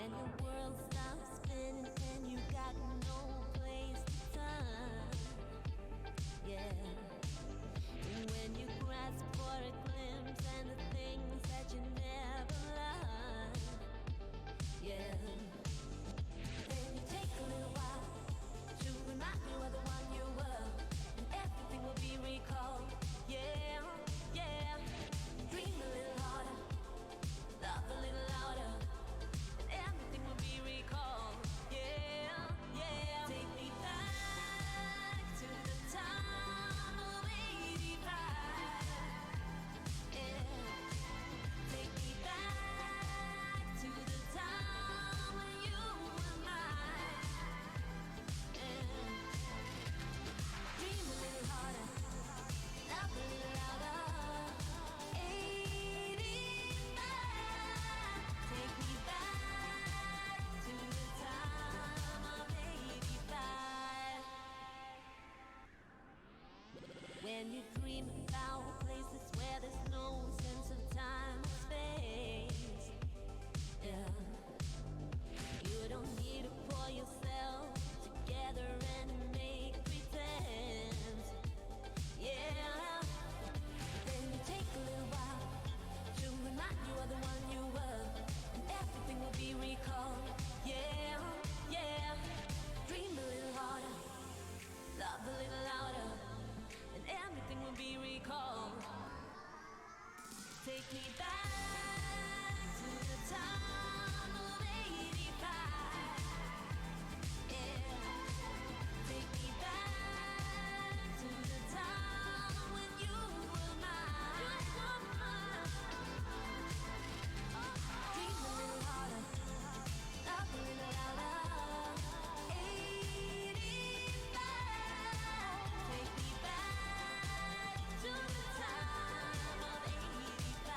When the world stops spinning and you got no place to turn, yeah. And when you grasp for a glimpse and the things that you never learned, yeah. Then you take a little while to remind you of the one you were, and everything will be recalled, yeah, yeah. Dream a little harder, love a little louder, and everything will be recalled, yeah, yeah. Take me back to the time of '85, yeah. Take me back to the time when you were mine, yeah. Dream a little harder, love a little louder. 85, take me back to the time of '85. When you dream about places where there's no sense of time or space, yeah. You don't need to pull yourself together and make pretend, yeah. Then you take a little while to remind you of the one you were, and everything will be recalled, yeah, yeah. Dream a little harder, love a little louder, and everything will be recalled. Take me back to the time of '85, yeah. Take me back to the time when you were mine. Dream a little harder, love a little louder. 85, take me back to the time of '85.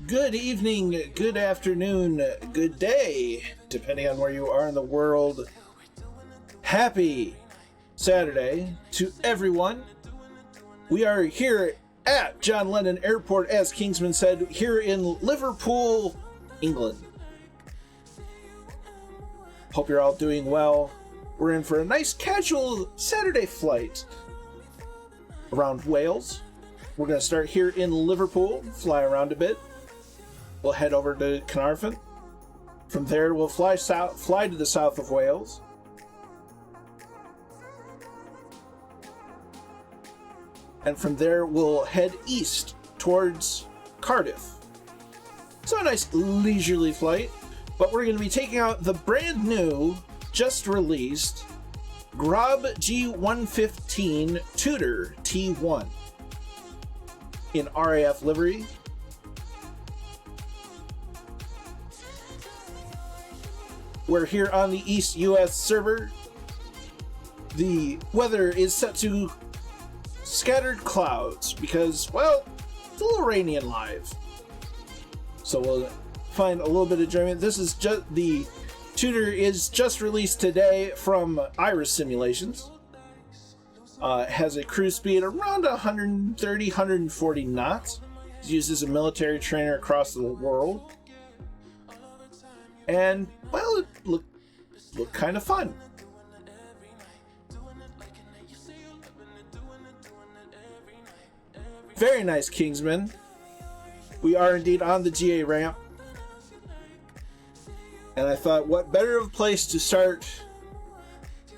Good evening, good afternoon, good day, depending on where you are in the world. Happy Saturday to everyone. We are here at John Lennon Airport, as Kingsman said, here in Liverpool, England. Hope you're all doing well. We're in for a nice casual Saturday flight around Wales. We're going to start here in Liverpool, fly around a bit. We'll head over to Cardiff. From there, we'll fly to the south of Wales. And from there, we'll head east towards Cardiff. So a nice leisurely flight. But we're going to be taking out the brand new, just released, Grob G115 Tudor T1 in RAF livery. We're here on the East US server. The weather is set to scattered clouds because, well, it's a little rainy and live. So we'll find a little bit of enjoyment. This is just the Tudor is just released today from Iris Simulations. It has a cruise speed around 130, 140 knots. It's used as a military trainer across the world. And, well, it looked kind of fun. Very nice, Kingsman. We are indeed on the GA ramp. And I thought, what better of a place to start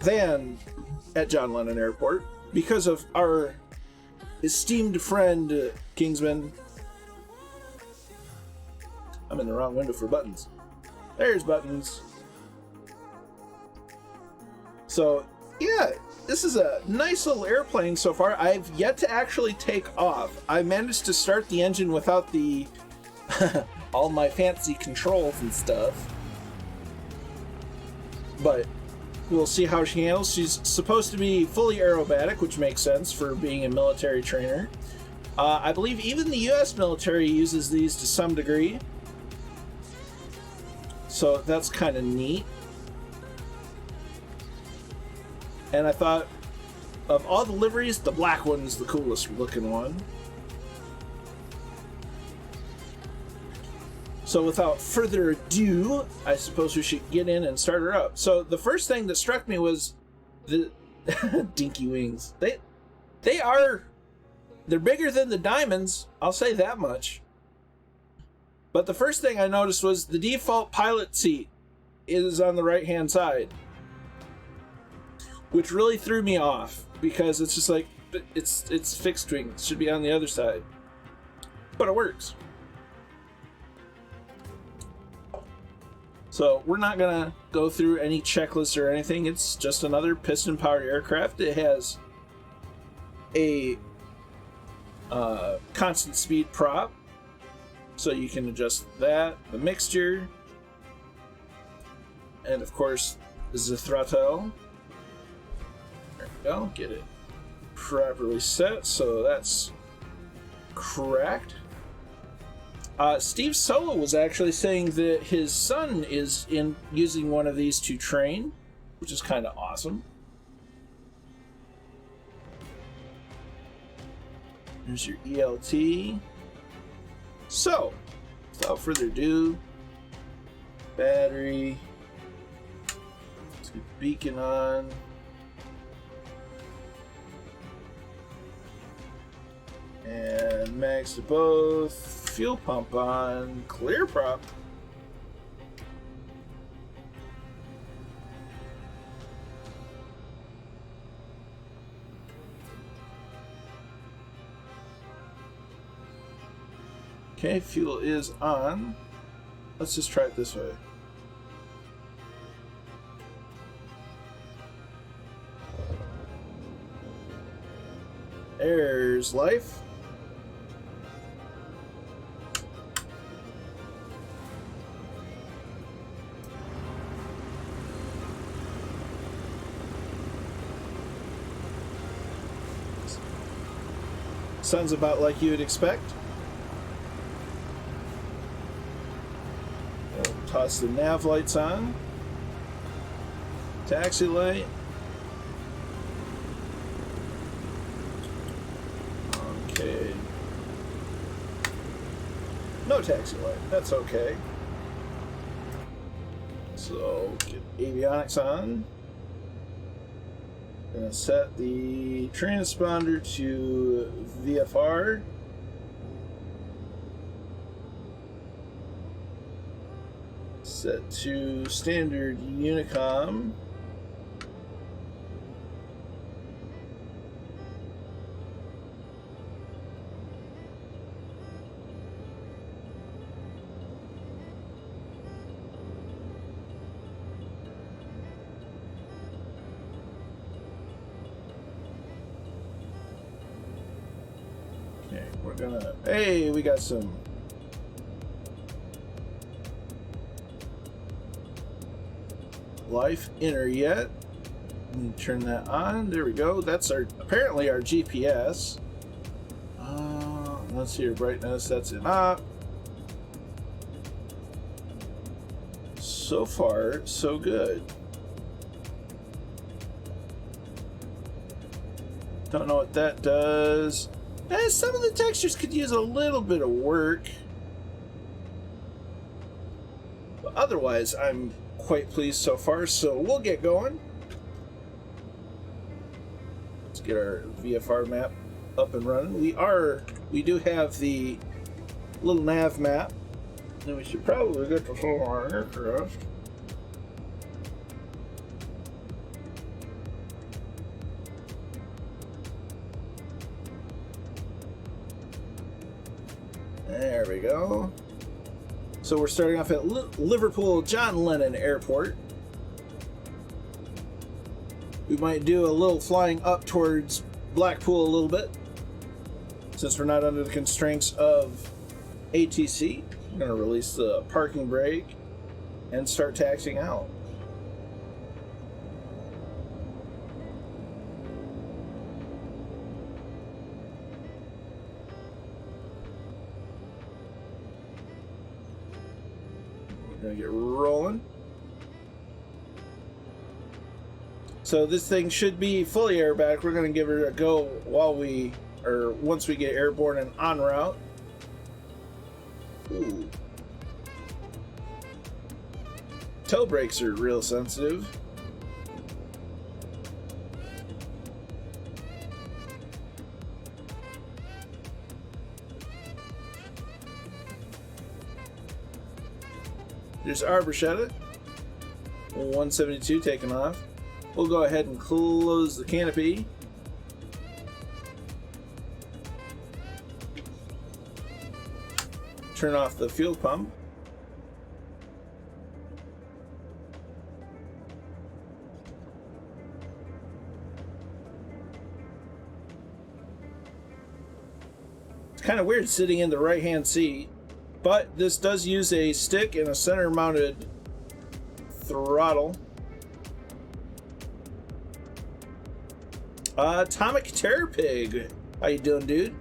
than at John Lennon Airport, because of our esteemed friend, Kingsman. I'm in the wrong window for buttons. There's buttons. So, yeah, this is a nice little airplane so far. I've yet to actually take off. I managed to start the engine without the all my fancy controls and stuff. But we'll see how she handles. She's supposed to be fully aerobatic, which makes sense for being a military trainer. I believe even the US military uses these to some degree. So that's kind of neat. And I thought, of all the liveries, the black one is the coolest looking one. So without further ado, I suppose we should get in and start her up. So the first thing that struck me was the dinky wings. They're bigger than the diamonds, I'll say that much. But the first thing I noticed was the default pilot seat is on the right hand side, which really threw me off because it's just like it's fixed wing. It should be on the other side, but it works. So we're not gonna go through any checklists or anything. It's just another piston powered aircraft. It has a constant speed prop, so you can adjust that, the mixture, and of course the throttle. There we go, get it properly set, so that's correct. Steve Solo was actually saying that his son is using one of these to train, which is kind of awesome. There's your ELT. So, without further ado, battery, let's get the beacon on. And mags to both. Fuel pump on. Clear prop. Okay, fuel is on. Let's just try it this way. There's life. Sounds about like you would expect. We'll toss the nav lights on. Taxi light. Okay. No taxi light. That's okay. So, get avionics on. Gonna set the transponder to VFR. Set to standard Unicom. Hey, we got some life inner yet. Turn that on. There we go. That's apparently our GPS. Let's see your brightness. That's it. So far, so good. Don't know what that does. Some of the textures could use a little bit of work. But otherwise, I'm quite pleased so far, so we'll get going. Let's get our VFR map up and running. We do have the little nav map. And we should probably get to full our aircraft. There we go. So we're starting off at Liverpool John Lennon Airport. We might do a little flying up towards Blackpool a little bit, since we're not under the constraints of ATC. I'm going to release the parking brake and start taxiing out. Gonna get rolling. So this thing should be fully airback. We're gonna give it a go once we get airborne and en route. Ooh. Toe brakes are real sensitive. There's Arborshetta. 172 taking off. We'll go ahead and close the canopy. Turn off the fuel pump. It's kind of weird sitting in the right-hand seat. But this does use a stick and a center-mounted throttle. Atomic Terror Pig. How you doing, dude?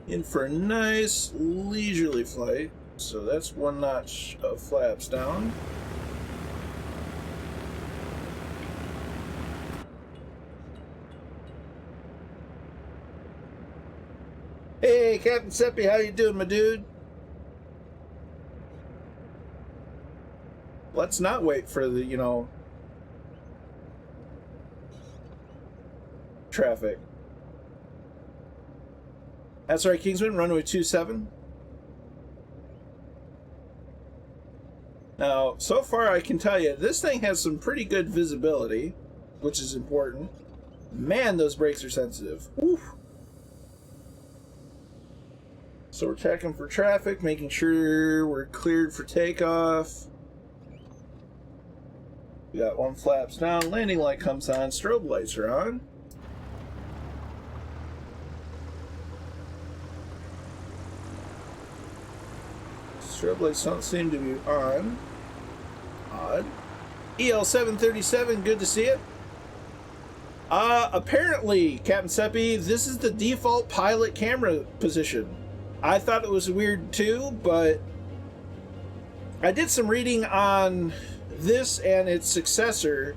In for a nice leisurely flight. So that's one notch of flaps down. Hey, Captain Seppi, how you doing, my dude? Let's not wait for the, traffic. That's right, Kingsman, runway 27. Now, so far I can tell you, this thing has some pretty good visibility, which is important. Man, those brakes are sensitive. Oof. So we're checking for traffic, making sure we're cleared for takeoff. We got one flaps down, landing light comes on, strobe lights are on. Strobe lights don't seem to be on. Odd. EL737, good to see it. Apparently, Captain Seppi, this is the default pilot camera position. I thought it was weird too, but I did some reading on this and its successor,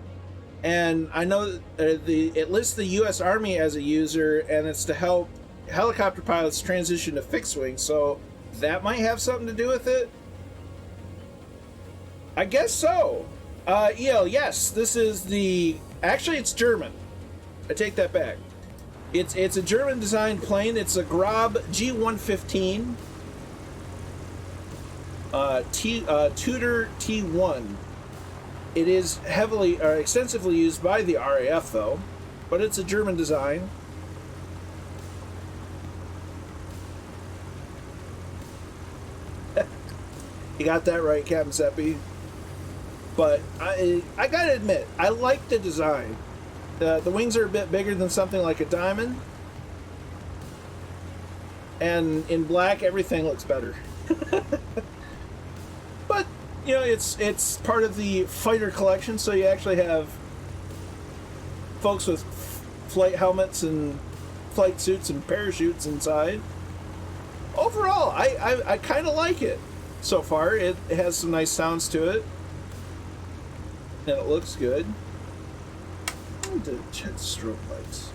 and I know it lists the U.S. Army as a user, and it's to help helicopter pilots transition to fixed wing, so that might have something to do with it. I guess so. EL, yes, this is the... Actually, it's German. I take that back. It's a German-designed plane. It's a Grab G115 Tudor T1. It is heavily or extensively used by the RAF, though, but it's a German design. You got that right, Captain Seppi. But I gotta admit, I like the design. The wings are a bit bigger than something like a Diamond, and in black, everything looks better. But you know, it's part of the fighter collection, so you actually have folks with flight helmets and flight suits and parachutes inside. Overall, I kind of like it so far. It has some nice sounds to it, and it looks good. I need to check strobe lights.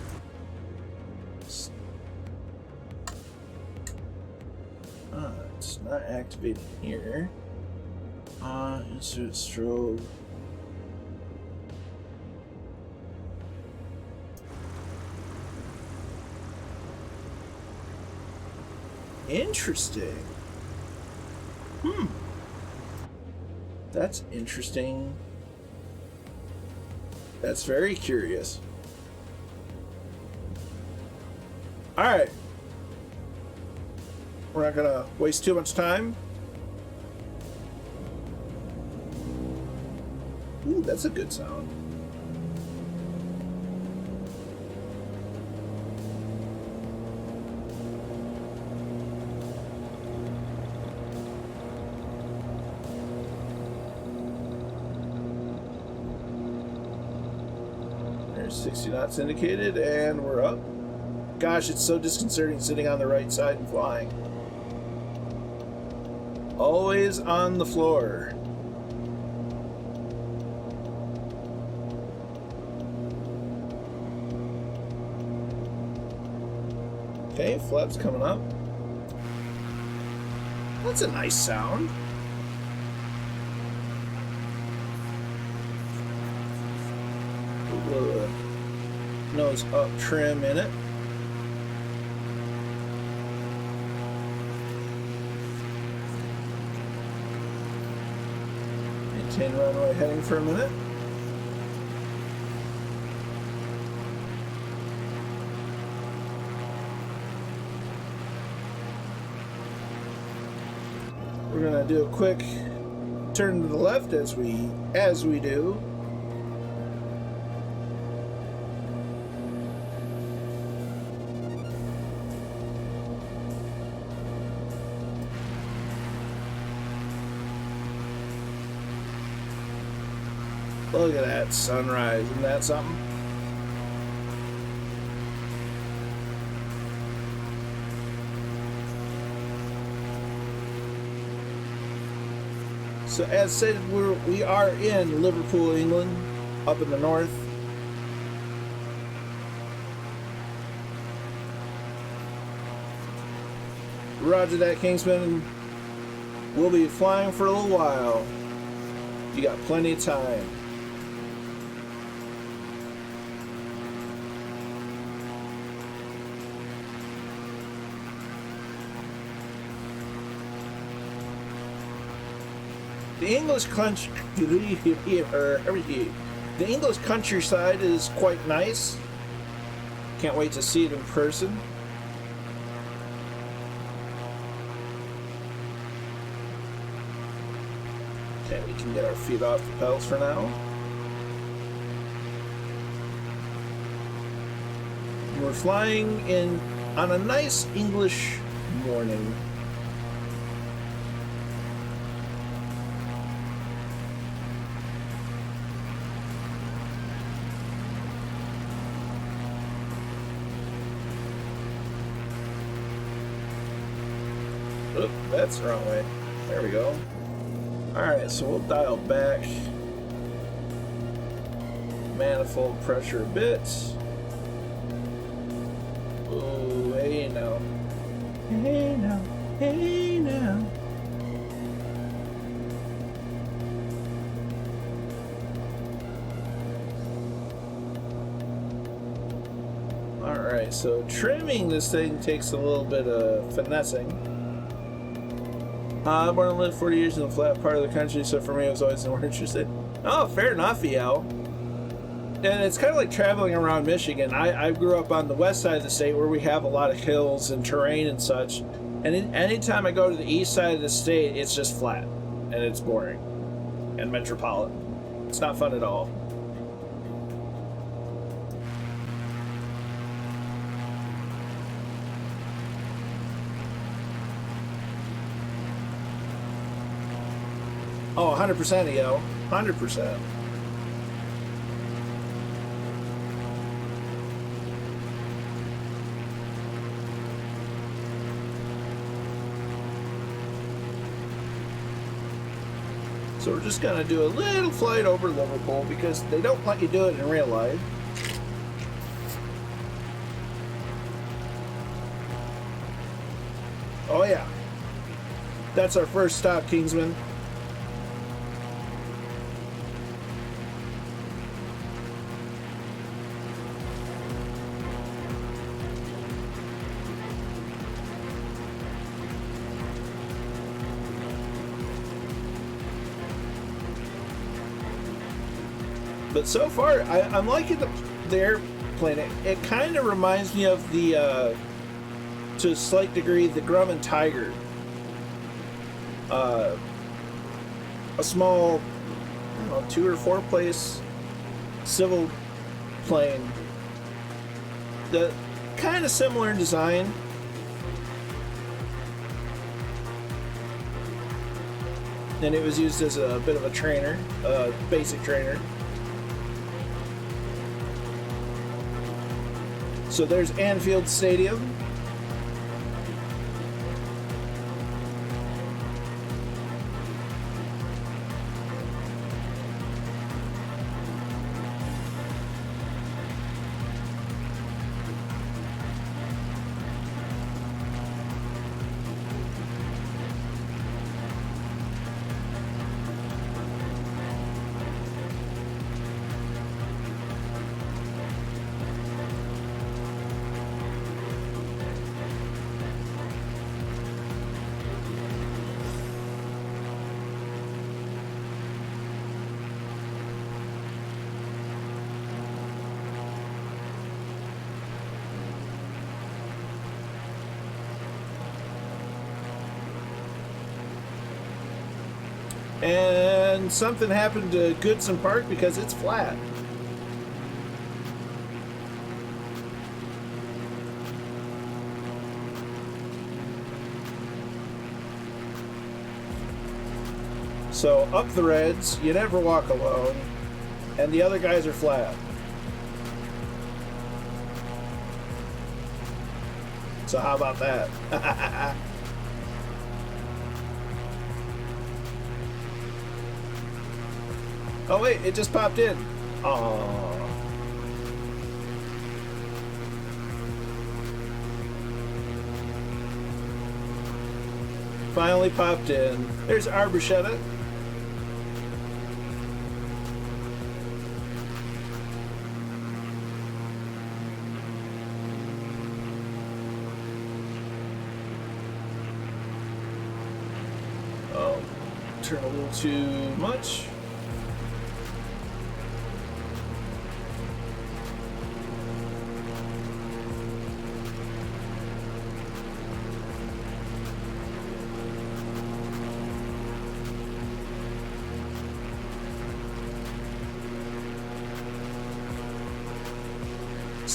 It's not activating here. Insert strobe. Interesting. That's interesting. That's very curious. Alright. We're not gonna waste too much time. Ooh, that's a good sound. There's 60 knots indicated, and we're up. Gosh, it's so disconcerting sitting on the right side and flying. Always on the floor. Okay, flaps coming up. That's a nice sound. A little nose up trim in it. Maintain runway heading for a minute. We're gonna do a quick turn to the left as we do. Look at that sunrise, isn't that something? So as said, we are in Liverpool, England, up in the north. Roger that, Kingsman. We'll be flying for a little while. You got plenty of time. The English countryside is quite nice. Can't wait to see it in person. Okay, we can get our feet off the pedals for now. we're flying in on a nice English morning. Oop, that's the wrong way. There we go. Alright, so we'll dial back manifold pressure a bit. Oh, hey now. Hey now. Hey now. Alright, so trimming this thing takes a little bit of finessing. I born and lived 40 years in the flat part of the country, so for me it was always more interested. Oh, fair enough, EO. And it's kind of like traveling around Michigan. I grew up on the west side of the state where we have a lot of hills and terrain and such. And anytime I go to the east side of the state, it's just flat. And it's boring. And metropolitan. It's not fun at all. Oh, 100% EO. 100%. So we're just going to do a little flight over Liverpool because they don't let you do it in real life. Oh yeah. That's our first stop, Kingsman. But so far, I'm liking the airplane. It kind of reminds me of the, to a slight degree, the Grumman Tiger. A small, I don't know, 2 or 4 place civil plane. The kind of similar in design. And it was used as a bit of a trainer, a basic trainer. So there's Anfield Stadium. And something happened to Goodson Park because it's flat. So up the Reds, you never walk alone, and the other guys are flat. So how about that? Oh wait, it just popped in. Aww. Finally popped in. There's Arborchetta. Oh, turn a little too much.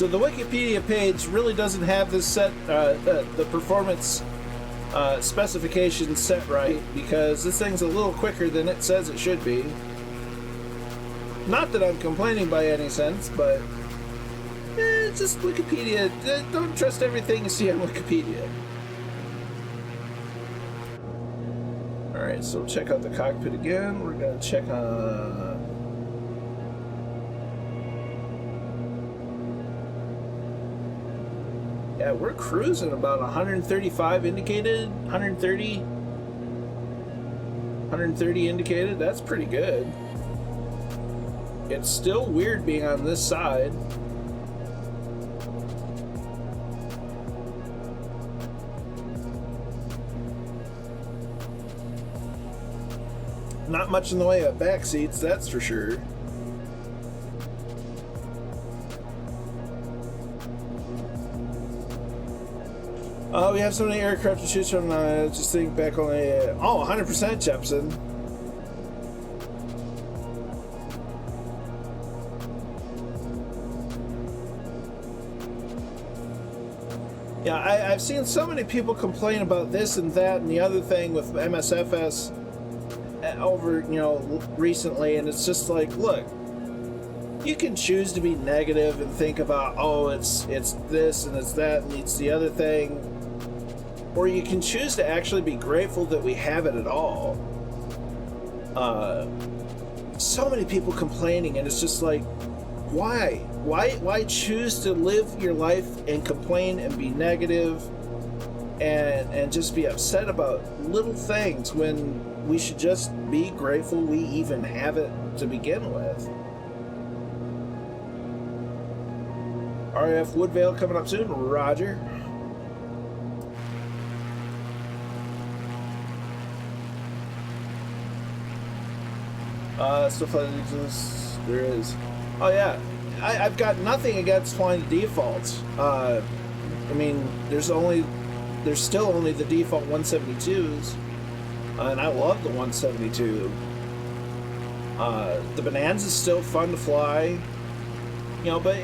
So the Wikipedia page really doesn't have this set, the performance specifications set right, because this thing's a little quicker than it says it should be. Not that I'm complaining by any sense, but it's just Wikipedia. Don't trust everything you see on Wikipedia. Alright, so check out the cockpit again. We're going to check on... Yeah, we're cruising about 135 indicated, 130 indicated. That's pretty good. It's still weird being on this side. Not much in the way of back seats, that's for sure. We have so many aircraft to choose from. Just think back on a 100% Jepson. Yeah, I've seen so many people complain about this and that and the other thing with MSFS over, recently, and it's just like, look, you can choose to be negative and think about, oh, it's this and it's that and it's the other thing. Or you can choose to actually be grateful that we have it at all. So many people complaining, and it's just like, why? Why choose to live your life and complain and be negative and just be upset about little things when we should just be grateful we even have it to begin with? RAF Woodvale coming up soon. Roger. Stuff like this, there is. Oh yeah, I've got nothing against flying the defaults. I mean, there's still only the default 172s, and I love the 172. The Bonanza's still fun to fly, but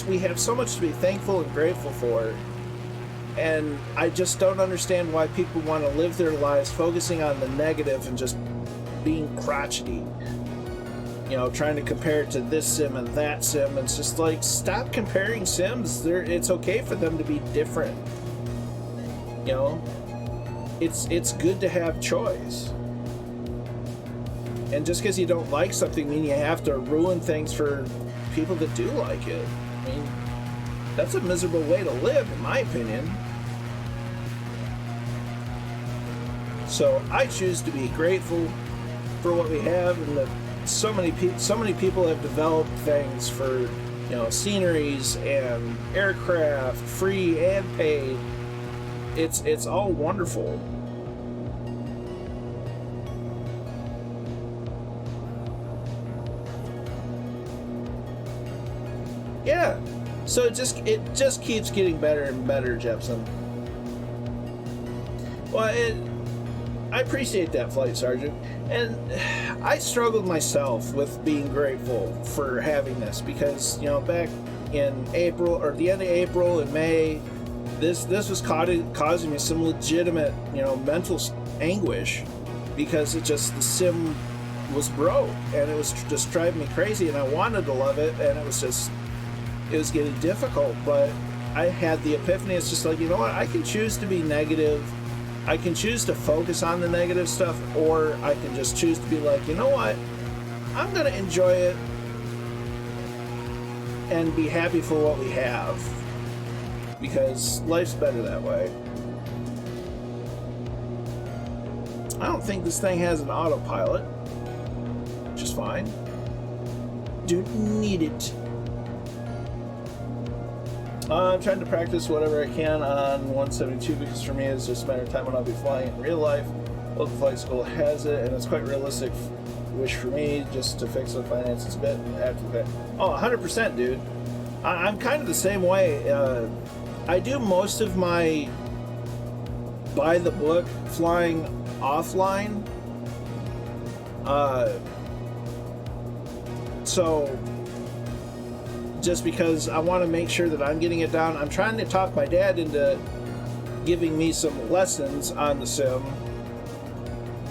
we have so much to be thankful and grateful for, and I just don't understand why people want to live their lives focusing on the negative and just being crotchety. Trying to compare it to this sim and that sim. It's just like, stop comparing sims. It's okay for them to be different. It's good to have choice. And just because you don't like something means you have to ruin things for people that do like it. I mean, that's a miserable way to live, in my opinion. So I choose to be grateful for what we have, and that so many people have developed things for, sceneries and aircraft, free and paid. It's all wonderful. Yeah. So it just keeps getting better and better, Jepson. Well, I appreciate that, Flight Sergeant. And I struggled myself with being grateful for having this because, back in April, or the end of April and May, this was causing me some legitimate, mental anguish because the sim was broke and it was just driving me crazy, and I wanted to love it, and it was getting difficult. But I had the epiphany. It's just like, what? I can choose to be negative. I can choose to focus on the negative stuff, or I can just choose to be like, what? I'm going to enjoy it and be happy for what we have, because life's better that way. I don't think this thing has an autopilot, which is fine. Don't need it. I'm trying to practice whatever I can on 172 because for me it's just a matter of time when I'll be flying in real life. Local flight school has it, and it's quite realistic wish for me just to fix the finances a bit after that. Oh, 100%, dude. I'm kind of the same way. I do most of my by the book flying offline. So just because I want to make sure that I'm getting it down. I'm trying to talk my dad into giving me some lessons on the sim,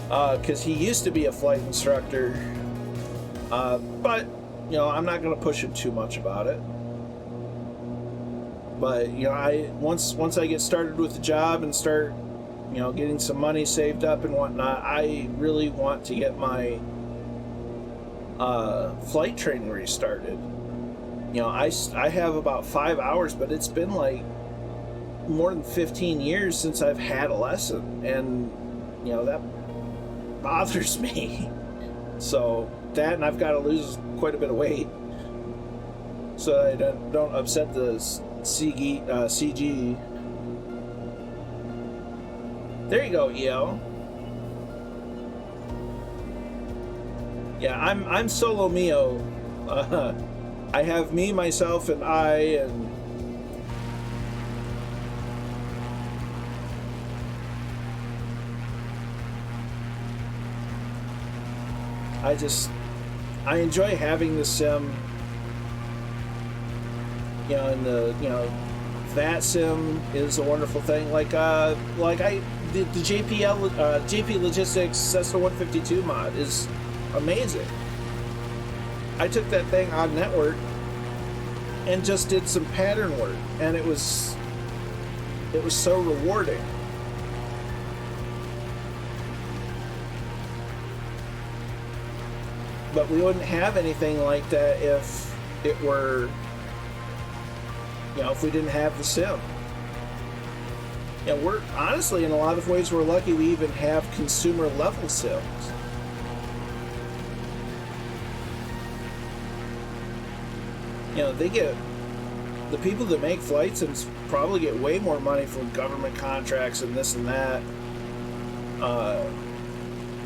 because he used to be a flight instructor, but you know, I'm not going to push him too much about it. But you know, once I get started with the job and start, you know, getting some money saved up and whatnot, I really want to get my flight training restarted. You know, I have about 5 hours, but it's been like more than 15 years since I've had a lesson, and you know, that bothers me. So that, and I've got to lose quite a bit of weight so I don't upset the CG. There you go, EO. Yeah, I'm solo Mio. I have me, myself, and I, and I enjoy having the sim. You know, and that sim is a wonderful thing. The JP Logistics Cessna 152 mod is amazing. I took that thing on network and just did some pattern work, and it was so rewarding. But we wouldn't have anything like that if it were, you know, if we didn't have the sim. Yeah, we're honestly, in a lot of ways, we're lucky we even have consumer level sims. You know, the people that make flight sims probably get way more money from government contracts and this and that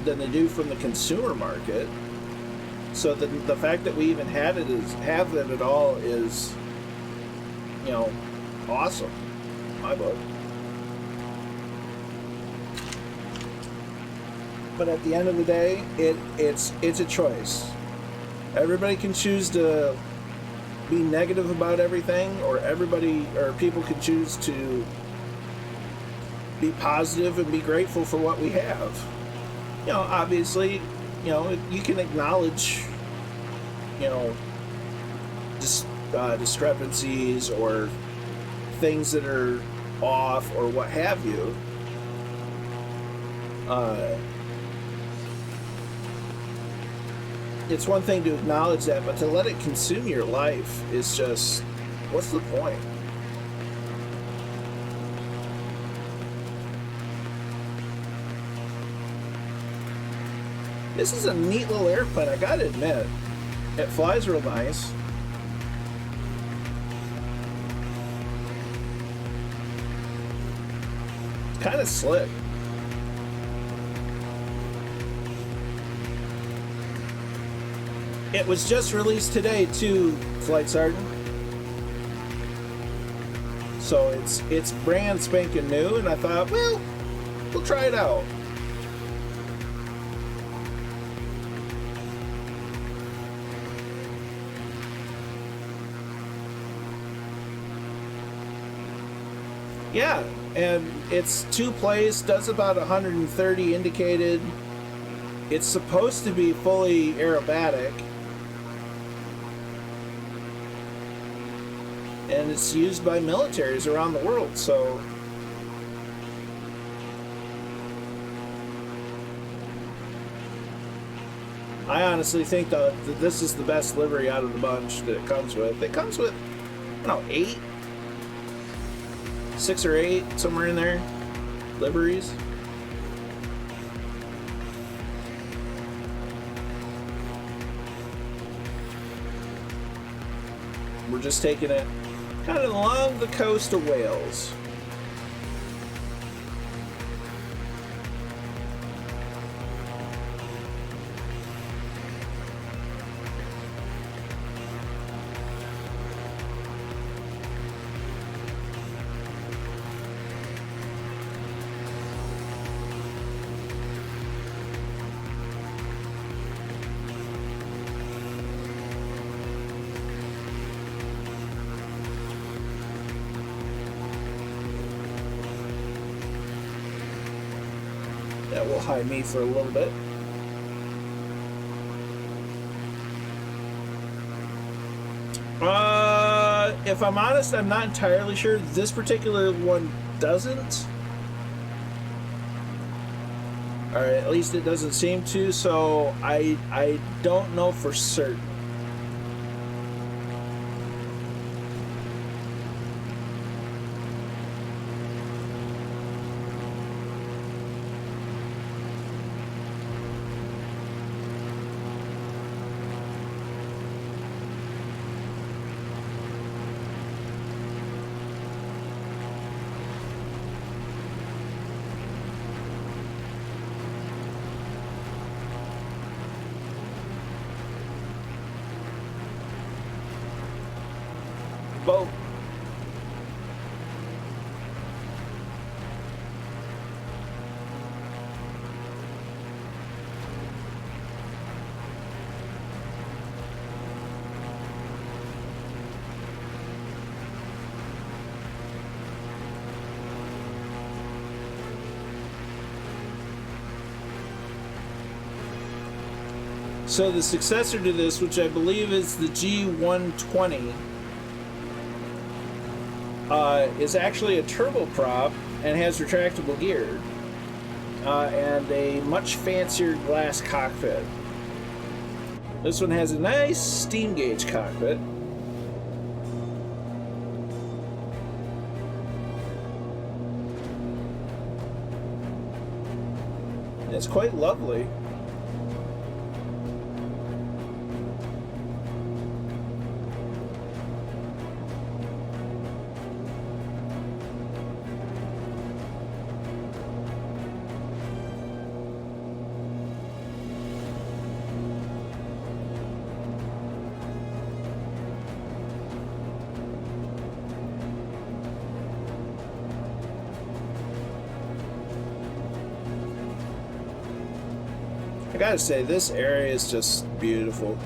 than they do from the consumer market. So the fact that we even have it at all is, you know, awesome in my book. But at the end of the day, it's a choice. Everybody can choose to be negative about everything, or people can choose to be positive and be grateful for what we have. You know, obviously, you know, you can acknowledge, you know, discrepancies or things that are off or what have you. It's one thing to acknowledge that, but to let it consume your life is just, what's the point? This is a neat little airplane, I gotta admit. It flies real nice. It's kind of slick. It was just released today too, Flight Sergeant. So it's brand spanking new, and I thought, well, we'll try it out. Yeah, and it's two-place, does about 130 indicated. It's supposed to be fully aerobatic. And it's used by militaries around the world, so I honestly think that this is the best livery out of the bunch that it comes with. It comes with, I don't know, 6 or 8, somewhere in there, liveries. We're just taking it kind of along the coast of Wales. That will hide me for a little bit. If I'm honest, I'm not entirely sure. This particular one doesn't. Or at least it doesn't seem to, so I don't know for certain. Boat. So the successor to this, which I believe is the G120, is actually a turboprop and has retractable gear and a much fancier glass cockpit. This one has a nice steam gauge cockpit. It's quite lovely. I gotta say, this area is just beautiful.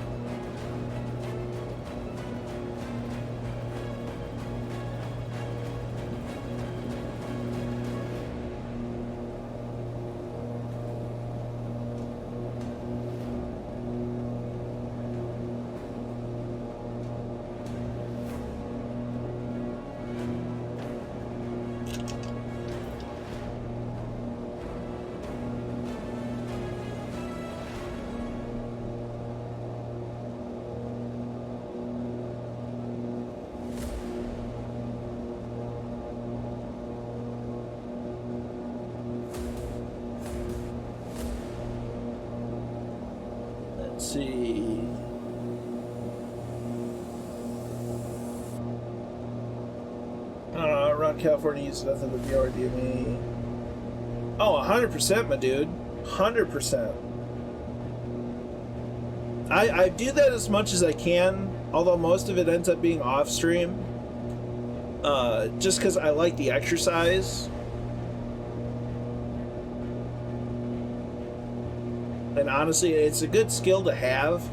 Let's see. Around California uses nothing but your DME. Oh, 100%, my dude. 100%. I do that as much as I can, although most of it ends up being off stream. Just because I like the exercise. And honestly, it's a good skill to have,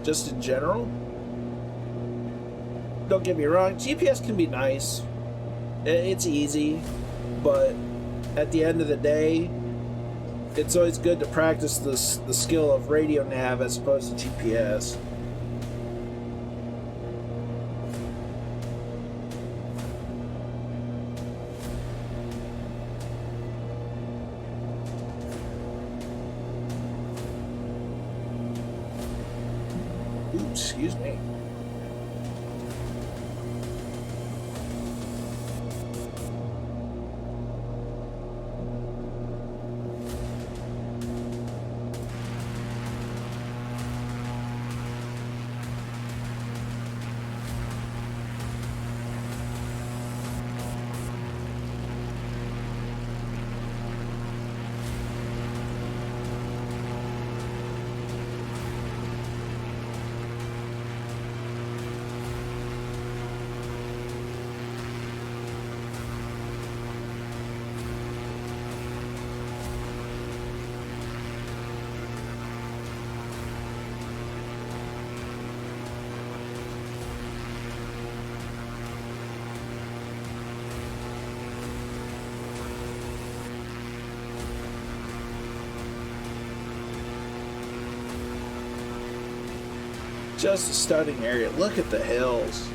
just in general. Don't get me wrong, GPS can be nice. It's easy, but at the end of the day, it's always good to practice the skill of radio nav as opposed to GPS. Ooh, excuse me. Just a stunning area. Look at the hills.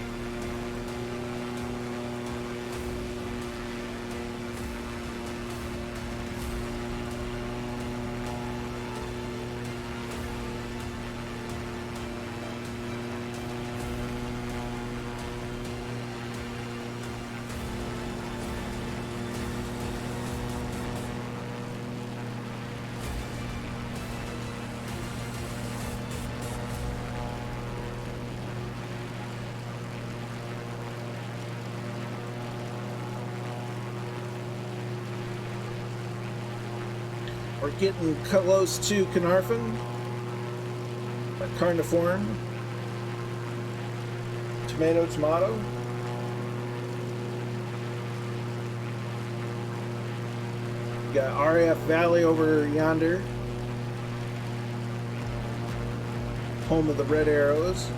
We're getting close to Carnarvon, Carniform, tomato, tomato. Got RAF Valley over yonder, home of the Red Arrows.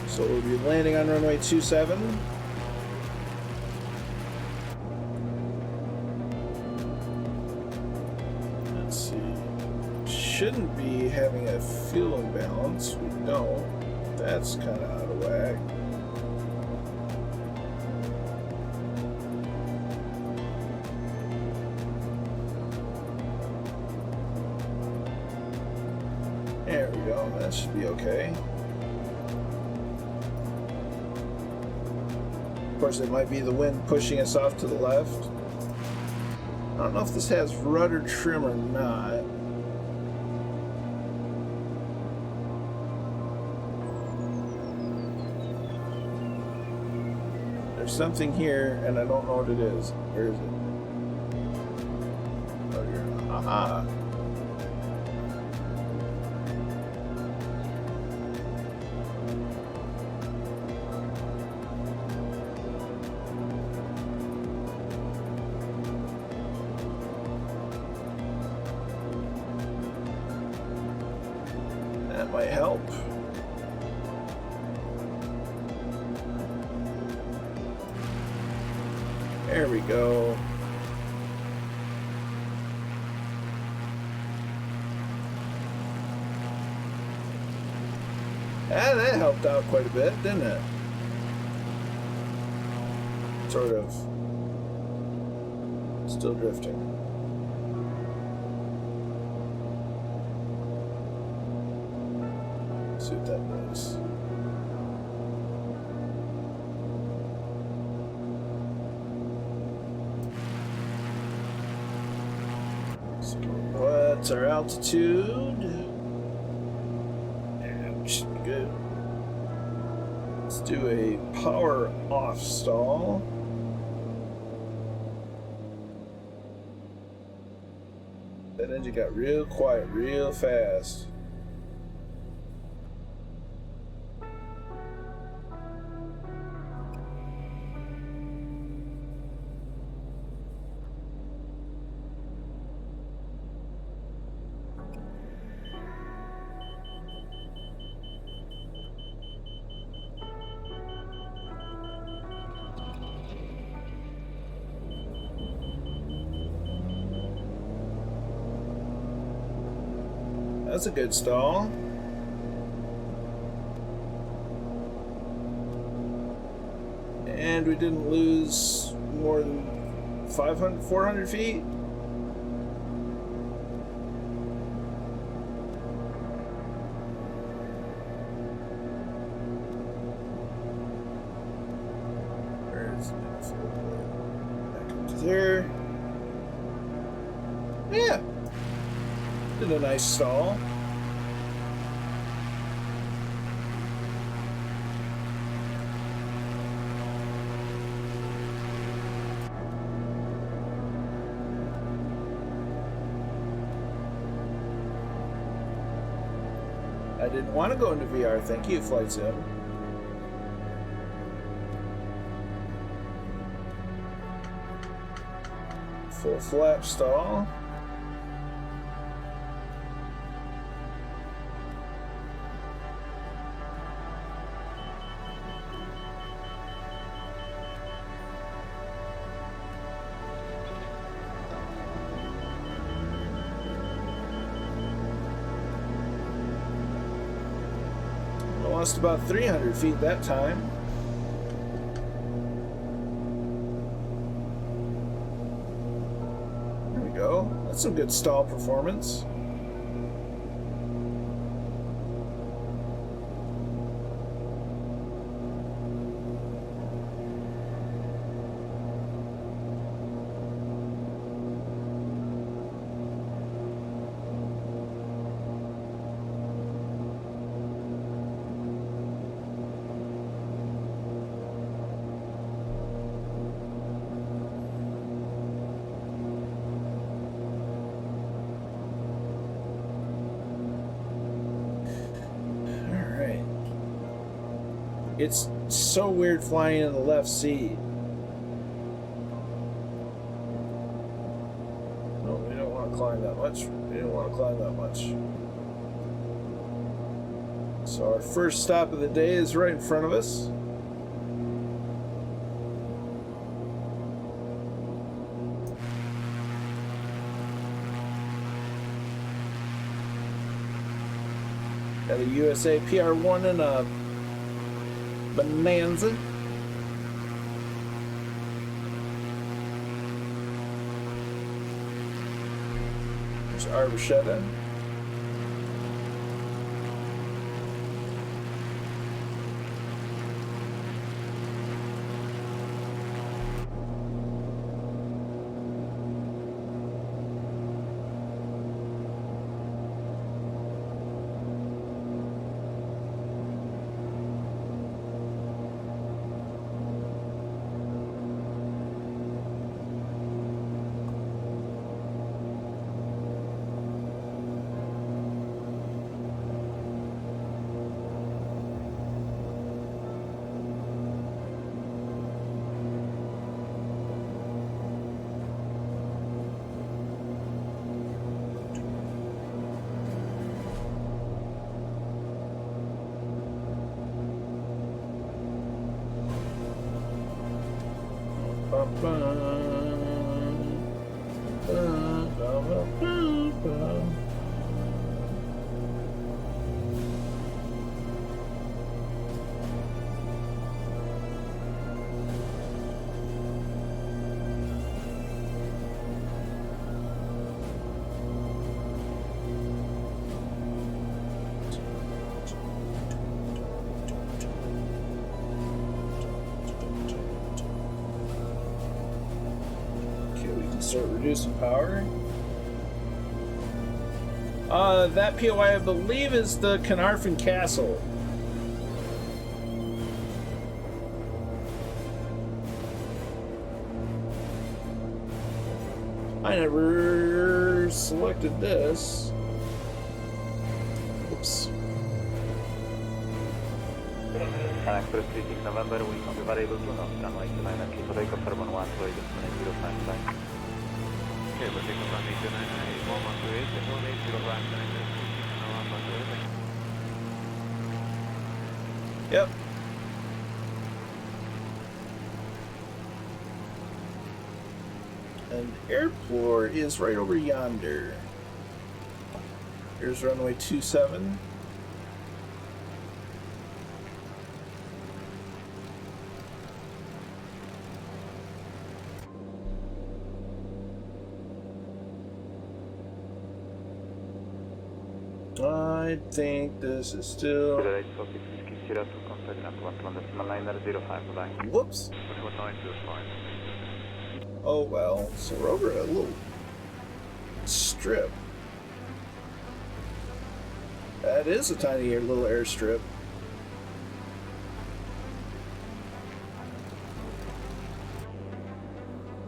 So we'll be landing on runway 27. Let's see. Shouldn't be having a fuel imbalance. We don't. That's kind of out of whack. There we go. That should be okay. Of course, it might be the wind pushing us off to the left. I don't know if this has rudder trim or not. There's something here, and I don't know what it is. Where is it? Oh, here. Aha. Might help. There we go. Ah, that helped out quite a bit, didn't it? Sort of. Still drifting. See what that does. So what's our altitude? And we should be good. Let's do a power off stall. That engine got real quiet real fast. That's a good stall. And we didn't lose more than 400 feet. Where's back up to there? Yeah. Did a nice stall. I didn't want to go into VR. Thank you, Flight Sim. Full flap stall. Lost about 300 feet that time. There we go. That's some good stall performance. It's so weird flying in the left seat. No, we don't want to climb that much. We don't want to climb that much. So our first stop of the day is right in front of us. Got a USA PR1 and a Bonanza. There's Arbuchetta. Start reducing power. That POI I believe is the Carnarvon Castle. I never selected this. Oops. Express 36 November, we can be variable to not runway 29 and keep a take off Urban 1 to 055. Okay, we'll take off runway 29 and 1128 and 1805. Yep. And airport is right over yonder. Here's runway 27. I think this is still. Whoops. Oh well, so we're over a little strip. That is a tiny little airstrip.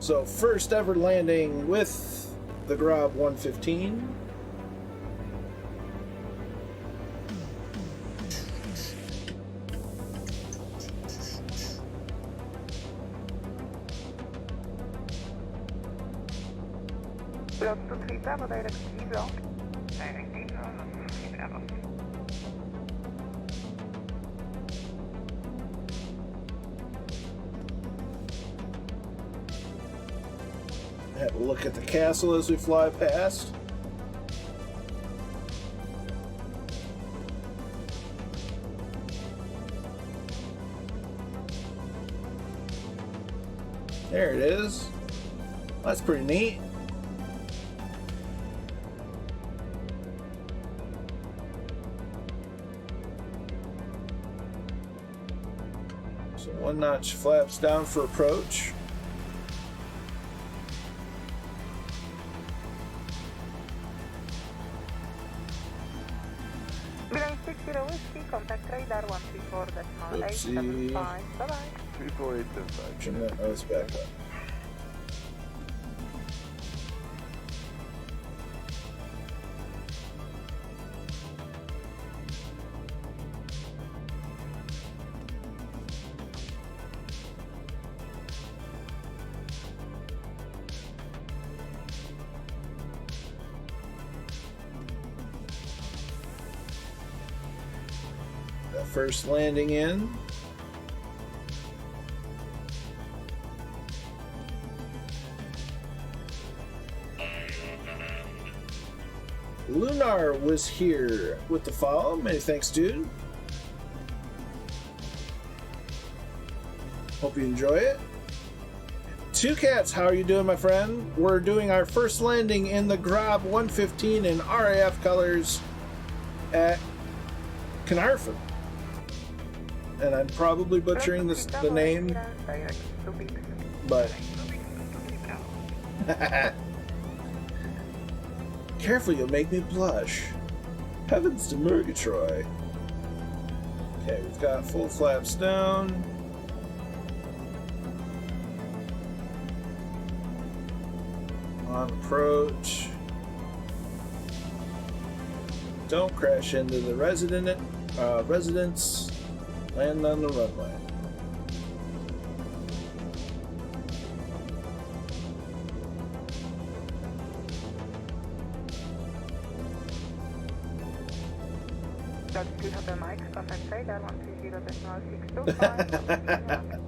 So first ever landing with the Grob 115. Lot 23 Bravo, direct Zebra. Direct Zebra, Lot 23 Bravo. Have a look at the castle as we fly past. There it is. That's pretty neat. So 1 notch flaps down for approach. Beeline 60 Whiskey, contact radar 134.875. Bye-bye. 34875. Turn that nose back up. First landing in. Lunar was here with the follow. Many thanks, dude. Hope you enjoy it. Two Cats, how are you doing, my friend? We're doing our first landing in the Grab 115 in RAF colors at Cardiff. And I'm probably butchering the name, but careful, you'll make me blush. Heavens to Murgatroyd. Okay, we've got full flaps down. On approach. Don't crash into the residents. Land on the runway. That's good Hotel Mike, contact radar 130.625.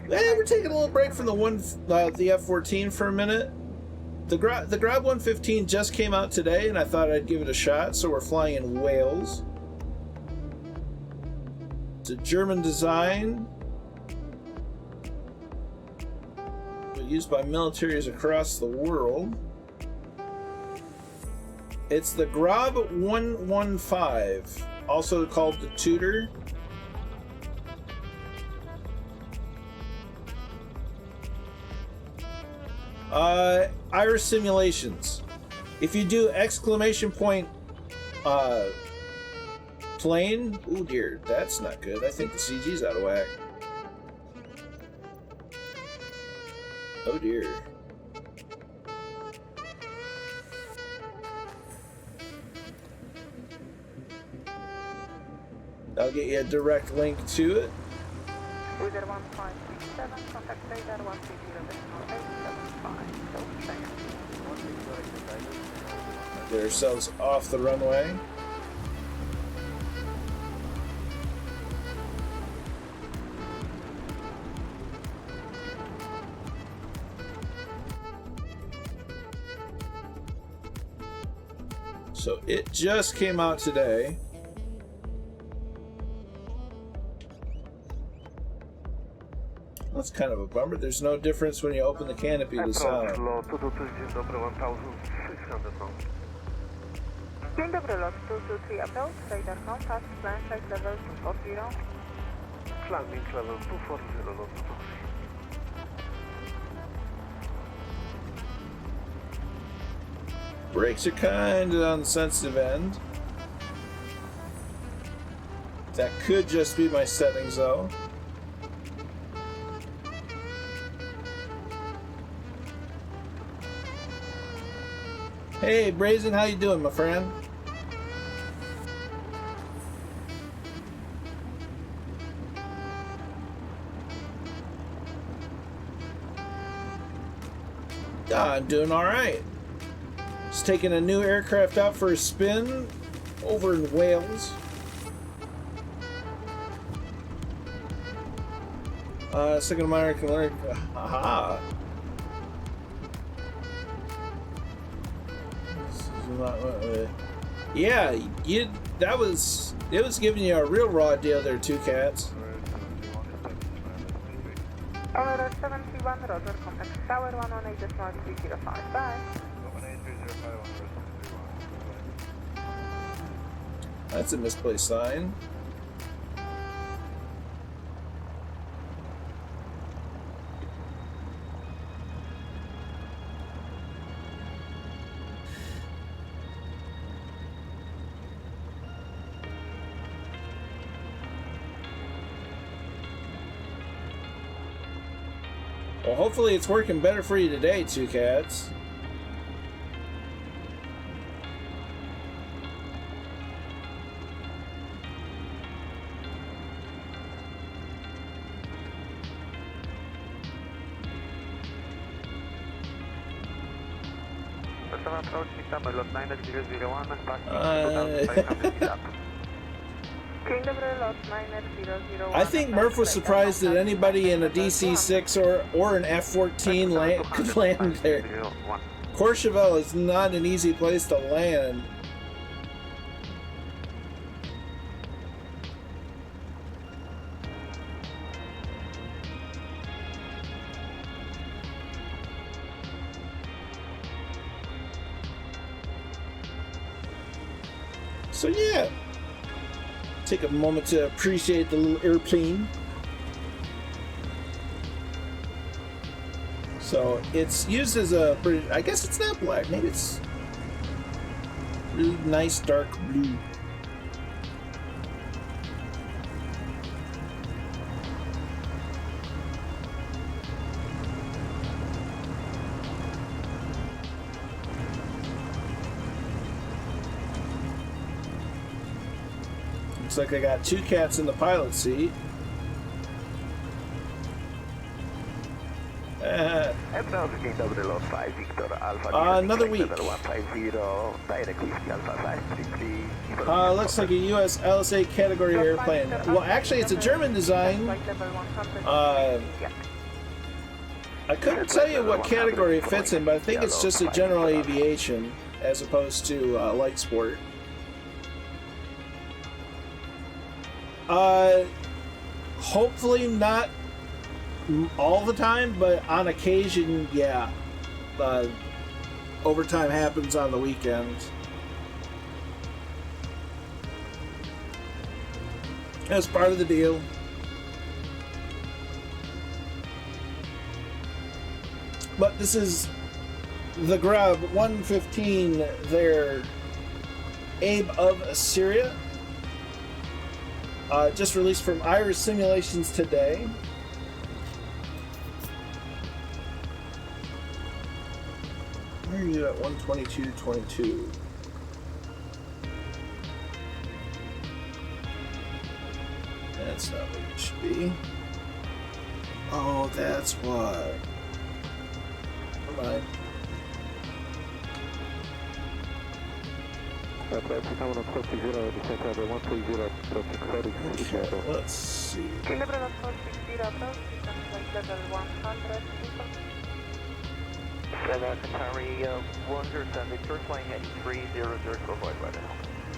Hey, we're taking a little break from the F-14 for a minute. The Grab 115 just came out today, and I thought I'd give it a shot, so we're flying in Wales. It's a German design, but used by militaries across the world. It's the Grab 115, also called the Tudor. Iris Simulations. If you do exclamation point plane, oh dear, that's not good. I think the CG's out of whack. Oh dear. I'll get you a direct link to it. Wizard 1567, contact radar 130.875. Get ourselves off the runway. So it just came out today. That's kind of a bummer. There's no difference when you open the canopy to sound. Dzień dobry, lot 223 approach, radar contact, climb flight level 240. Climbing level 240, lot 223. Brakes are kind of on the sensitive end. That could just be my settings, though. Hey, Brazen, how you doing, my friend? I'm doing alright. Just taking a new aircraft out for a spin over in Wales. Second American learn. Aha. Yeah, it was giving you a real raw deal there, Two Cats. Tower 71, Roger, contact Tower 118.305, bye. That's a misplaced sign. Well, hopefully it's working better for you today, Two Cats. I think Murph was surprised that anybody in a DC-6 or an F-14 could land there. Courchevel is not an easy place to land. So yeah, take a moment to appreciate the little airplane. So it's used as a British, I guess it's not black, maybe it's really nice dark blue. Looks like I got Two Cats in the pilot seat. Another week. Looks like a US LSA category airplane. Well, actually, it's a German design. I couldn't tell you what category it fits in, but I think it's just a general aviation as opposed to light sport. Hopefully not all the time, but on occasion, yeah. Overtime happens on the weekends. That's part of the deal. But this is the Grub 115 there, Abe of Assyria. Just released from Iris Simulations today. Where are you at 122.22? That's not what it should be. Oh, that's why. Never mind. Let's see.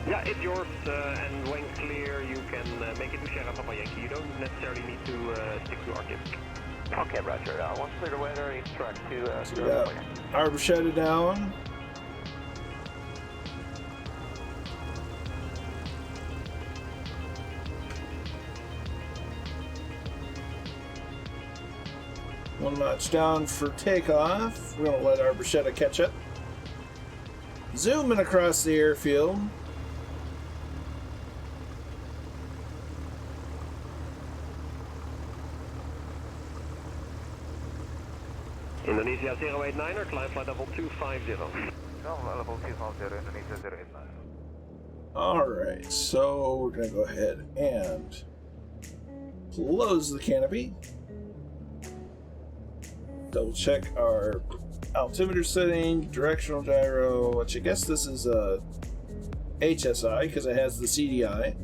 Yeah, it's yours, and when clear, you can make it to Sierra Papa Yankee. You don't necessarily need to stick to Arctic. Okay, roger. Once clear weather, instruct to Arbor shut it down. One notch down for takeoff. We're going to let our bruschetta catch up. Zooming across the airfield. Indonesia 089er, climb flight level 250. Level 250, Indonesia 089. Alright, so we're going to go ahead and close the canopy. Double check our altimeter setting, directional gyro, which I guess this is a HSI because it has the CDI.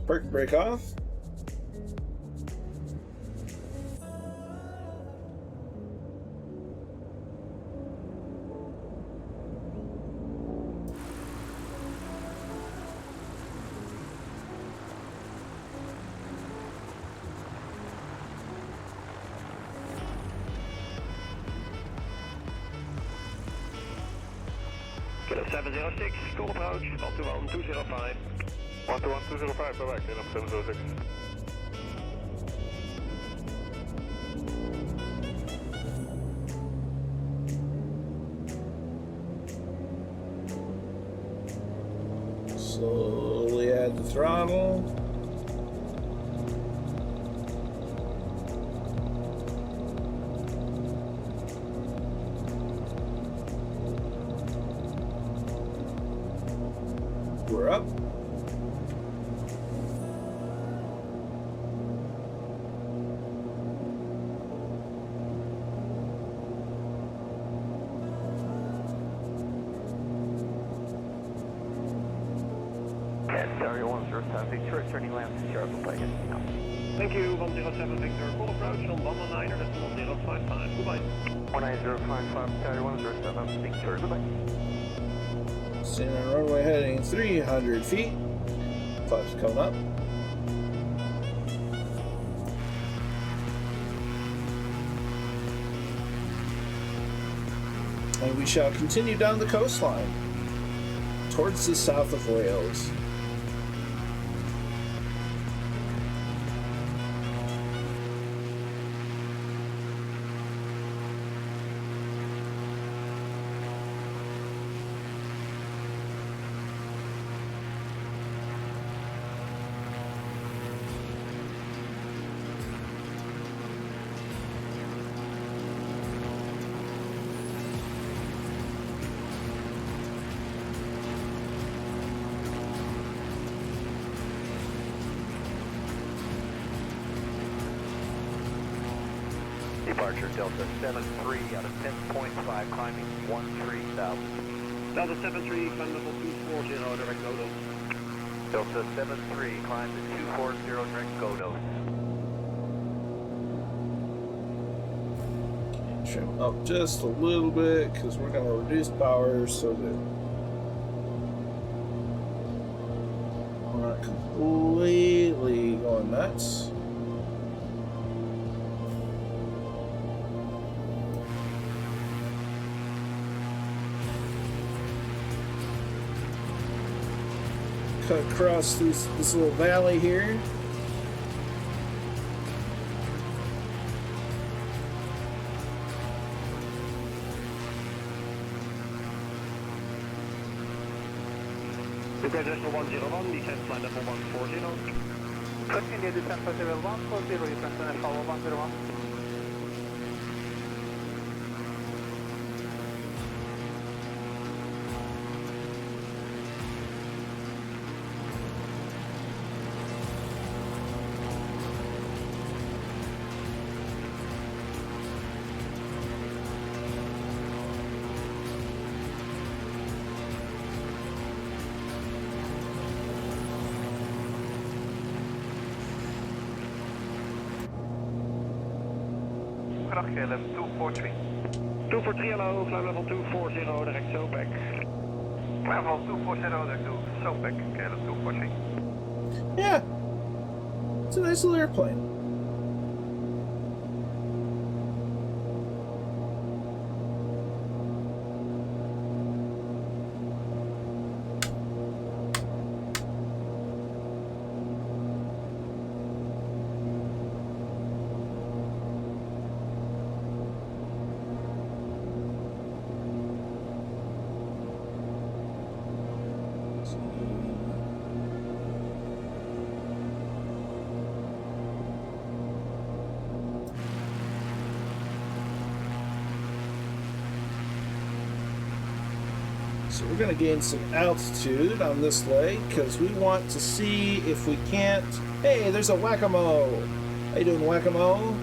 Park brake off. Kilo 706, call approach, 121-205. 121-205, bye-bye, Kilo 706. Slowly add the throttle. We're up. Carrier 107 Victor, turning left to Sierra Papa. Thank you, 107 Victor, call approach on 119er, that's 1055, goodbye. 19055, Carrier 107 Victor, goodbye. Staying on runway heading 300 feet. Flaps coming up. And we shall continue down the coastline towards the south of Wales. Departure Delta 73 out of 10.5, climbing 13,000. Delta 73, climb level 240, direct go nose. Delta 73, climb to 240, direct go nose. Trim up just a little bit because we're going to reduce power so that we're not completely going nuts. Cut across this little valley here. British National 101, descent flight level 140. Continue descent flight level 140, International 101. Level 243. 243, hello, climb level 240, direct SOPEC. Level 240, direct to SOPEC, level 243. Yeah, it's a nice little airplane. So we're going to gain some altitude on this leg because we want to see if we can't... Hey, there's a Whack-A-Mo! How you doing, Whack-A-Mo?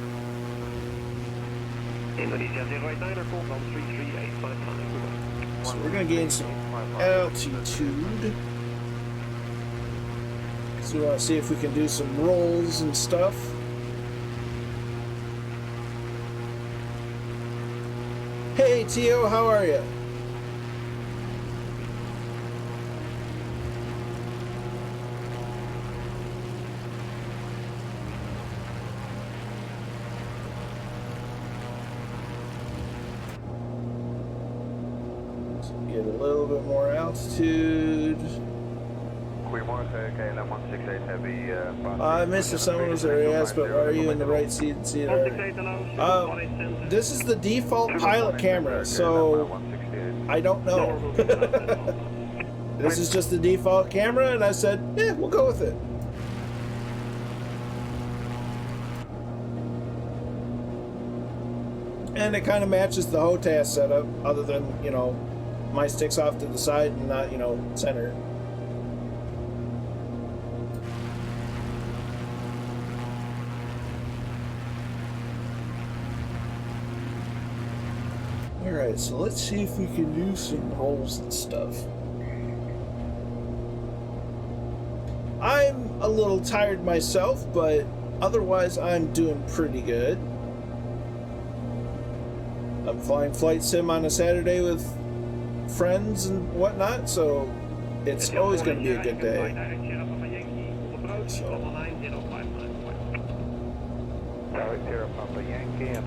Indonesia 089, call from 33855. So we're going to gain some altitude. So we want to see if we can do some rolls and stuff. Hey Tio, how are you? Get a little bit more altitude. Goedemorgen, KLM 168 Heavy. I missed if someone was already asked, but are you in the right seat? This is the default pilot camera, so I don't know. This is just the default camera, and I said, yeah, we'll go with it. And it kind of matches the HOTAS setup, other than, you know, my stick's off to the side and not, you know, center. Alright, so let's see if we can do some rolls and stuff. I'm a little tired myself, but otherwise I'm doing pretty good. I'm flying flight sim on a Saturday with friends and whatnot, so it's always going to be a good day.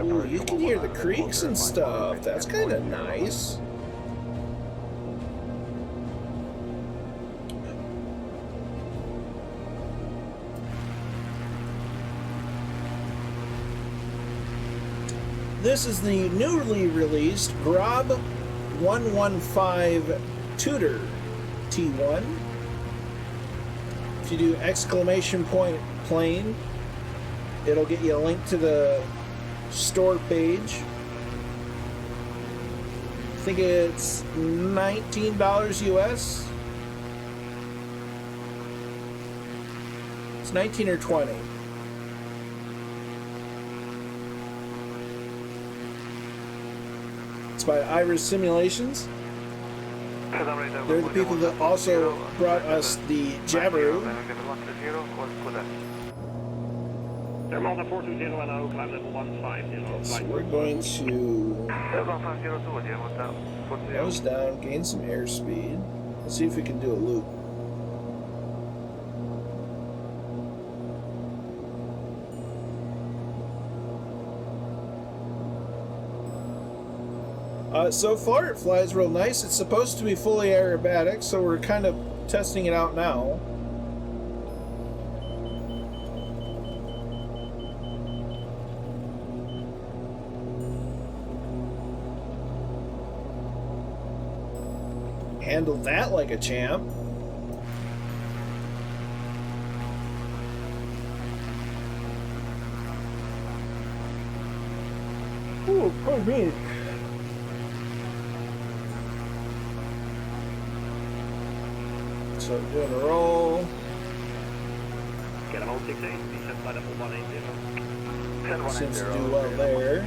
Ooh, you can hear the creaks and stuff. That's kind of nice. This is the newly released Grob 115 Tutor T1. If you do exclamation point plane, it'll get you a link to the store page. I think it's $19 US. It's 19 or 20. It's by Iris Simulations. They're the people that also brought us the Jabiru. Thermal 420 and climb level 150. So we're going to nose down, gain some airspeed. Let's see if we can do a loop. So far it flies real nice. It's supposed to be fully aerobatic, so we're kind of testing it out now. Handled that like a champ. Ooh, pardon me. So doing a roll. Get him on 68, descent by level 180. Seems to do well there.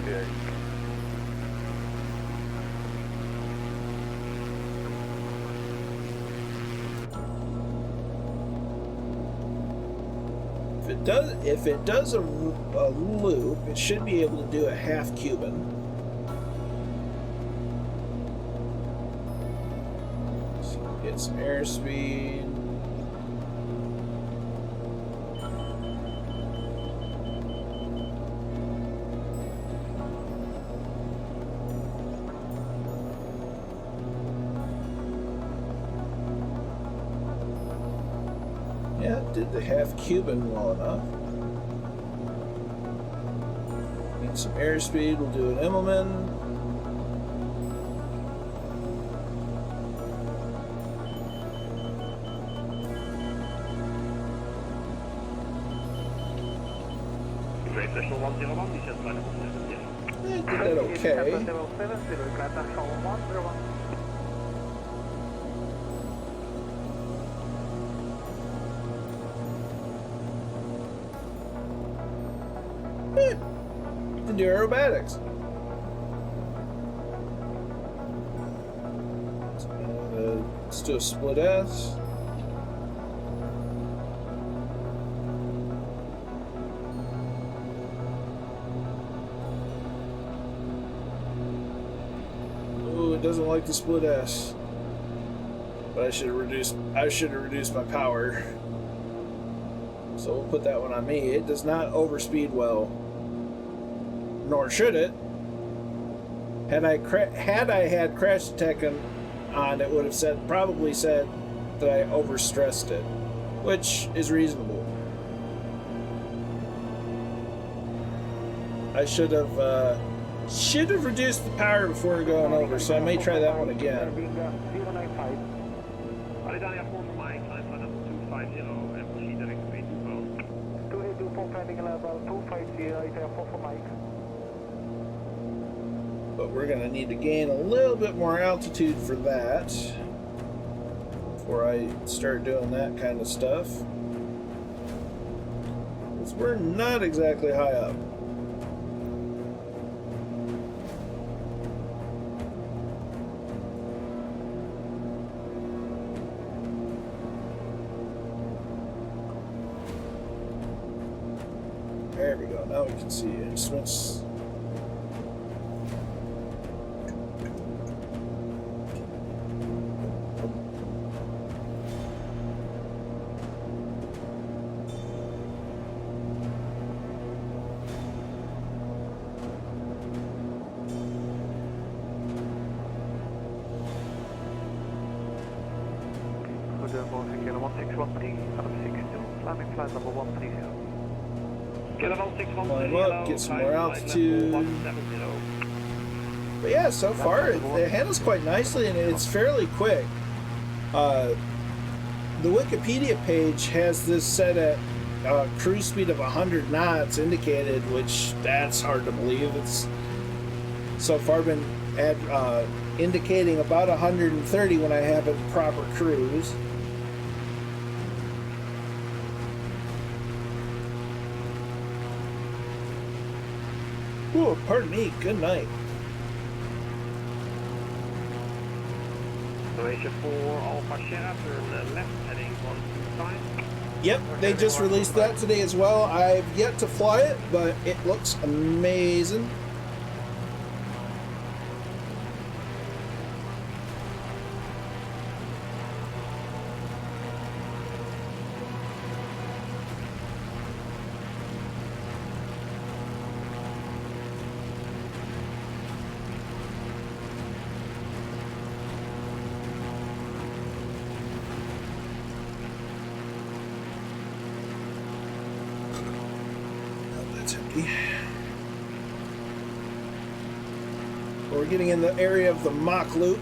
If it does a loop, it should be able to do a half Cuban. So get some airspeed. Yeah, did the half Cuban well enough. Need some airspeed, we'll do an Immelman. Great National 101, descent by level 70. Did that okay. Can do aerobatics. Let's do a split S. Ooh, it doesn't like the split S. But I should have reduced my power. So we'll put that one on me. It does not overspeed well. Nor should it. Had I had crash attack on, it would have probably said that I overstressed it, which is reasonable. I should have reduced the power before going over, so I may try that one again. Alitalia 4 for Mike, line flight number 250, MC direct to 2824 planning level 250, Alitalia 4 for Mike. But we're going to need to gain a little bit more altitude for that before I start doing that kind of stuff. Because we're not exactly high up. There we go. Now we can see instruments. Goedemorgen, Kilo 1613, Cardiff 62, landing flight number 130. Kilo 1613, Climb up, get some more altitude. But yeah, so far it handles quite nicely and it's fairly quick. The Wikipedia page has this set at cruise speed of 100 knots indicated, which that's hard to believe. It's so far been at indicating about 130 when I have a proper cruise. Ooh, pardon me, good night. Croatia 4 Alpha Sierra, turn left heading 125. Yep, they just released that today as well. I've yet to fly it, but it looks amazing. We're getting in the area of the Mach Loop.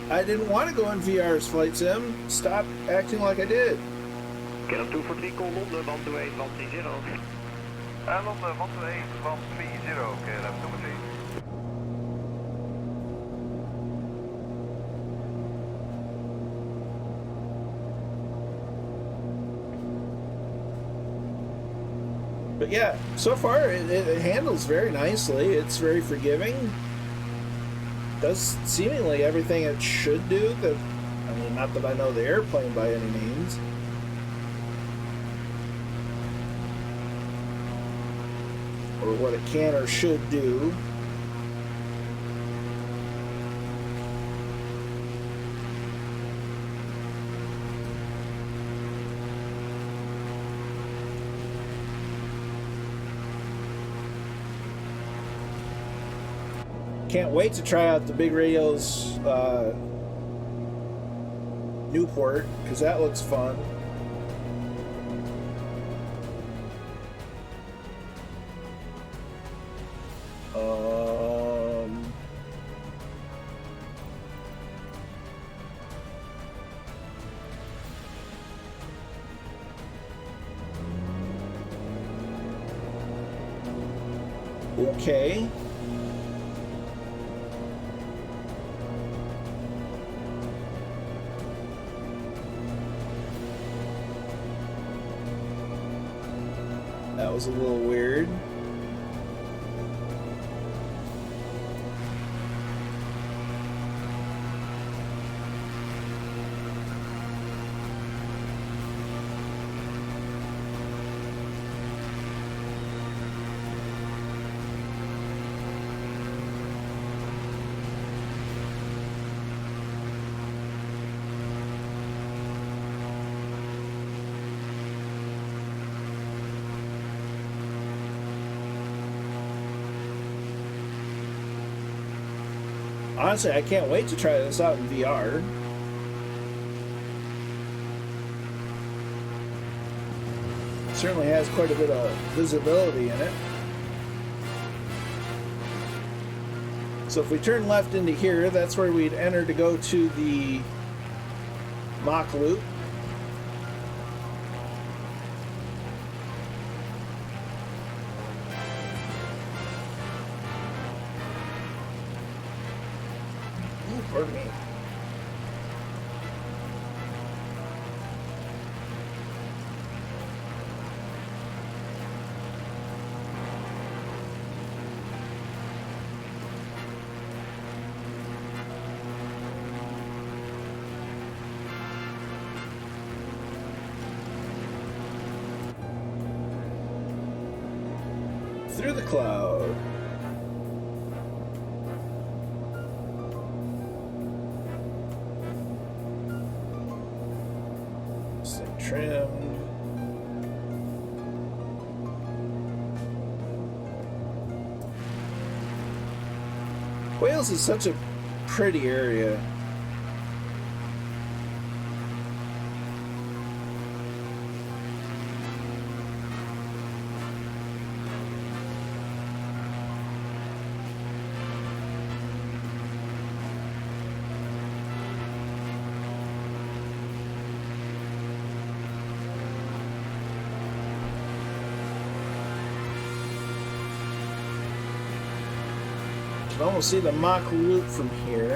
I didn't want to go in VR's flight sim. Stop acting like I did. Kilo 243, call London 128 130. London 128 130, KLM 243. But yeah, so far it handles very nicely. It's very forgiving. Does seemingly everything it should do. That, I mean, not that I know the airplane by any means. Or what it can or should do. Can't wait to try out the Big Radio's Newport, because that looks fun. Okay. That was a little weird. Honestly, I can't wait to try this out in VR. Certainly has quite a bit of visibility in it. So if we turn left into here, that's where we'd enter to go to the mock loop. Ooh, pardon me. Through the cloud. Stay trimmed. Wales is such a pretty area. You can almost see the mock loop from here.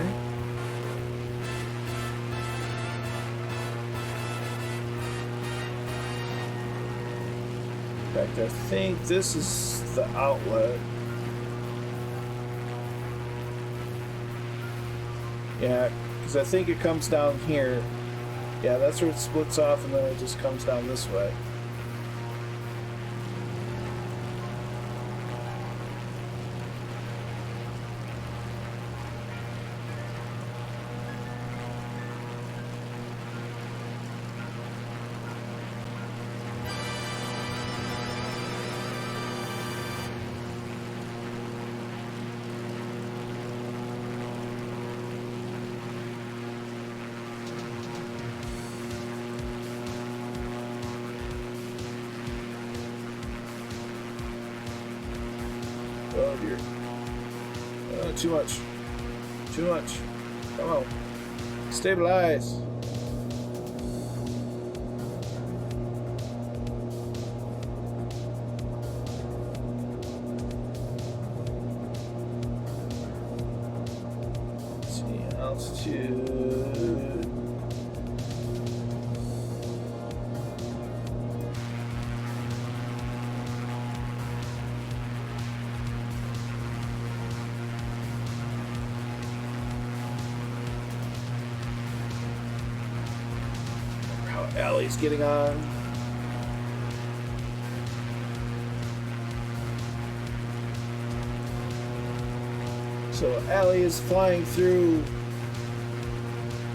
In fact, I think this is the outlet. Yeah, because I think it comes down here. Yeah, that's where it splits off and then it just comes down this way. Oh dear. Too much. Too much. Come on. Stabilize. Let's see, altitude. Allie's getting on. So Allie is flying through,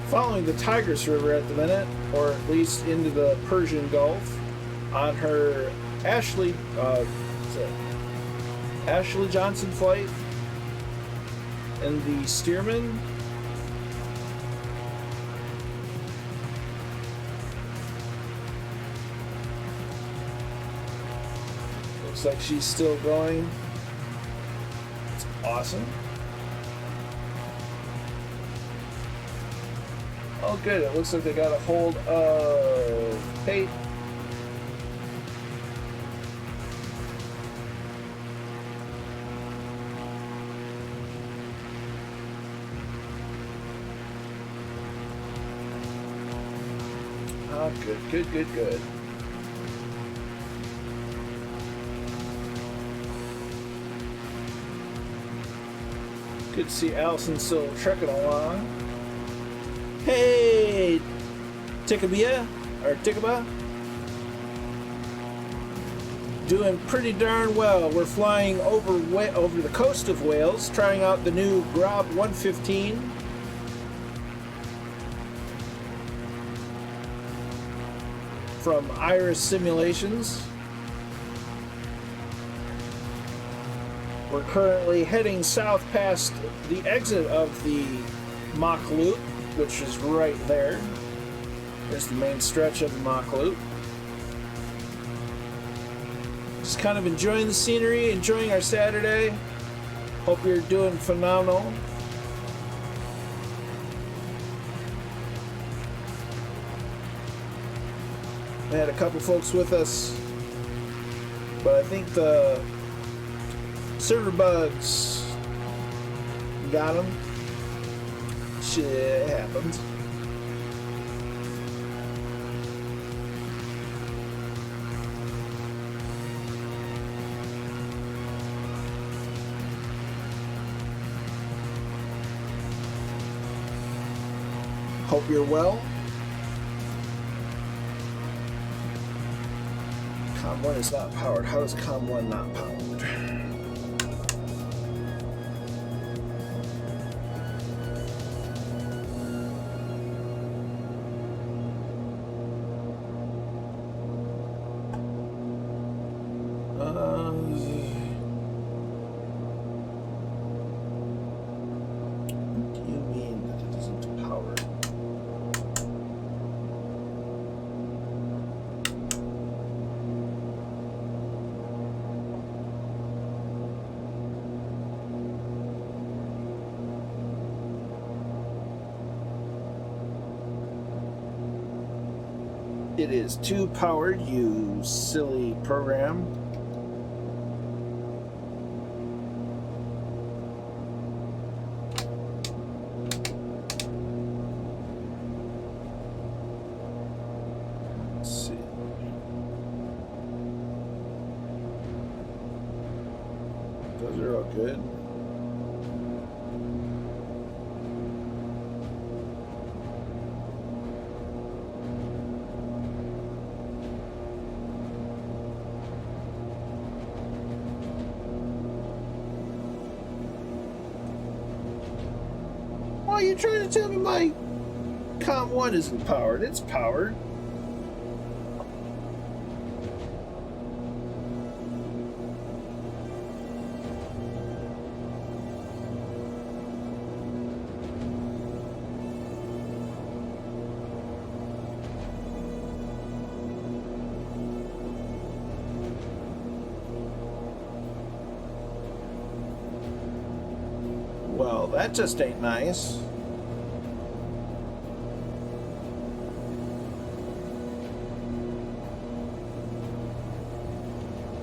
following the Tigris River at the minute, or at least into the Persian Gulf, on her Ashley Johnson flight, and the Stearman. Looks like she's still going. It's awesome. Oh good, it looks like they got a hold of Pate. Oh good. Good to see Allison still trekking along. Hey, Tickaba. Doing pretty darn well. We're flying over the coast of Wales, trying out the new Grob 115. From Iris Simulations. We're currently heading south past the exit of the Mach Loop, which is right there. There's the main stretch of the Mach Loop. Just kind of enjoying the scenery, enjoying our Saturday. Hope you're doing phenomenal. We had a couple folks with us, but I think the server bugs got them. Shit happens. Hope you're well. Com 1 is not powered. How is Com 1 not powered? What do you mean that it isn't powered? It is 2 powered, you silly program. Let's see. Those are all good. Why are you trying to tell me my Com 1 isn't powered? It's powered. Well, that just ain't nice.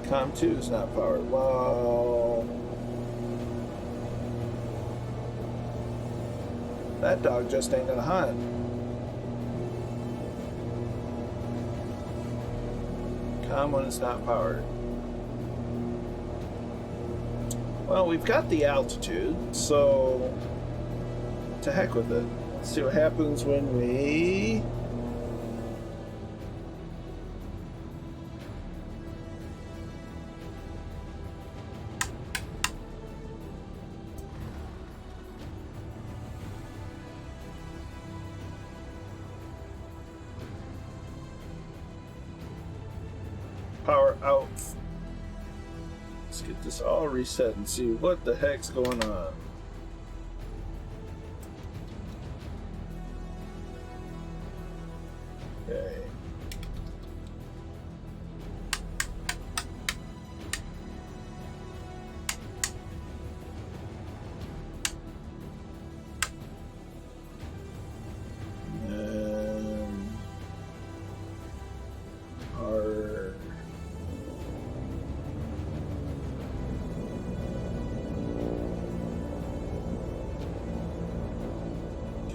Com 2 is not powered. Well, that dog just ain't gonna hunt. Com 1 is not powered. Well, we've got the altitude, so to heck with it. Let's see what happens when we power out. Let's get this all reset and see what the heck's going on. Okay.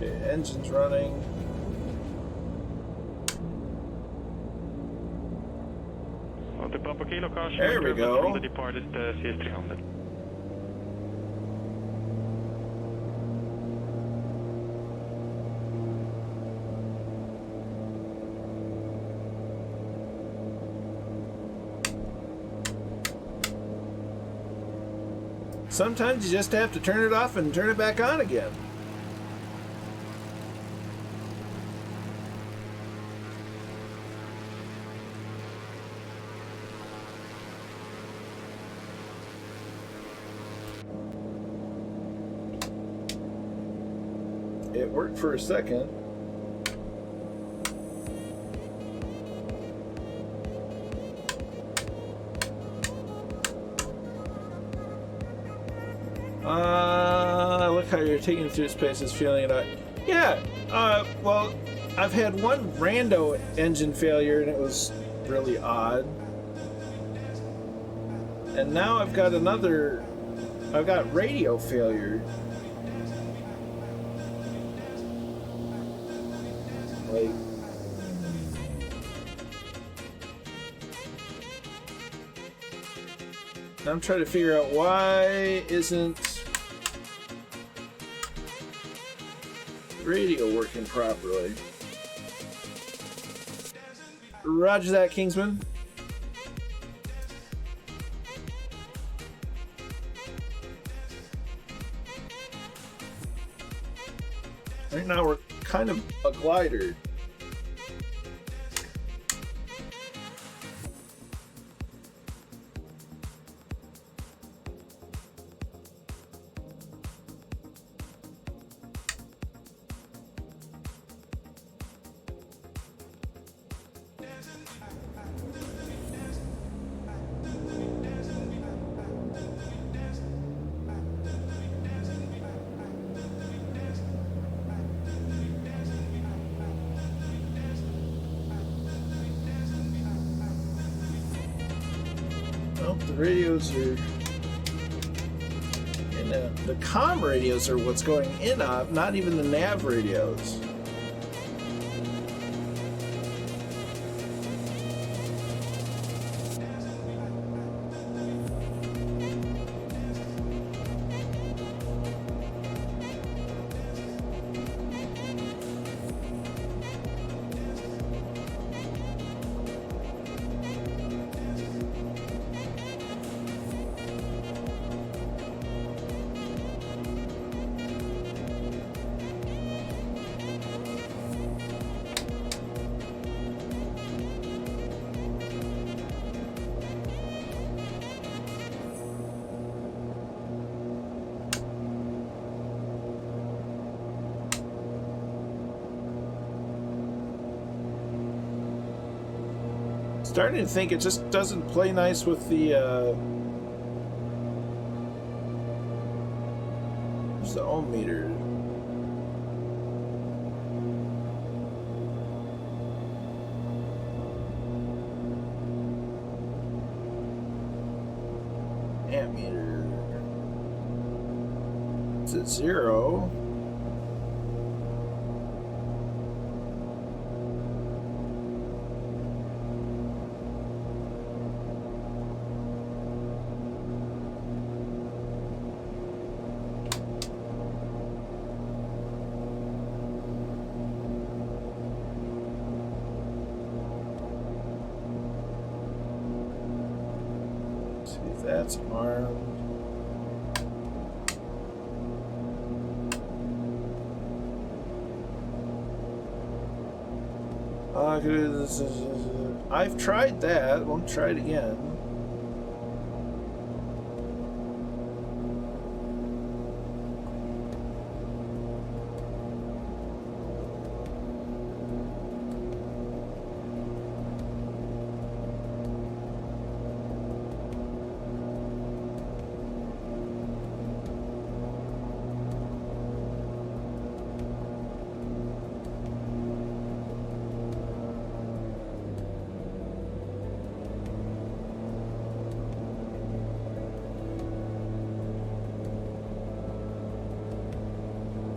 Okay, engine's running. There we go. From the departed CS300. Sometimes you just have to turn it off and turn it back on again. It worked for a second. Look how you're taking through spaces, feeling it out. Yeah, well, I've had one rando engine failure and it was really odd. And now I've got radio failure. Like, I'm trying to figure out why isn't radio working properly. Roger that, Kingsman. Right now we're kind of a glider. The radios are, and the comm radios are what's going in up, not even the nav radios. Starting to think it just doesn't play nice with the where's the ohm meter? Amp meter. It's at 0. That's armed. I've tried that. Won't try it again.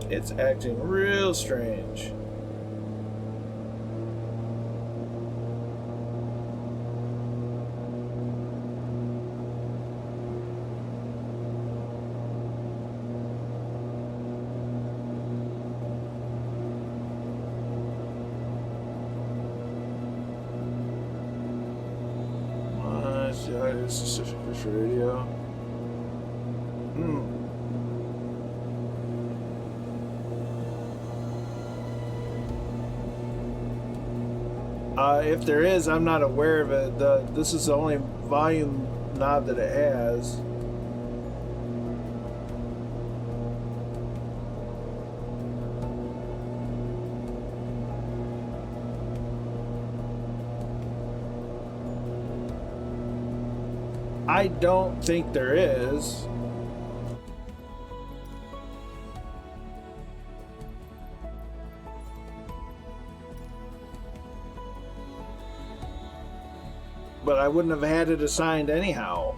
It's acting real strange. Specific for radio. If there is, I'm not aware of it. This is the only volume knob that it has. I don't think there is. But I wouldn't have had it assigned anyhow.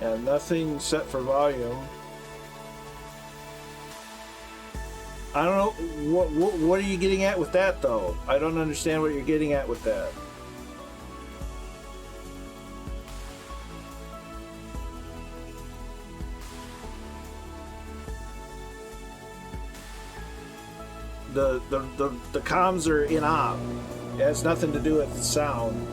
Yeah, nothing set for volume. I don't know, what are you getting at with that, though? I don't understand what you're getting at with that. The comms are in op. It has nothing to do with the sound.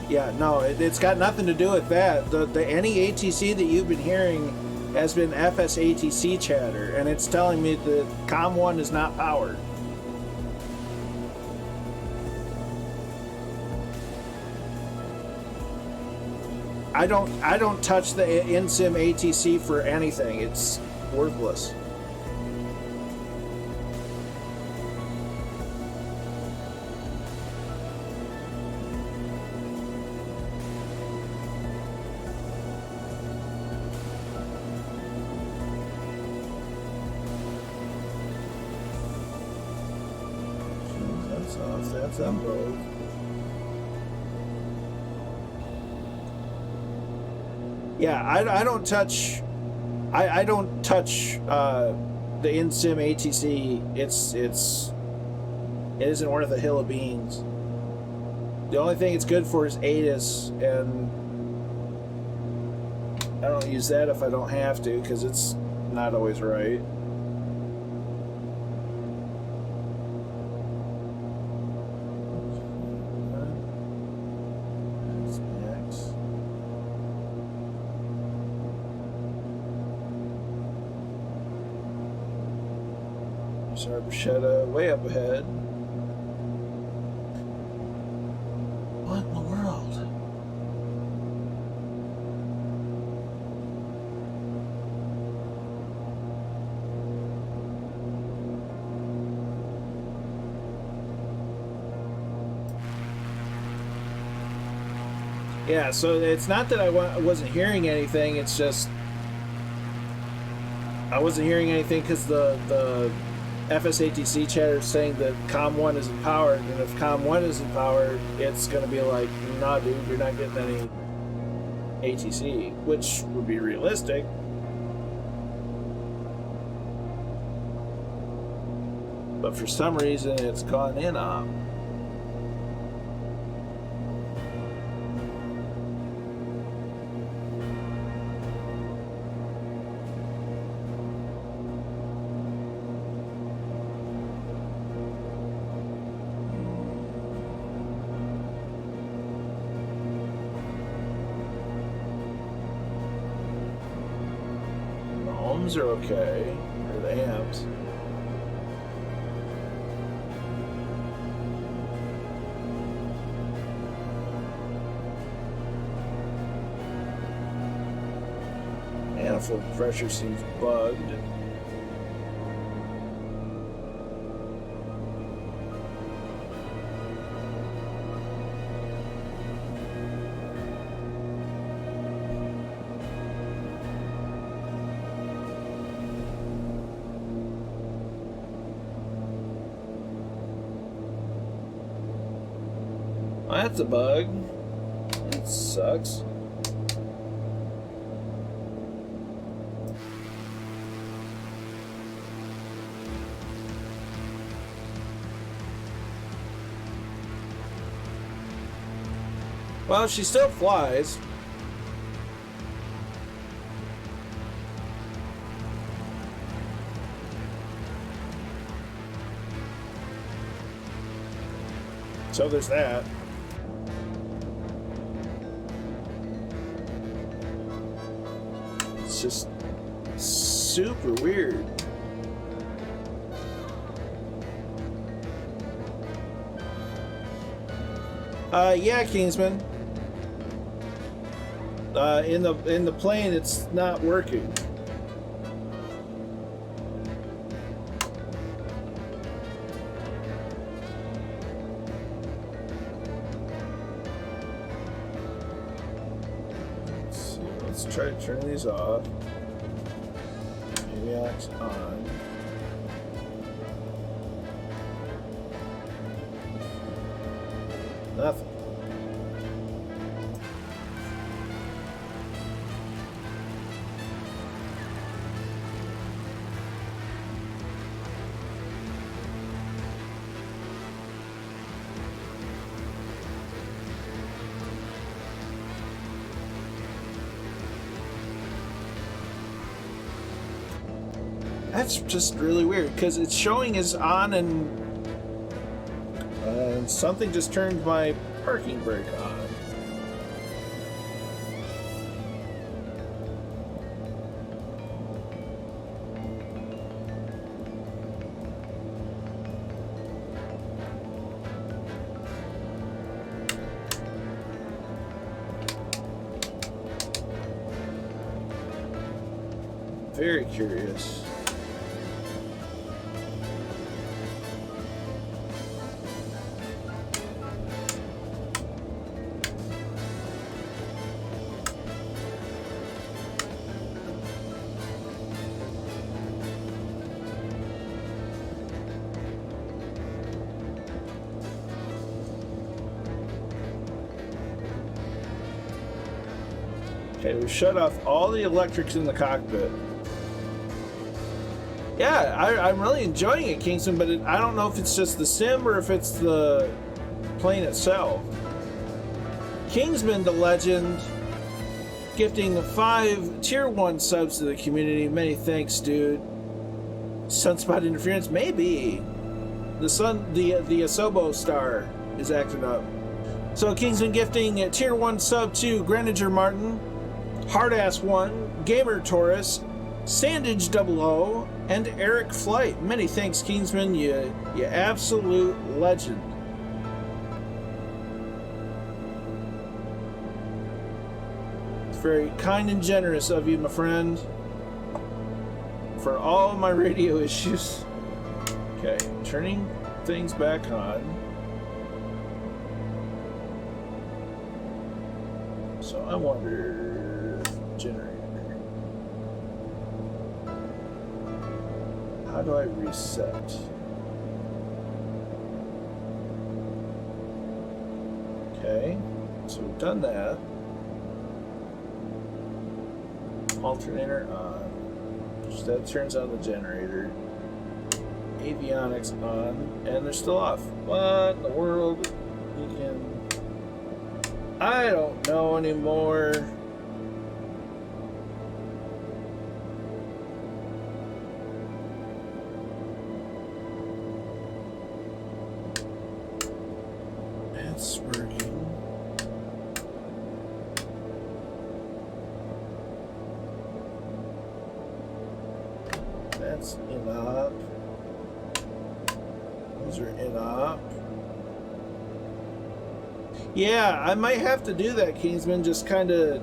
Yeah, no, it's got nothing to do with that. The any ATC that you've been hearing has been FSATC chatter, and it's telling me that COM 1 is not powered. I don't touch the InSim ATC for anything. It's worthless. That's off. That's on both. Yeah, I don't touch. I don't touch the InSim ATC. It isn't worth a hill of beans. The only thing it's good for is ATIS, and I don't use that if I don't have to because it's not always right. Bruschetta way up ahead. What in the world? Yeah, so it's not that I wasn't hearing anything, it's just I wasn't hearing anything because the FSATC chatter is saying that COM 1 isn't powered, and if COM 1 isn't powered, it's going to be like, nah, dude, you're not getting any ATC, which would be realistic. But for some reason, it's gone in op. Are okay, or the amps. Manifold pressure seems bugged. Well, that's a bug. It sucks. Well, she still flies. So there's that. It's just super weird. Yeah, Kingsman. In the plane, it's not working. Let's try to turn these off. Avionics on. Nothing. That's just really weird because it's showing as on and something just turned my parking brake on. Very curious. Okay, we shut off all the electrics in the cockpit. Yeah, I'm really enjoying it, Kingston, but I don't know if it's just the sim or if it's the plane itself. Kingsman the Legend, gifting 5 Tier 1 subs to the community. Many thanks, dude. Sunspot interference? Maybe. The Asobo star is acting up. So Kingsman gifting a Tier 1 sub to Greninger Martin, Hardass 1, Gamer Taurus, Sandage 00, and Eric Flight. Many thanks, Kingsman. You absolute legend. It's very kind and generous of you, my friend, for all my radio issues. Okay, turning things back on. So I wonder, generator. How do I reset? Okay, so we've done that. Alternator on. So that turns on the generator. Avionics on, and they're still off. What in the world? I don't know anymore. It's working. That's in op. Those are in op. Yeah, I might have to do that, Kingsman. Just kind of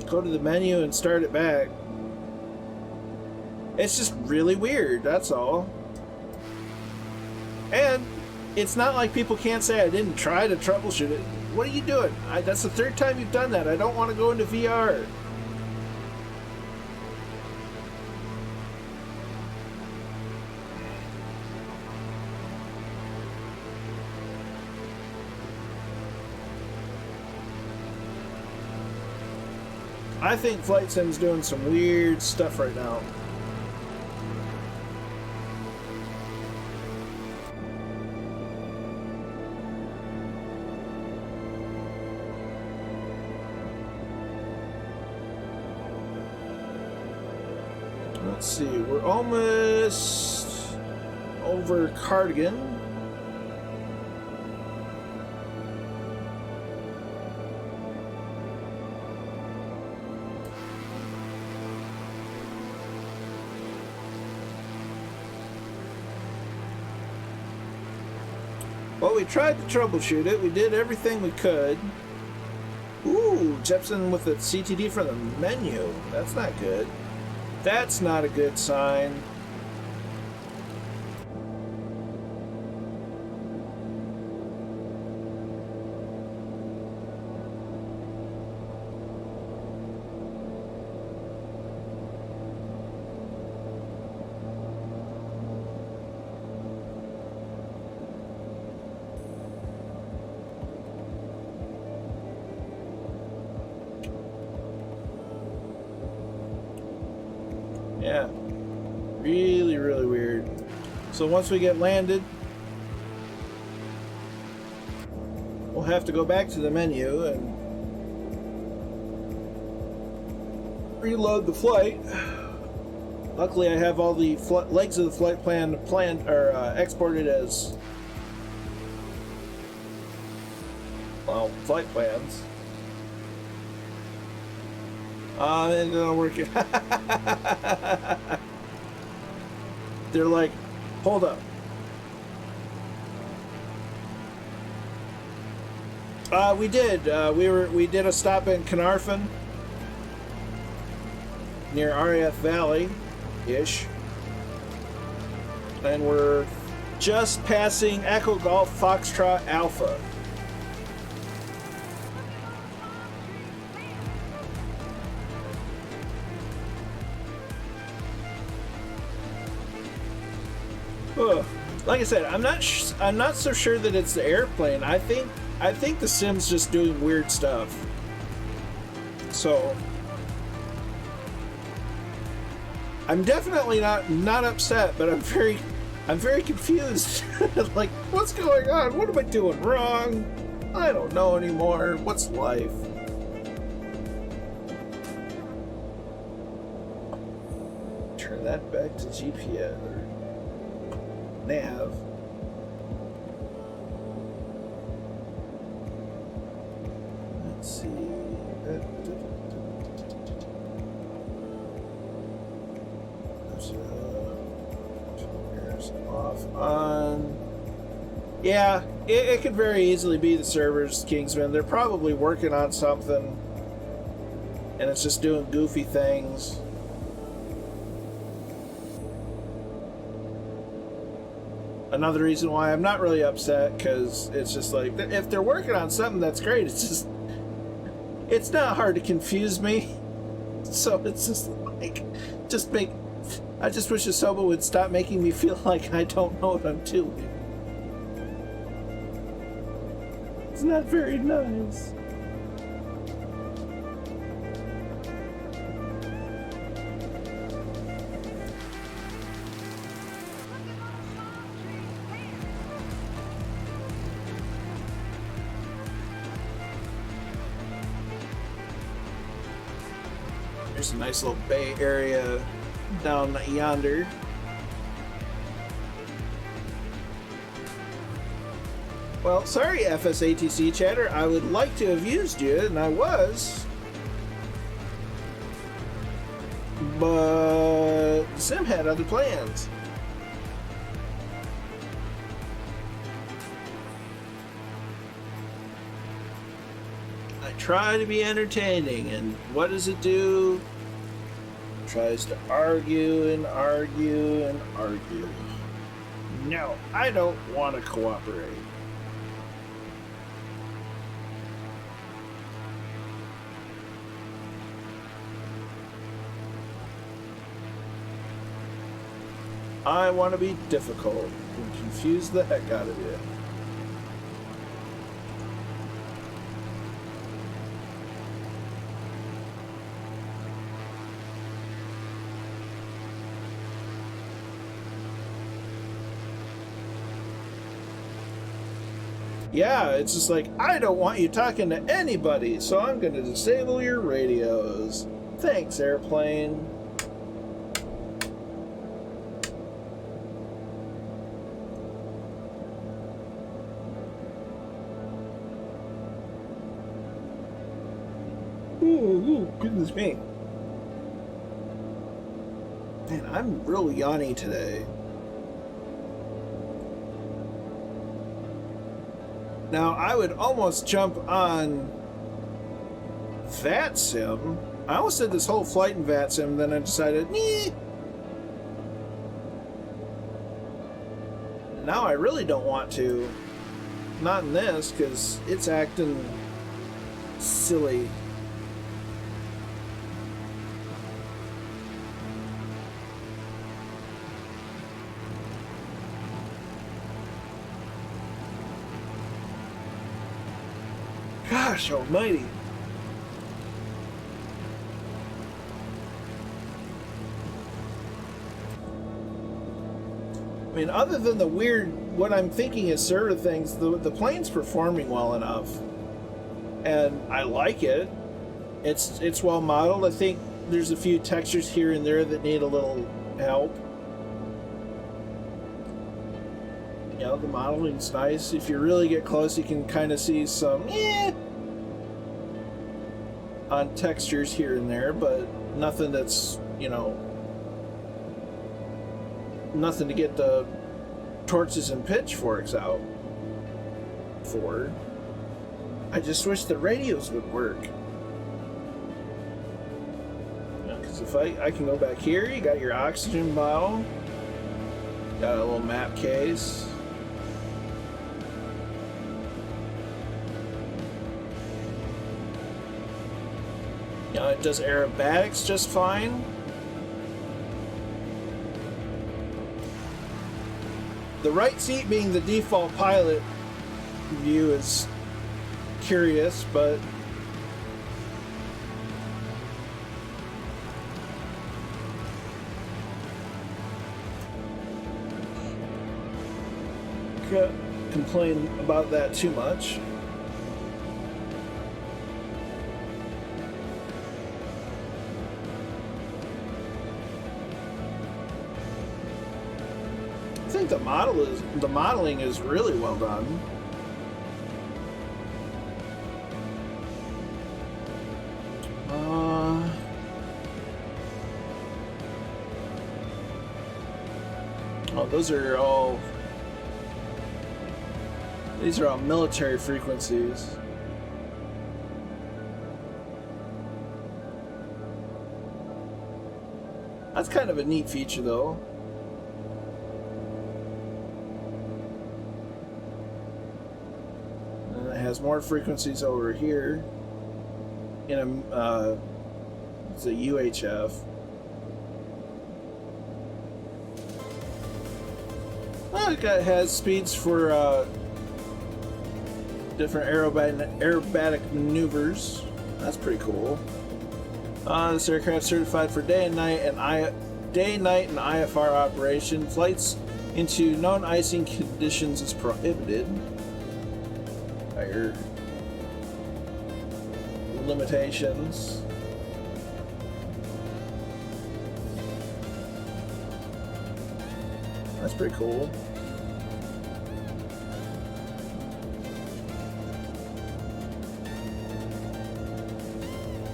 go to the menu and start it back. It's just really weird, that's all. And it's not like people can't say I didn't try to troubleshoot it. What are you doing? That's the 3rd time you've done that. I don't want to go into VR. I think Flight Sim's doing some weird stuff right now. Let's see, we're almost over Cardigan. Well, we tried to troubleshoot it. We did everything we could. Ooh, Jepson with the CTD from the menu. That's not good. That's not a good sign. Yeah, really, really weird. So once we get landed, we'll have to go back to the menu and reload the flight. Luckily, I have all the legs of the flight planned or exported as, well, flight plans. It didn't work. They're like, hold up. We did. We did a stop in Carnarvon near RAF Valley-ish, and we're just passing Echo Golf Foxtrot Alpha. Like I said, I'm not so sure that it's the airplane. I think the sim's just doing weird stuff. So I'm definitely not upset, but I'm very confused. Like, what's going on? What am I doing wrong? I don't know anymore. What's life? Turn that back to GPS. Nav. Let's see. There's off on. Yeah, it could very easily be the servers, Kingsman. They're probably working on something, and it's just doing goofy things. Another reason why I'm not really upset, because it's just like, if they're working on something, that's great. It's not hard to confuse me. So it's just like, I just wish Asoba would stop making me feel like I don't know what I'm doing. It's not very nice. There's a nice little bay area down yonder. Well, sorry, FSATC chatter. I would like to have used you, and I was. But Sim had other plans. I try to be entertaining, and what does it do? It tries to argue and argue and argue. No, I don't want to cooperate. I want to be difficult and confuse the heck out of you. Yeah, it's just like, I don't want you talking to anybody, so I'm going to disable your radios. Thanks, airplane. Ooh, goodness me. Man, I'm really yawny today. Now, I would almost jump on VATSIM. I almost did this whole flight in VATSIM, then I decided, nee. Now I really don't want to. Not in this, because it's acting silly. Gosh almighty. I mean, other than the weird, what I'm thinking is sort of things, the plane's performing well enough. And I like it. It's well modeled. I think there's a few textures here and there that need a little help. You know, the modeling's nice. If you really get close, you can kind of see some on textures here and there, but nothing that's, you know, nothing to get the torches and pitchforks out for. I just wish the radios would work. Because if I can go back here, you got your oxygen bottle, got a little map case. You know, it does aerobatics just fine. The right seat being the default pilot view is curious, but can't complain about that too much. I think the modeling is really well done. Oh, those are all. These are all military frequencies. That's kind of a neat feature, though. And it has more frequencies over here. In a, it's a UHF. Well, it has speeds for different aerobatic maneuvers. That's pretty cool. This aircraft certified for day, night, and IFR operation. Flights into known icing conditions is prohibited. Higher limitations. That's pretty cool.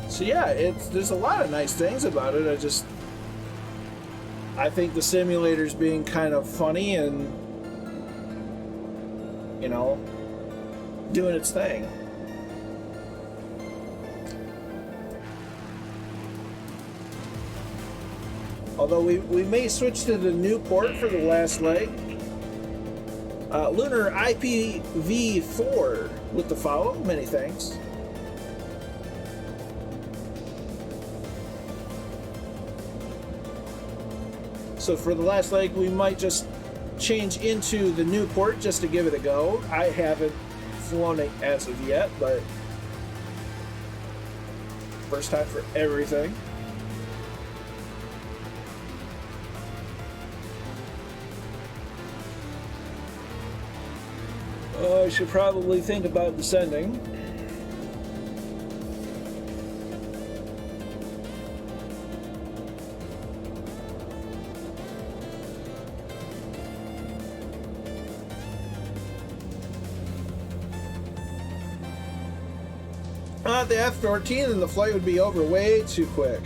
So yeah, there's a lot of nice things about it. I think the simulator's being kind of funny and, you know, doing its thing. Although we may switch to the new port for the last leg. Lunar IPv4 with the follow. Many thanks. So for the last leg, we might just change into the new port just to give it a go. I haven't flown it as of yet, but first time for everything. I should probably think about descending. The F-14 and the flight would be over way too quick.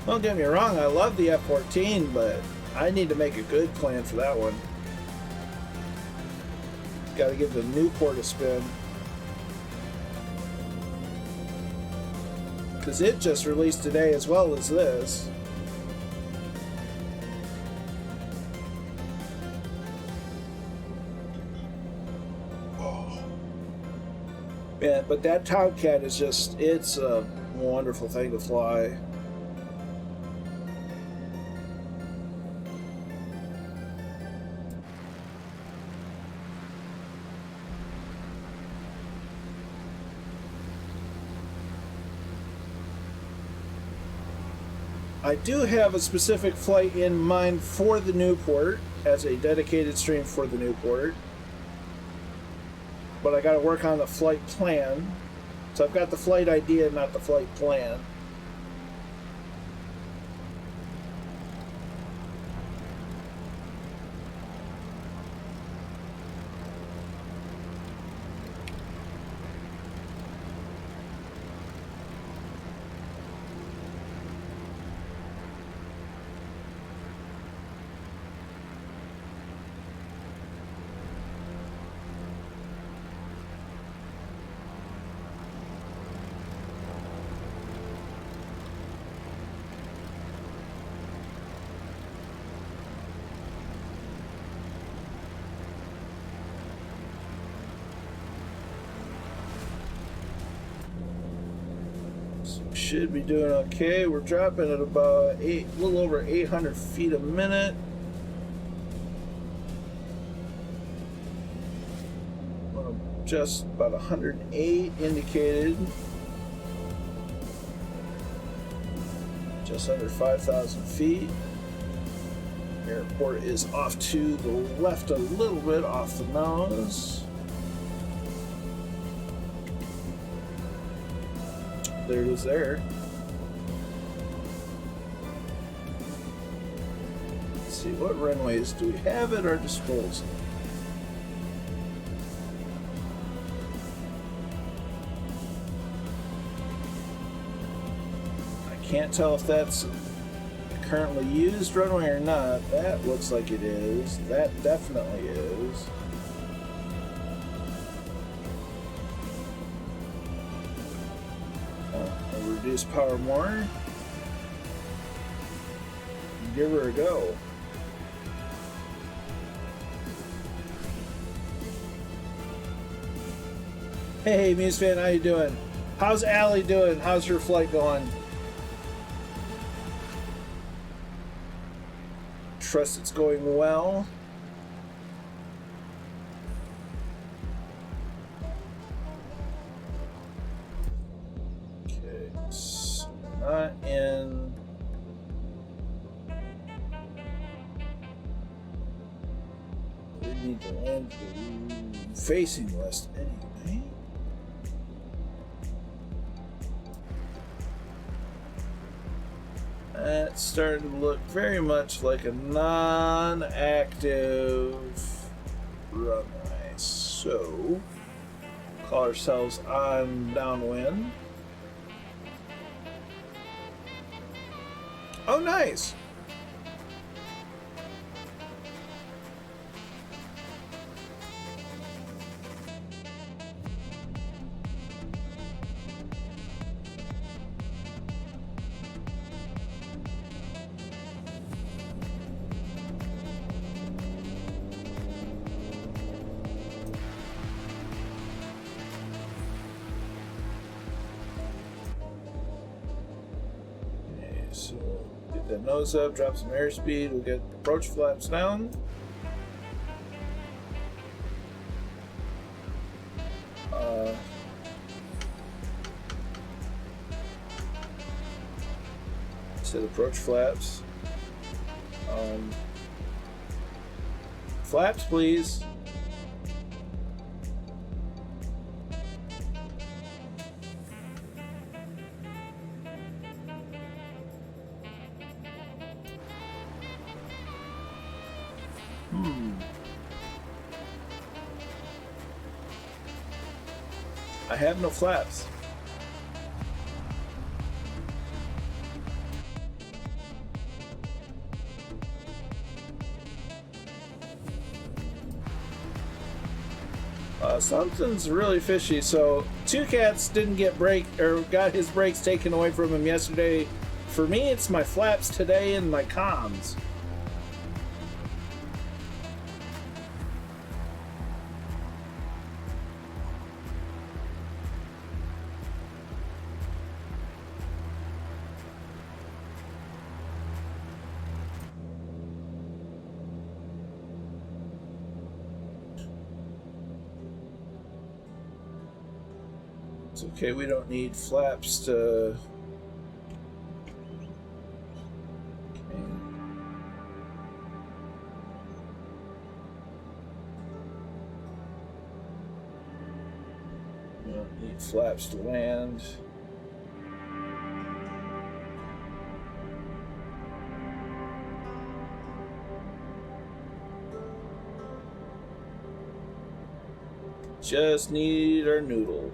Don't get me wrong, I love the F-14, but I need to make a good plan for that one. Got to give the Newport a spin. Because it just released today as well as this. Oh. Yeah, but that Tomcat is just, it's a wonderful thing to fly. I do have a specific flight in mind for the Newport, as a dedicated stream for the Newport. But I got to work on the flight plan. So I've got the flight idea, not the flight plan. Should be doing okay. We're dropping at about a little over 800 feet a minute. Just about 108 indicated. Just under 5,000 feet. Airport is off to the left a little bit off the nose. There it is there. Let's see, what runways do we have at our disposal? I can't tell if that's a currently used runway or not. That looks like it is. That definitely is. Reduce power more. Give her a go. Hey, Muse fan, how you doing? How's Allie doing? How's her flight going? Trust it's going well. Not in. We need to land the facing west anyway. That's starting to look very much like a non-active runway. So, call ourselves on downwind. Oh, nice. Get that nose up, drop some airspeed, we'll get approach flaps down. Set approach flaps. Flaps, please. I have no flaps. Something's really fishy. So, Two Cats didn't get got his brakes taken away from him yesterday. For me, it's my flaps today and my comms. It's okay, we don't need flaps to... Okay. We don't need flaps to land. Just need our noodle.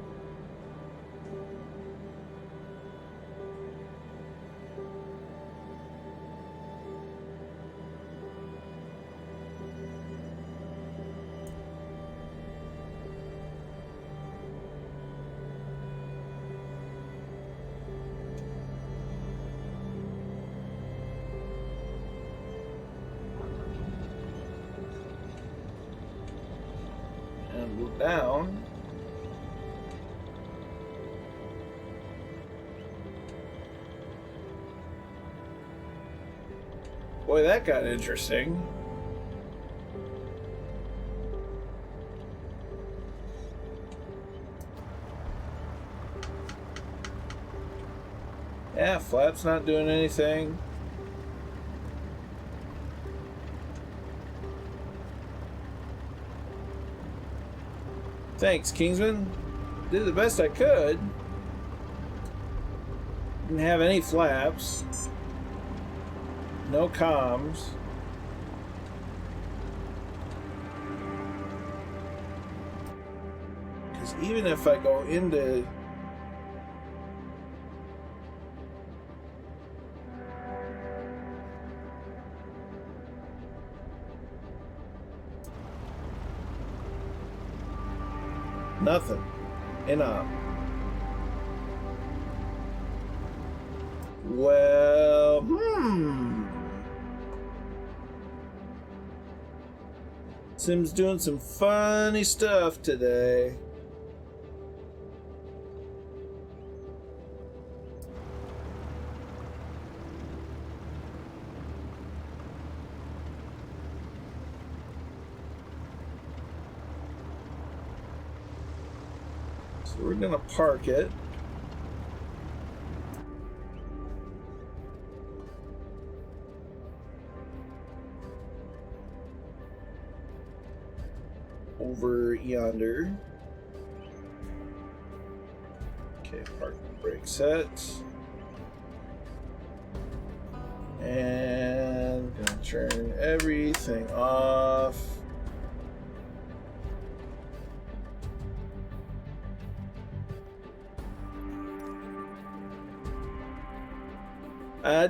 Down. Boy, that got interesting. Yeah, flaps not doing anything. Thanks, Kingsman. Did the best I could. Didn't have any flaps. No comms. Because even if I go into... Nothing. Enough. Well, Sim's doing some funny stuff today. So we're gonna park it. Over yonder. Okay, parking brake set. And gonna turn everything off.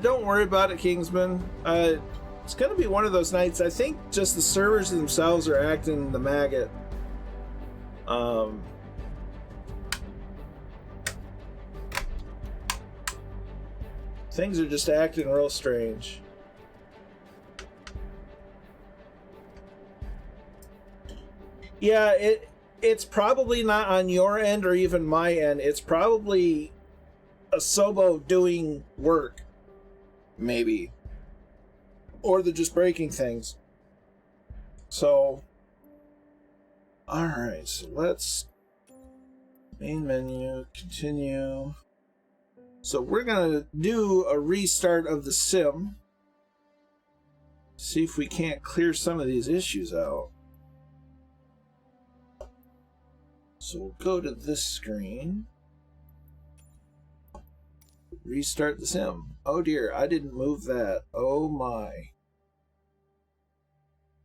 Don't worry about it, Kingsman. It's gonna be one of those nights. I think just the servers themselves are acting the maggot. Things are just acting real strange. Yeah, it's probably not on your end or even my end. It's probably a Sobo doing work. Maybe. Or they're just breaking things. So, alright, so let's main menu, continue. So we're gonna do a restart of the sim. See if we can't clear some of these issues out. So we'll go to this screen. Restart the sim. Oh dear, I didn't move that. Oh my.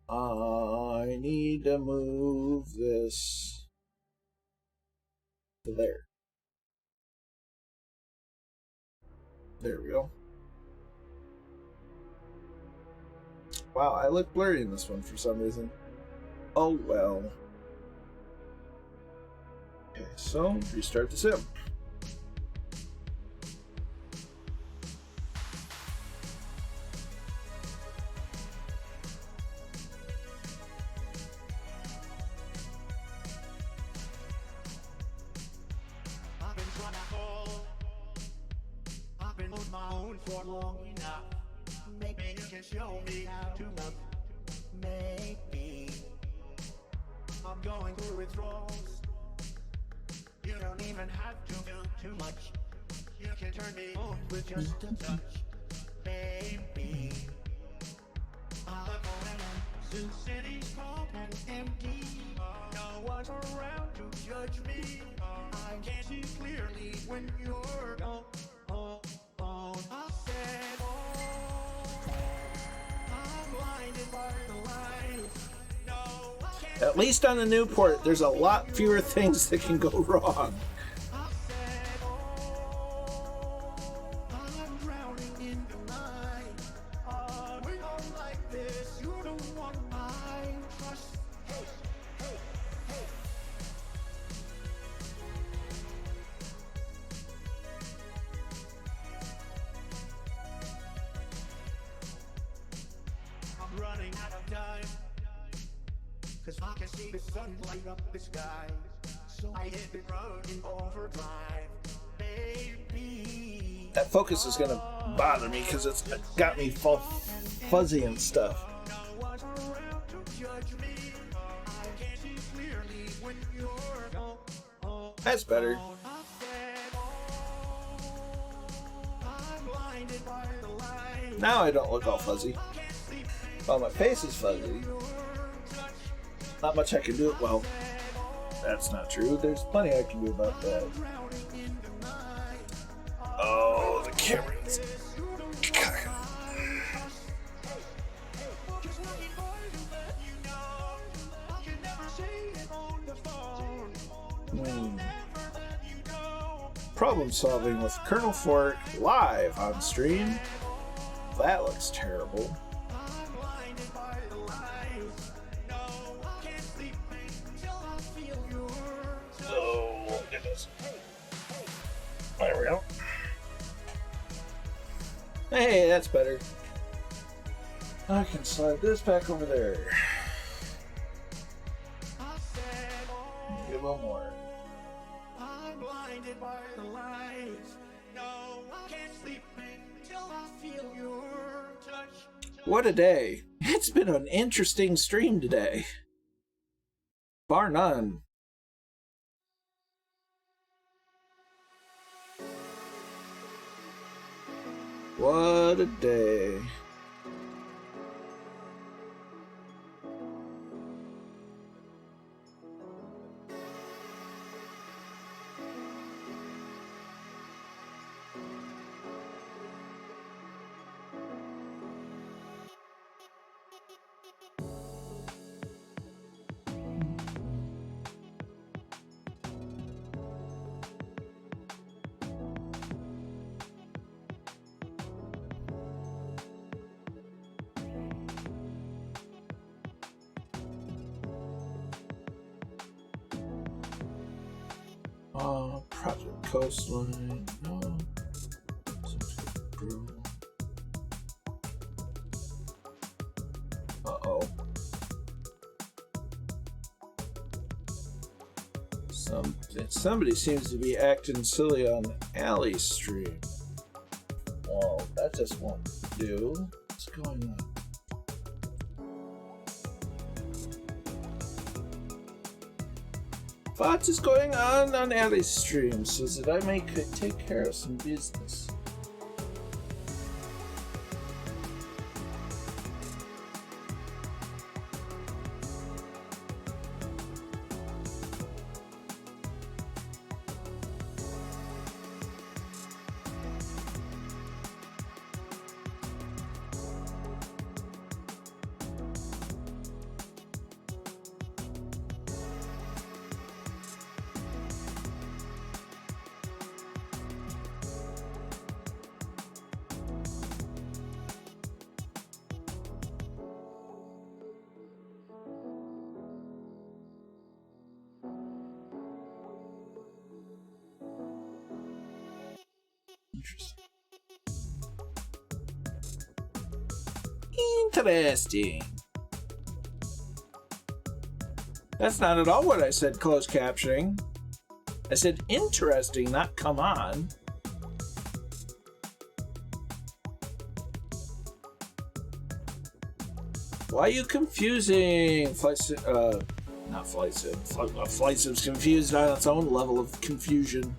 I need to move this to there. There we go. Wow, I look blurry in this one for some reason. Oh well. Okay, so restart the sim. I've been trying to call. I've been on my own for long enough. Maybe you can show me how to love. Maybe I'm going through withdrawals. You don't even have to do too much. You can turn me on with just a touch. Baby, I'm going on. Since city's cold and empty, no one's around to judge me. I can't see clearly when you're gone. I said, I'm blinded by the lights. No, I can't. At least on the Newport, there's a lot fewer things that can go wrong. I said, I'm drowning in the night. We don't like this. You're the one I trust. Hey, hey, hey. I'm running out of time. 'Cause I can see the sun light up the sky. So I hit the road in overdrive. Baby, That focus is gonna bother me because it's got me fuzzy and stuff. no one's around to judge me. I can't see clearly when you're gone. That's better. I said, I'm blinded by the light. Now I don't look all fuzzy. Can't sleep. Well, my face is fuzzy. Not much I can do. Well, that's not true. There's plenty I can do about that. Oh, the camera's... Problem solving with Colonel Fork live on stream. That looks terrible. Oh, goodness. There we go. Hey, that's better. I can slide this back over there. Get a little more. I'm blinded by the lights. No, I can't sleep until I feel your touch. What a day. It's been an interesting stream today. Bar none. What a day. Project Coastline, no. Uh-oh. Somebody seems to be acting silly on Alley's stream. Well, that just won't do. What's going on? What is going on Alley's stream so that I may take care of some business? Interesting. Interesting. That's not at all what I said closed captioning. I said interesting, not come on. Why are you confusing? Not Flight Sim. Flight Sim's confused on its own level of confusion.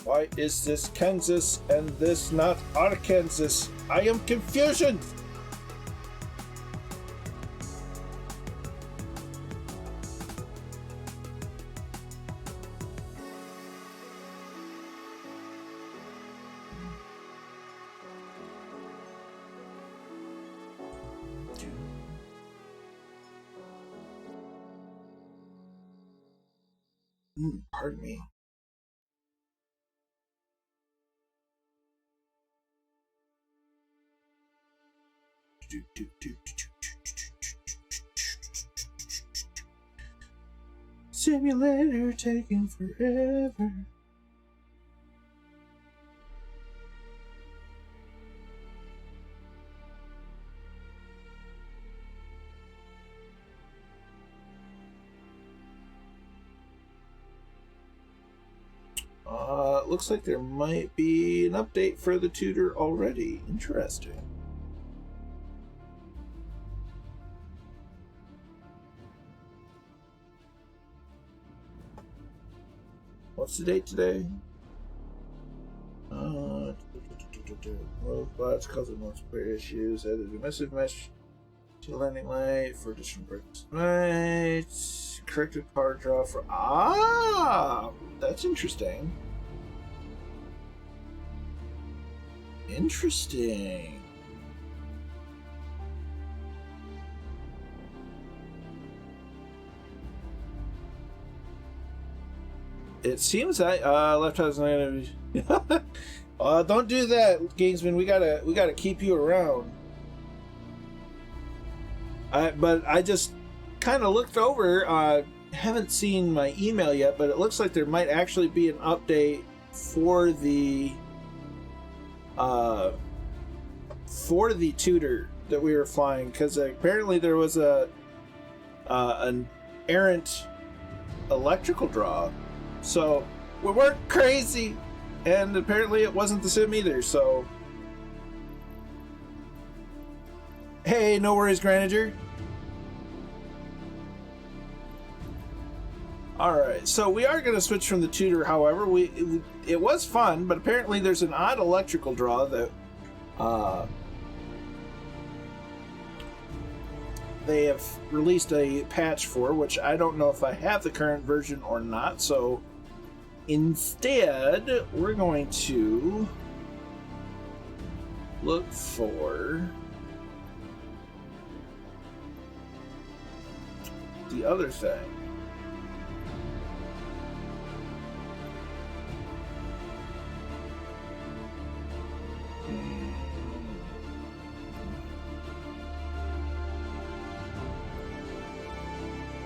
Why is this Kansas and this not Arkansas? I am confusion! Pardon me. Simulator taking forever. Looks like there might be an update for the tutor already. Interesting. What's the date today? Robots causing more spare issues. Added a message mesh to landing light for additional brakes. Right. Corrected power draw for. That's interesting. Interesting. It seems that left house not gonna be. Don't do that, Gamesman. We gotta keep you around. But I just kind of looked over. Haven't seen my email yet, but it looks like there might actually be an update for the tutor that we were flying, because apparently there was an errant electrical draw. So we weren't crazy, and apparently it wasn't the sim either. So hey, no worries, Granager. Alright, so we are going to switch from the tutor, however. It was fun, but apparently there's an odd electrical draw that they have released a patch for, which I don't know if I have the current version or not, so instead we're going to look for the other thing.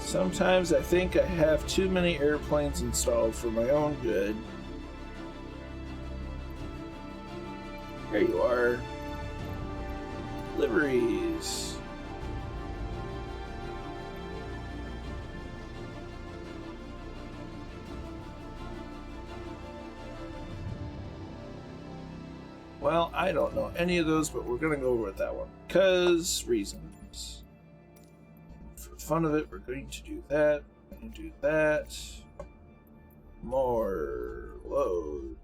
Sometimes I think I have too many airplanes installed for my own good. There you are. Liveries. Well, I don't know any of those, but we're gonna go with that one, 'cause reasons. For the fun of it, we're going to do that. We're going to do that. More load.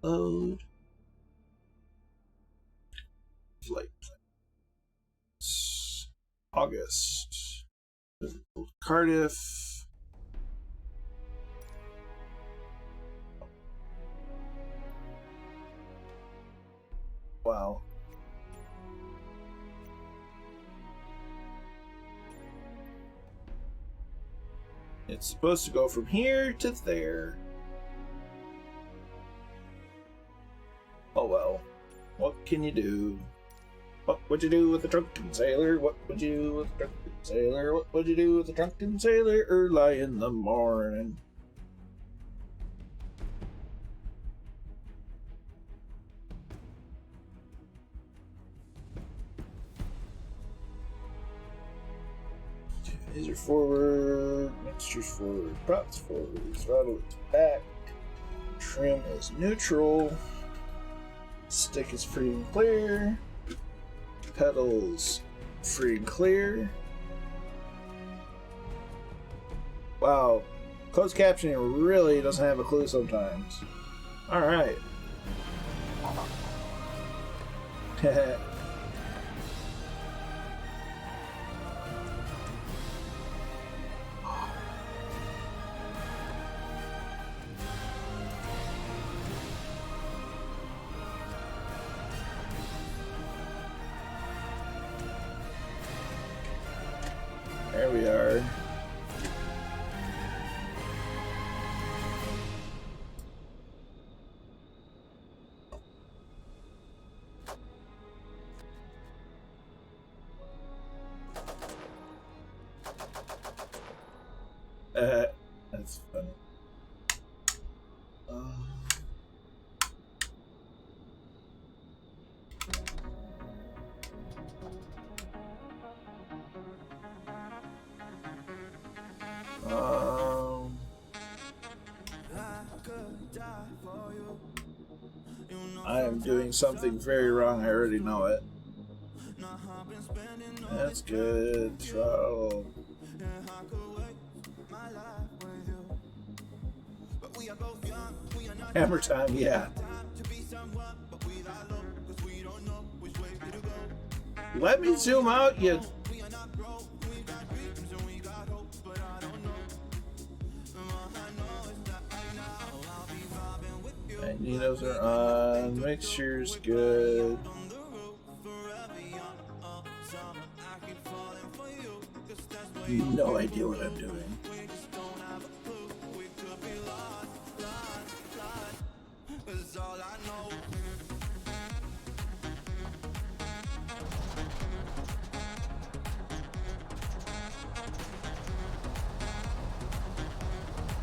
Load. Flight plans. August. Liverpool to Cardiff. Wow. It's supposed to go from here to there. Oh well. What can you do? What would you do with a drunken sailor? What would you do with a drunken Sailor, what would you do with a drunken sailor early in the morning? These are forward, mixtures forward, props forward, throttle is back, trim is neutral, stick is free and clear, pedals free and clear. Wow, closed captioning really doesn't have a clue sometimes. Alright. There we are. That's funny. I am doing something very wrong. I already know it. That's good. Throttle. Hammer time, yeah. Let me zoom out, you. Magnetos are on. Mixture's good. No idea what I'm doing.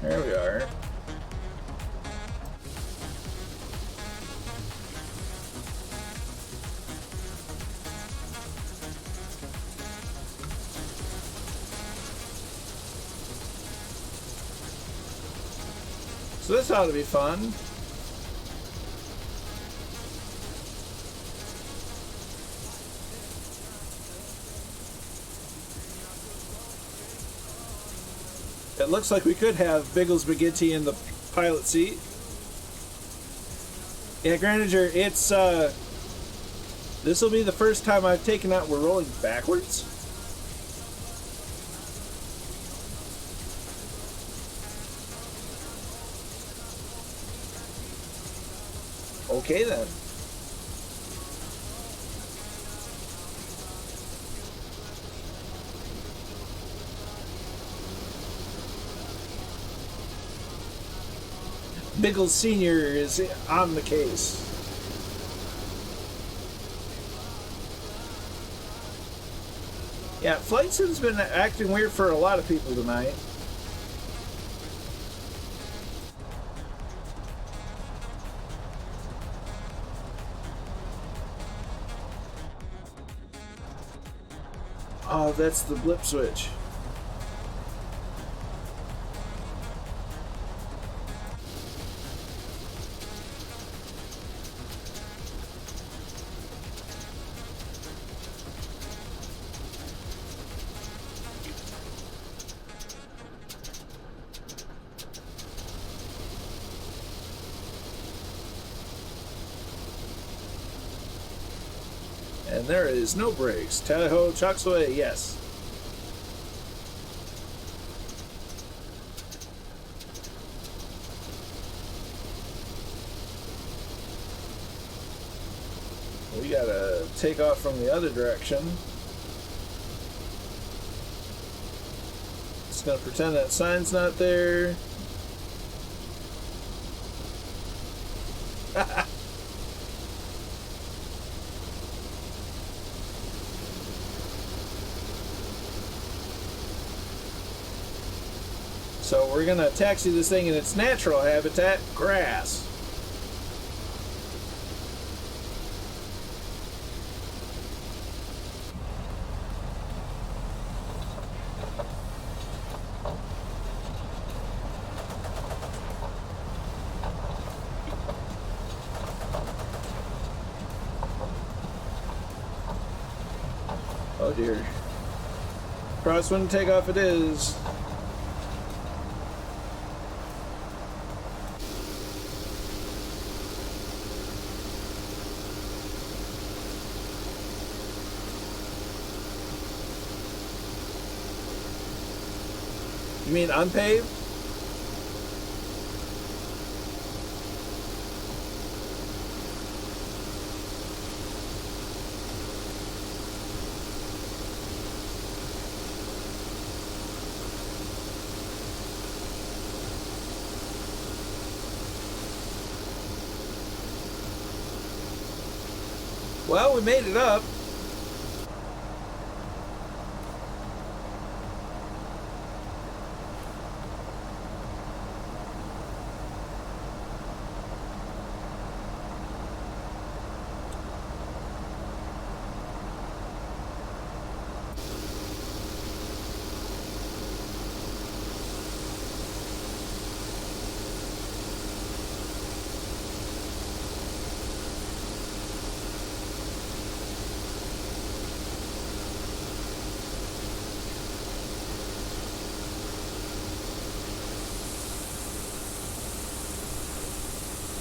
There we are. So this ought to be fun. It looks like we could have Biggles McGinty in the pilot seat. Yeah, Graniger, it's this will be the first time I've taken out we're rolling backwards. Okay then. Biggles Sr. is on the case. Yeah, Flight Sim's been acting weird for a lot of people tonight. Oh, that's the blip switch. And there is no brakes. Tally-ho, chucks away, yes. We gotta take off from the other direction. Just gonna pretend that sign's not there. So we're gonna taxi this thing in its natural habitat, grass. Oh dear. Crosswind takeoff it is. You mean unpaved? Well, we made it up.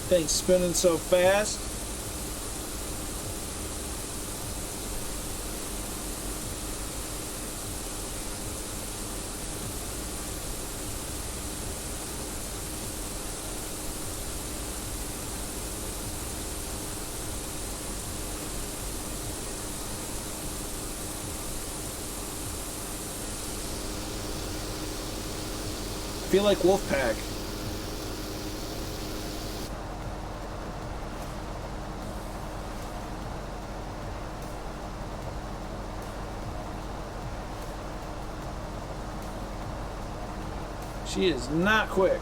Thing's spinning so fast. Feel like Wolfpack. She is not quick.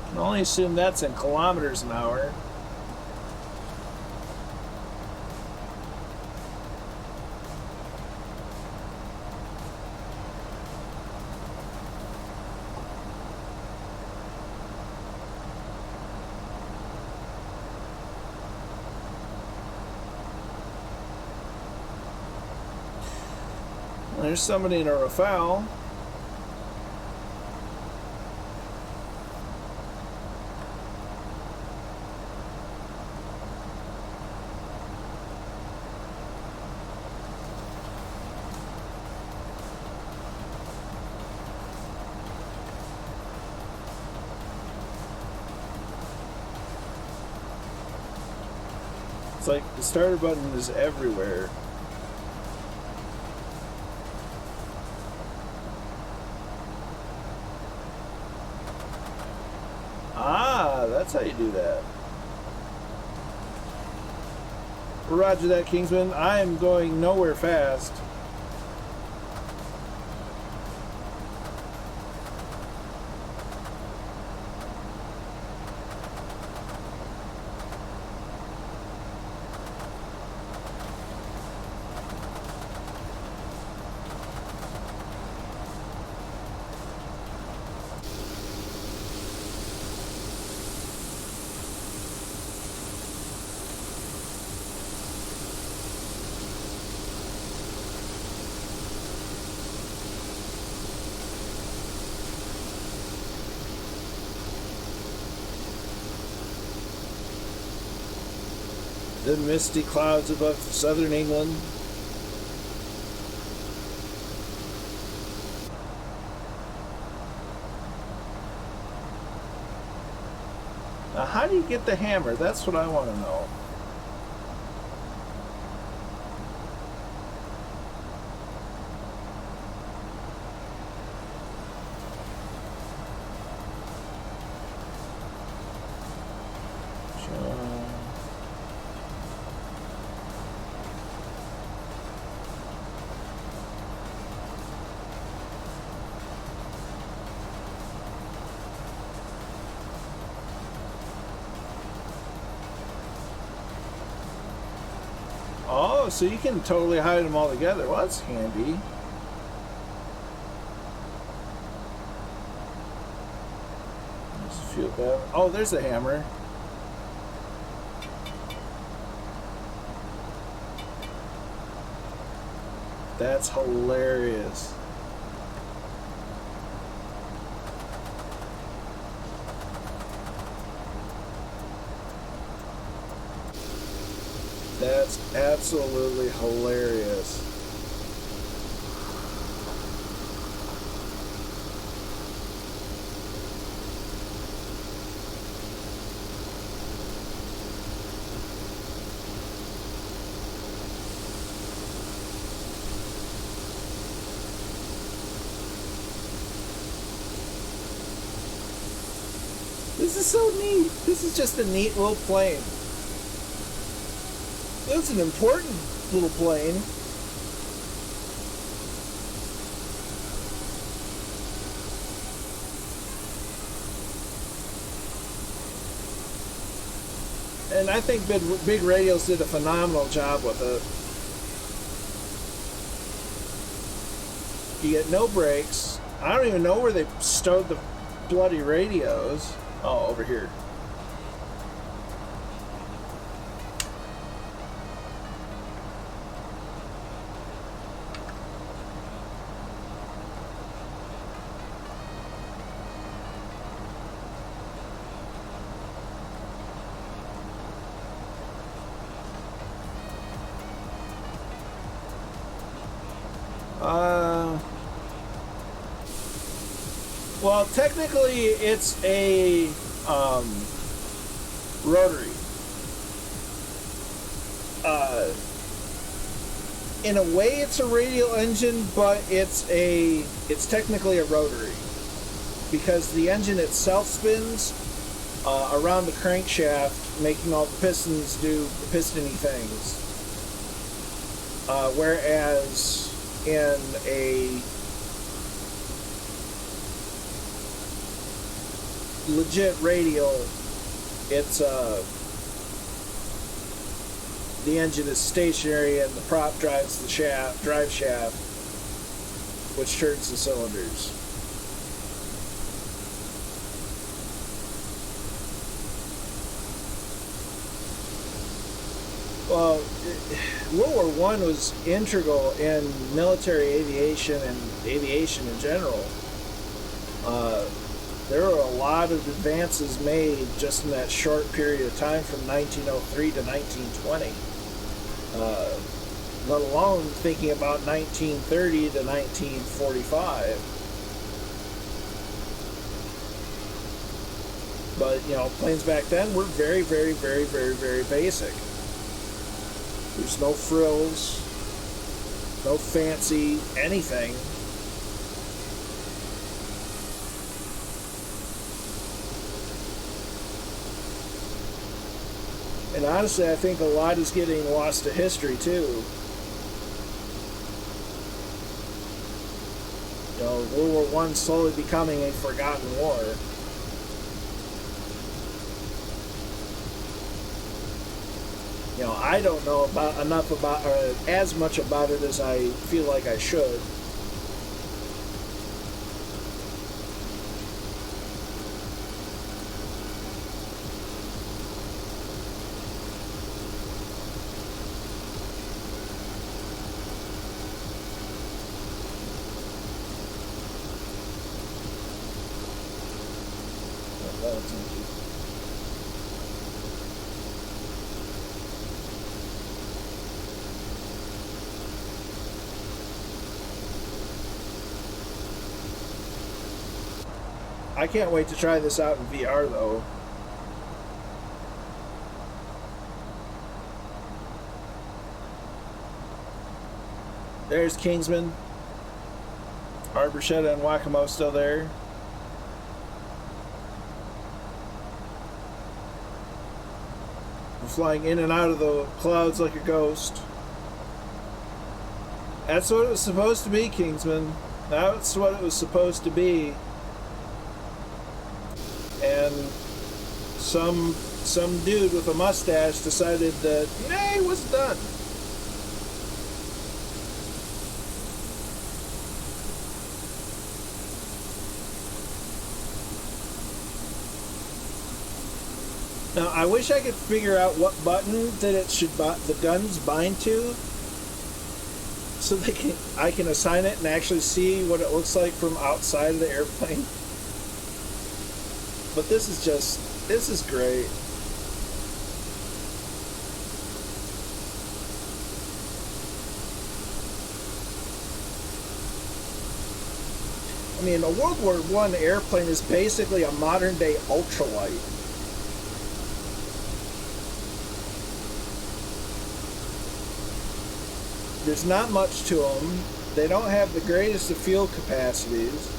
Can only assume that's in kilometers an hour. There's somebody in a Rafale. It's like the starter button is everywhere. That's how you do that. Roger that, Kingsman. I am going nowhere fast. The misty clouds above southern England. Now, how do you get the hammer? That's what I want to know. Oh, so you can totally hide them all together. Well, that's handy. There's a few of them. Oh, there's a hammer. That's hilarious. That's absolutely hilarious. This is so neat. This is just a neat little plane. It's an important little plane. And I think Big Radios did a phenomenal job with it. You get no brakes. I don't even know where they stowed the bloody radios. Oh, over here. Well, technically, it's a rotary. In a way, it's a radial engine, but it's technically a rotary because the engine itself spins around the crankshaft, making all the pistons do pistony things. Whereas in a legit radial, it's the engine is stationary and the prop drives the drive shaft, which turns the cylinders. Well, World War I was integral in military aviation and aviation in general. There were a lot of advances made just in that short period of time from 1903 to 1920. Let alone thinking about 1930 to 1945. But, you know, planes back then were very, very, very, very, very basic. There's no frills, no fancy anything. And honestly, I think a lot is getting lost to history, too. You know, World War I slowly becoming a forgotten war. You know, I don't know enough about as much about it as I feel like I should. I can't wait to try this out in VR, though. There's Kingsman. Arborshetta and Wakamo still there. We're flying in and out of the clouds like a ghost. That's what it was supposed to be, Kingsman. That's what it was supposed to be. And some dude with a mustache decided that, nah, it wasn't done. Now, I wish I could figure out what button that it should the guns bind to, so I can assign it and actually see what it looks like from outside of the airplane. But this is great. I mean, a World War I airplane is basically a modern-day ultralight. There's not much to them. They don't have the greatest of fuel capacities.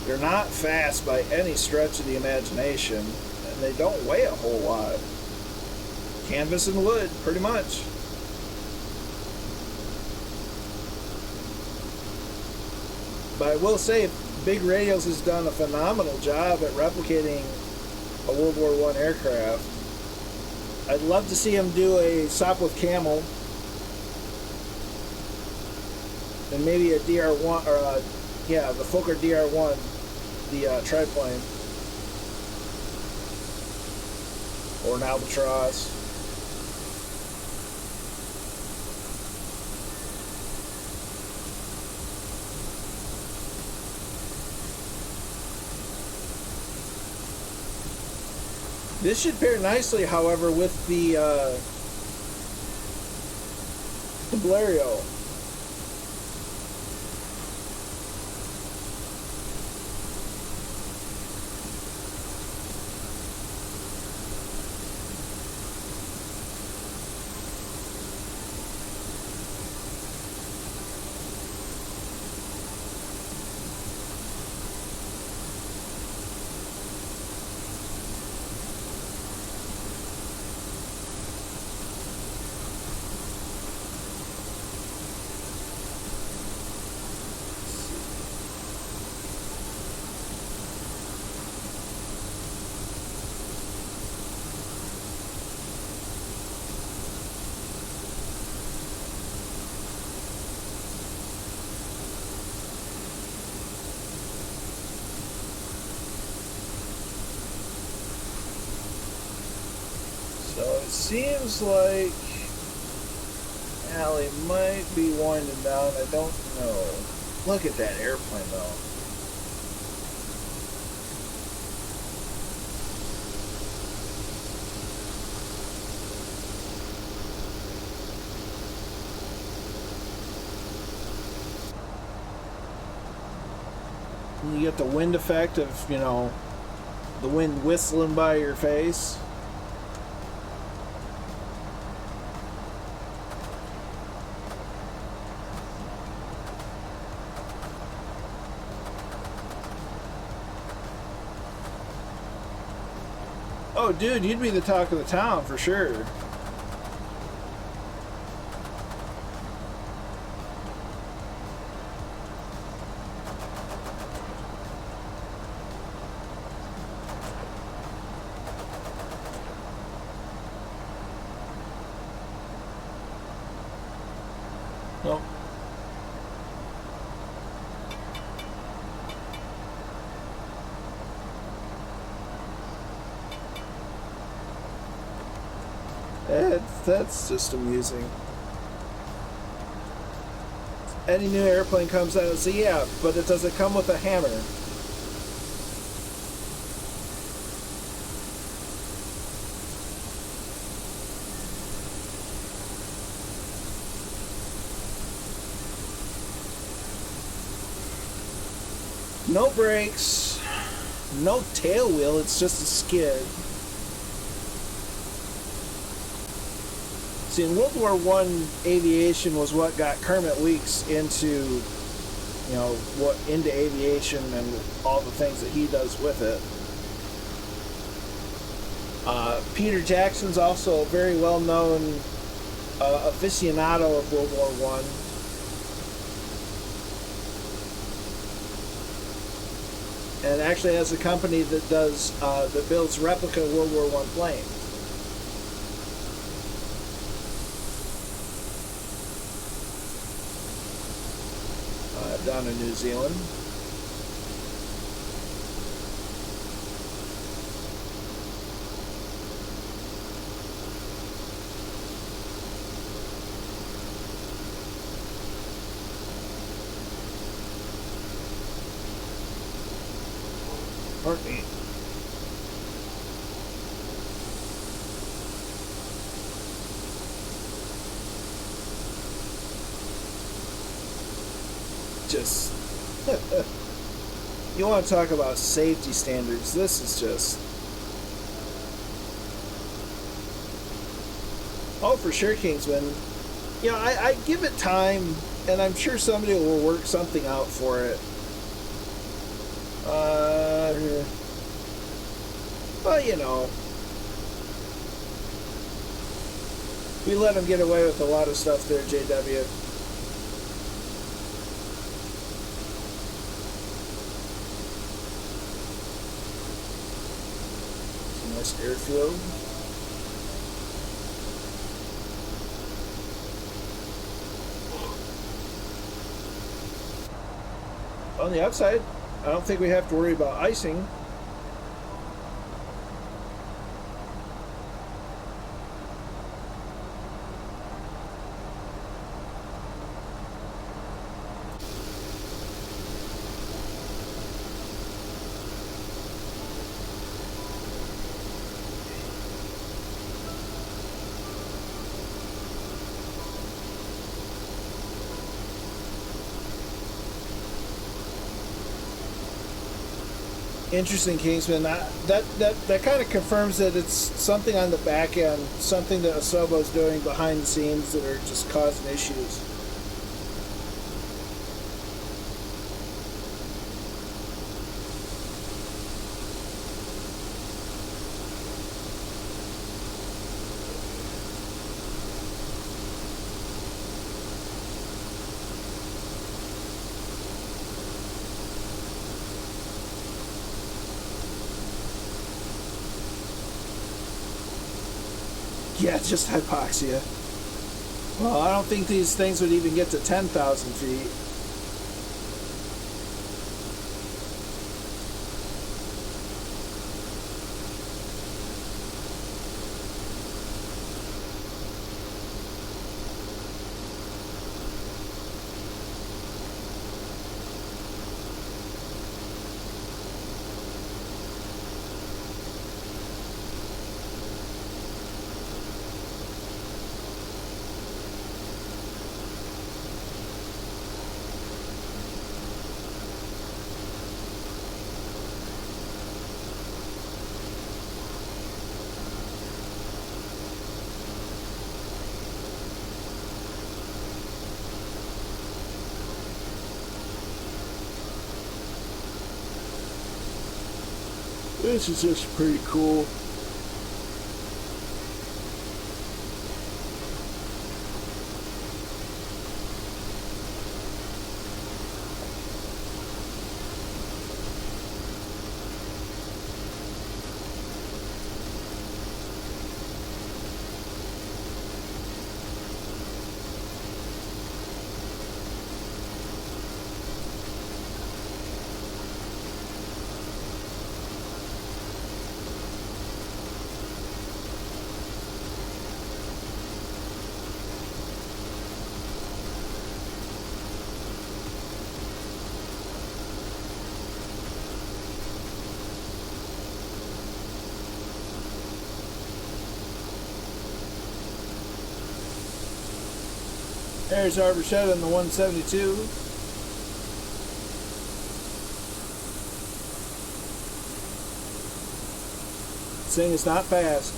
They're not fast by any stretch of the imagination, and they don't weigh a whole lot. Canvas and wood, pretty much. But I will say, Big Radios has done a phenomenal job at replicating a World War I aircraft. I'd love to see him do a Sopwith Camel, and maybe a DR1, or the Fokker DR1, the triplane, or an Albatross. This should pair nicely, however, with the Blériot. So it seems like Allie might be winding down. I don't know. Look at that airplane, though. You get the wind effect of, the wind whistling by your face. Oh, dude, you'd be the talk of the town for sure. Nope. That's just amusing. Any new airplane comes out and say, yeah, but it doesn't come with a hammer. No brakes, no tail wheel, it's just a skid. See, in World War I, aviation was what got Kermit Weeks into, into aviation and all the things that he does with it. Peter Jackson's also a very well-known aficionado of World War I. And actually has a company that that builds replica World War I planes. Down in New Zealand. Aren't we? Just you want to talk about safety standards, this is just, oh, for sure, Kingsman. You know, I give it time, and I'm sure somebody will work something out for it. But you know, we let them get away with a lot of stuff there, JW. Nice airfield. On the outside, I don't think we have to worry about icing. Interesting, Kingsman. That kind of confirms that it's something on the back end, something that Asobo's doing behind the scenes that are just causing issues. Yeah, just hypoxia. Well, I don't think these things would even get to 10,000 feet. This is just pretty cool. There's our Shed on the 172. This thing is not fast.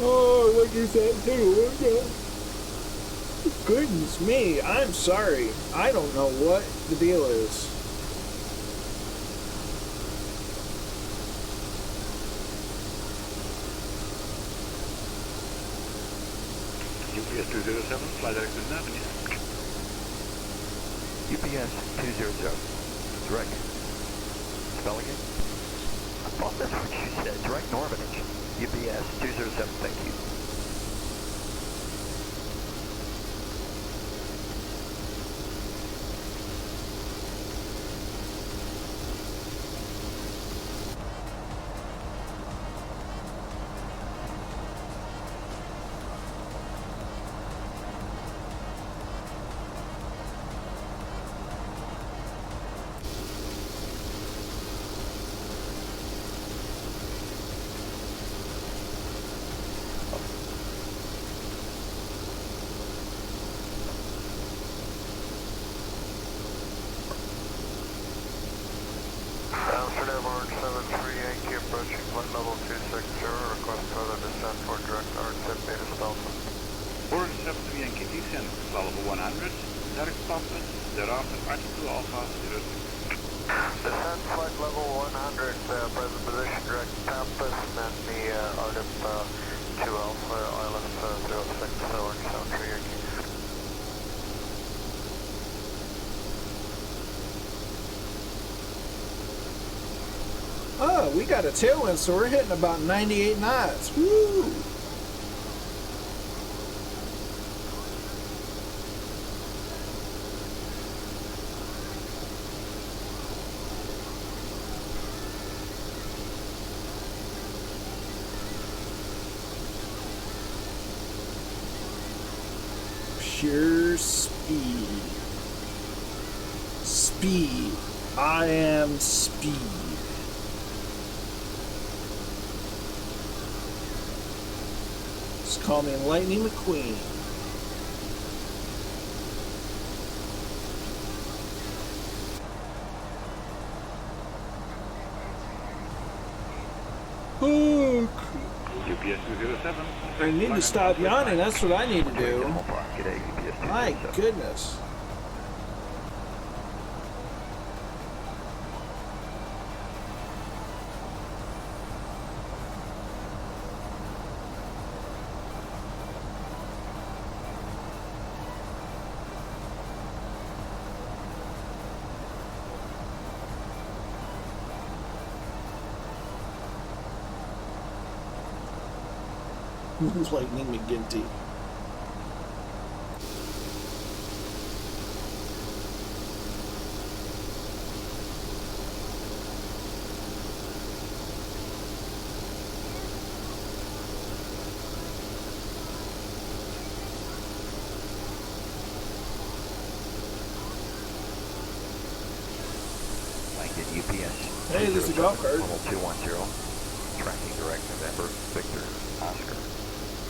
Oh, look at that too. Goodness me, I'm sorry. I don't know what the deal is. UPS 207, fly direct to Navan. UPS 200. Direct. Spell again? I thought that's what you said. Direct Normanich. UPS 207, thank you. 773 Yankee approaching flight level 260, request further descent for direct RZ Beta Delta. Orange 73 Yankee descent, flight level 100, direct Pampas, thereafter R2 Alpha 06. Descent flight level 100, present position direct Pampas, and then the RDIP 2 Alpha ILS 06, Orange 73 Yankee. Oh, we got a tailwind, so we're hitting about 98 knots. Woo! Pure speed. Speed. I am speed. Just call me Lightning McQueen. Oh, UPS 207. I need to stop yawning. That's what I need to do. G'day, UPS 207. My goodness. Lightning McGinty. Blanket UPS. Hey, this is a golf cart. Level 210. Tracking direct November, Victor, Oscar,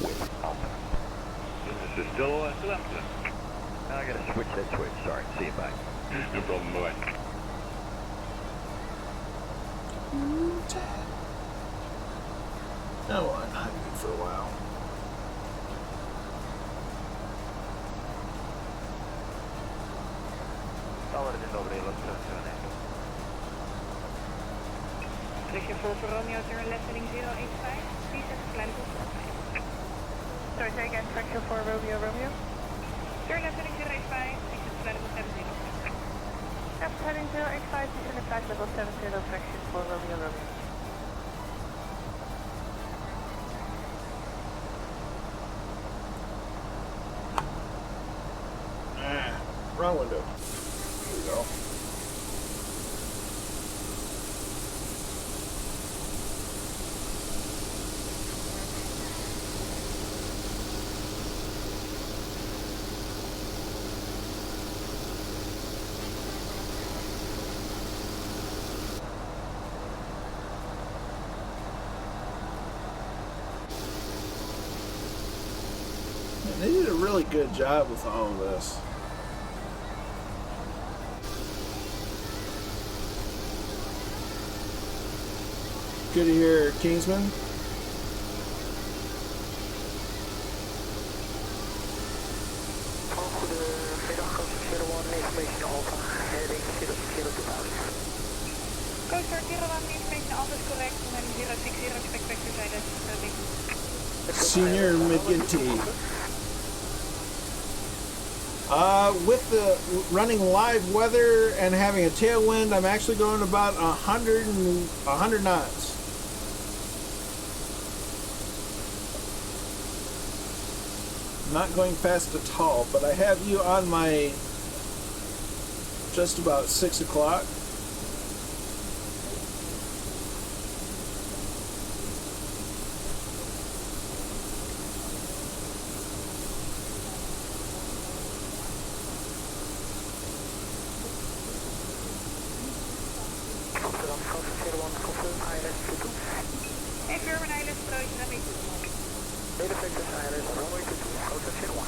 with Alpha. This is still empty. Now I gotta switch that switch. Sorry. See you, bye. No problem, bye. No, I'm not good for a while. Dollar in over the left turn. Berichtje voor Romeo, turn left heading 085, please have a flight level 45. Sorry, say again, correction for Romeo, Romeo. Turn left heading 085, please have a flight level 70. Left heading 085, please have a flight level 70, correction for Romeo, Romeo. Wrong window. Here we go. They did a really good job with all of this. Good to hear, Kingsman. Coaster 01 information Alpha is correct, and then 060 expect vector side Senior McGinty. With the running live weather and having a tailwind, I'm actually going about 100 knots. Not going fast at all, but I have you on my just about 6 o'clock. Hey, German ILS approach, runway 22. Data Victor ILS, runway 22, Hotel 01.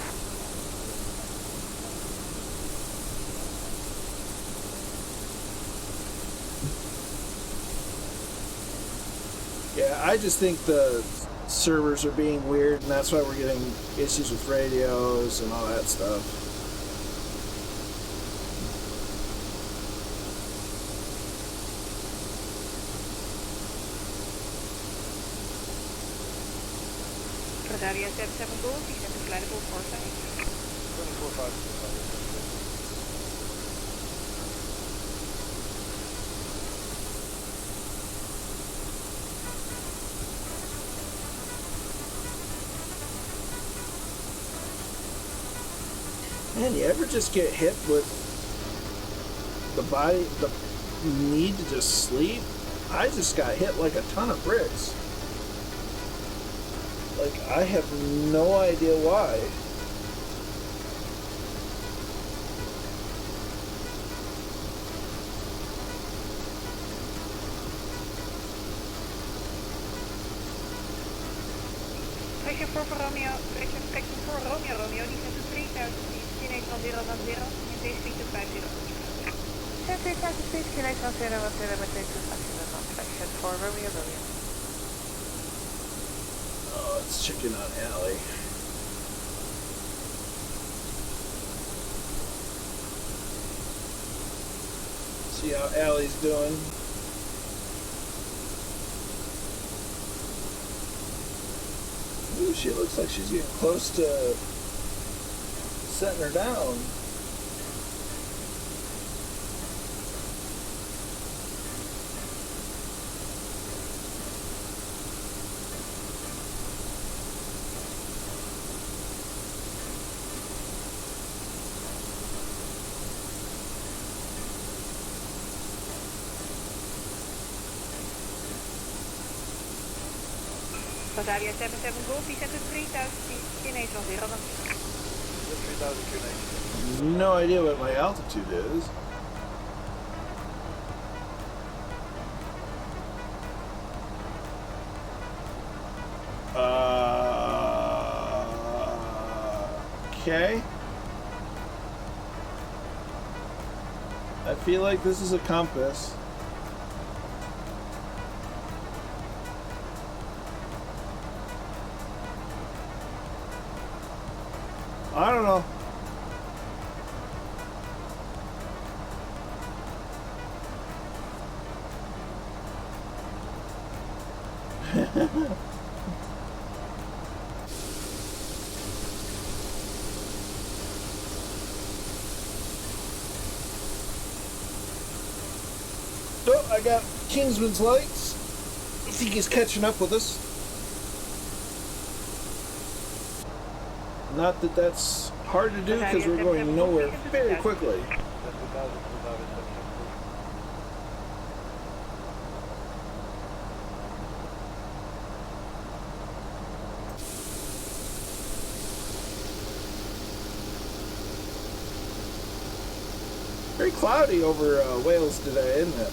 Yeah, I just think the servers are being weird, and that's why we're getting issues with radios and all that stuff. Rosario 77 Golf, descent is flightable 45. 24-5. Man, you ever just get hit with the need to just sleep? I just got hit like a ton of bricks. Like, I have no idea why. Pressure 4 for Romeo, pressure 4 Romeo, descent to 3000 feet, QNH 1010, maintain speed to 50. Descent 3000 feet, QNH 1010, maintain to 50, pressure 4 Romeo. Oh, it's chicken on alley. See how Allie's doing. Ooh, she looks like she's getting close to setting her down. Rosario 77 Golf, descent to 3000 feet, QNH 10. 3000 QNH. No idea what my altitude is. Okay. I feel like this is a compass. I don't know. Oh, I got Kingsman's lights. I think he's catching up with us. Not that that's hard to do because we're going nowhere very quickly. Very cloudy over Wales today, isn't it?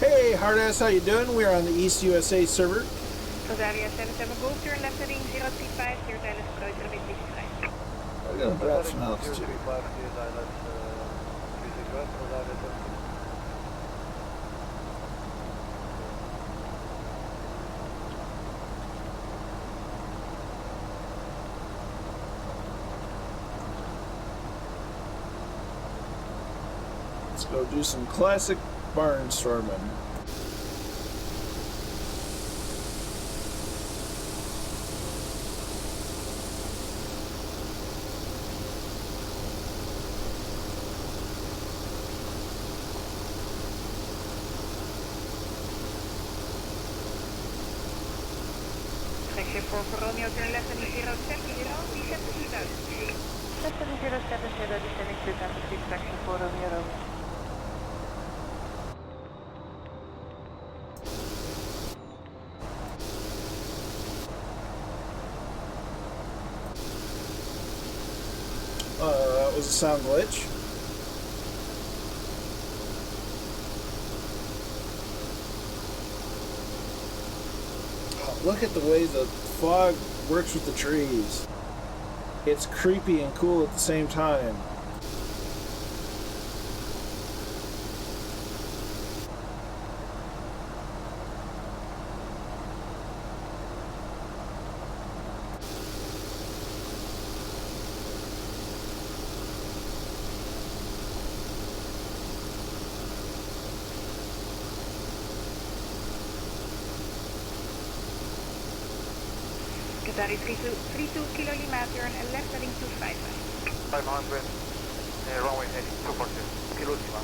Hey, Hardass, how you doing? We're on the East USA server. Rosario 77 Golf, turn left heading 035, clear tijdens grotere winddichtheid. We're gonna drop some altitude. Let's go do some classic barnstorming. Pressure 4 for Romeo, turn left heading 070, descent to 2000 feet. Left heading 070, descending 2000 feet, pressure 4 Romeo. That was a sound glitch. Oh, look at the way the fog works with the trees. It's creepy and cool at the same time. Qatari 32 Kilo Lima, turn left heading 255. 500, runway heading 242, Kilo Lima.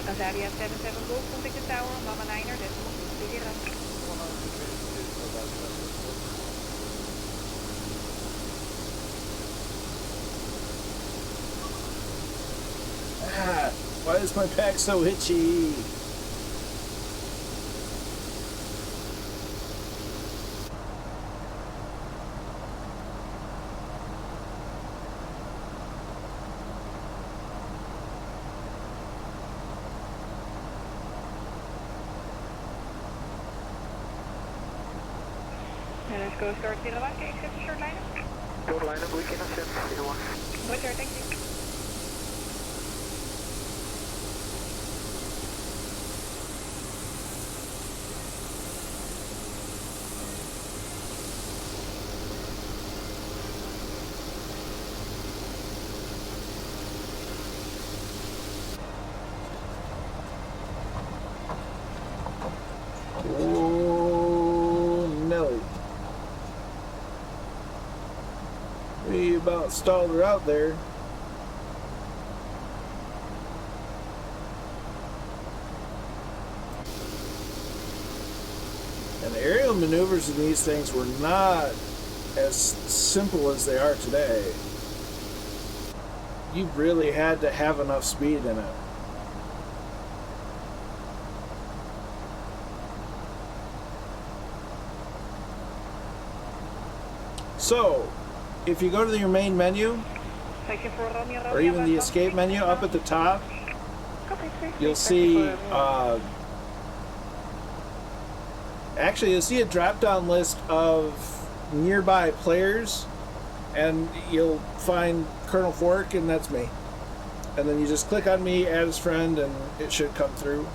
Azaria 77 Golf, contact the tower, Mama Niner, decimal 20. Ah, why is my back so itchy? Let's go start 01, can you accept the short line? Short line up, we can ascend 01. Roger, thank you. Oh, Nelly. We about stalled her out there. And the aerial maneuvers in these things were not as simple as they are today. You really had to have enough speed in it. So, if you go to your main menu, or even the escape menu up at the top, you'll see, actually you'll see a drop-down list of nearby players, and you'll find Colonel Fork, and that's me. And then you just click on me, add as friend, and it should come through.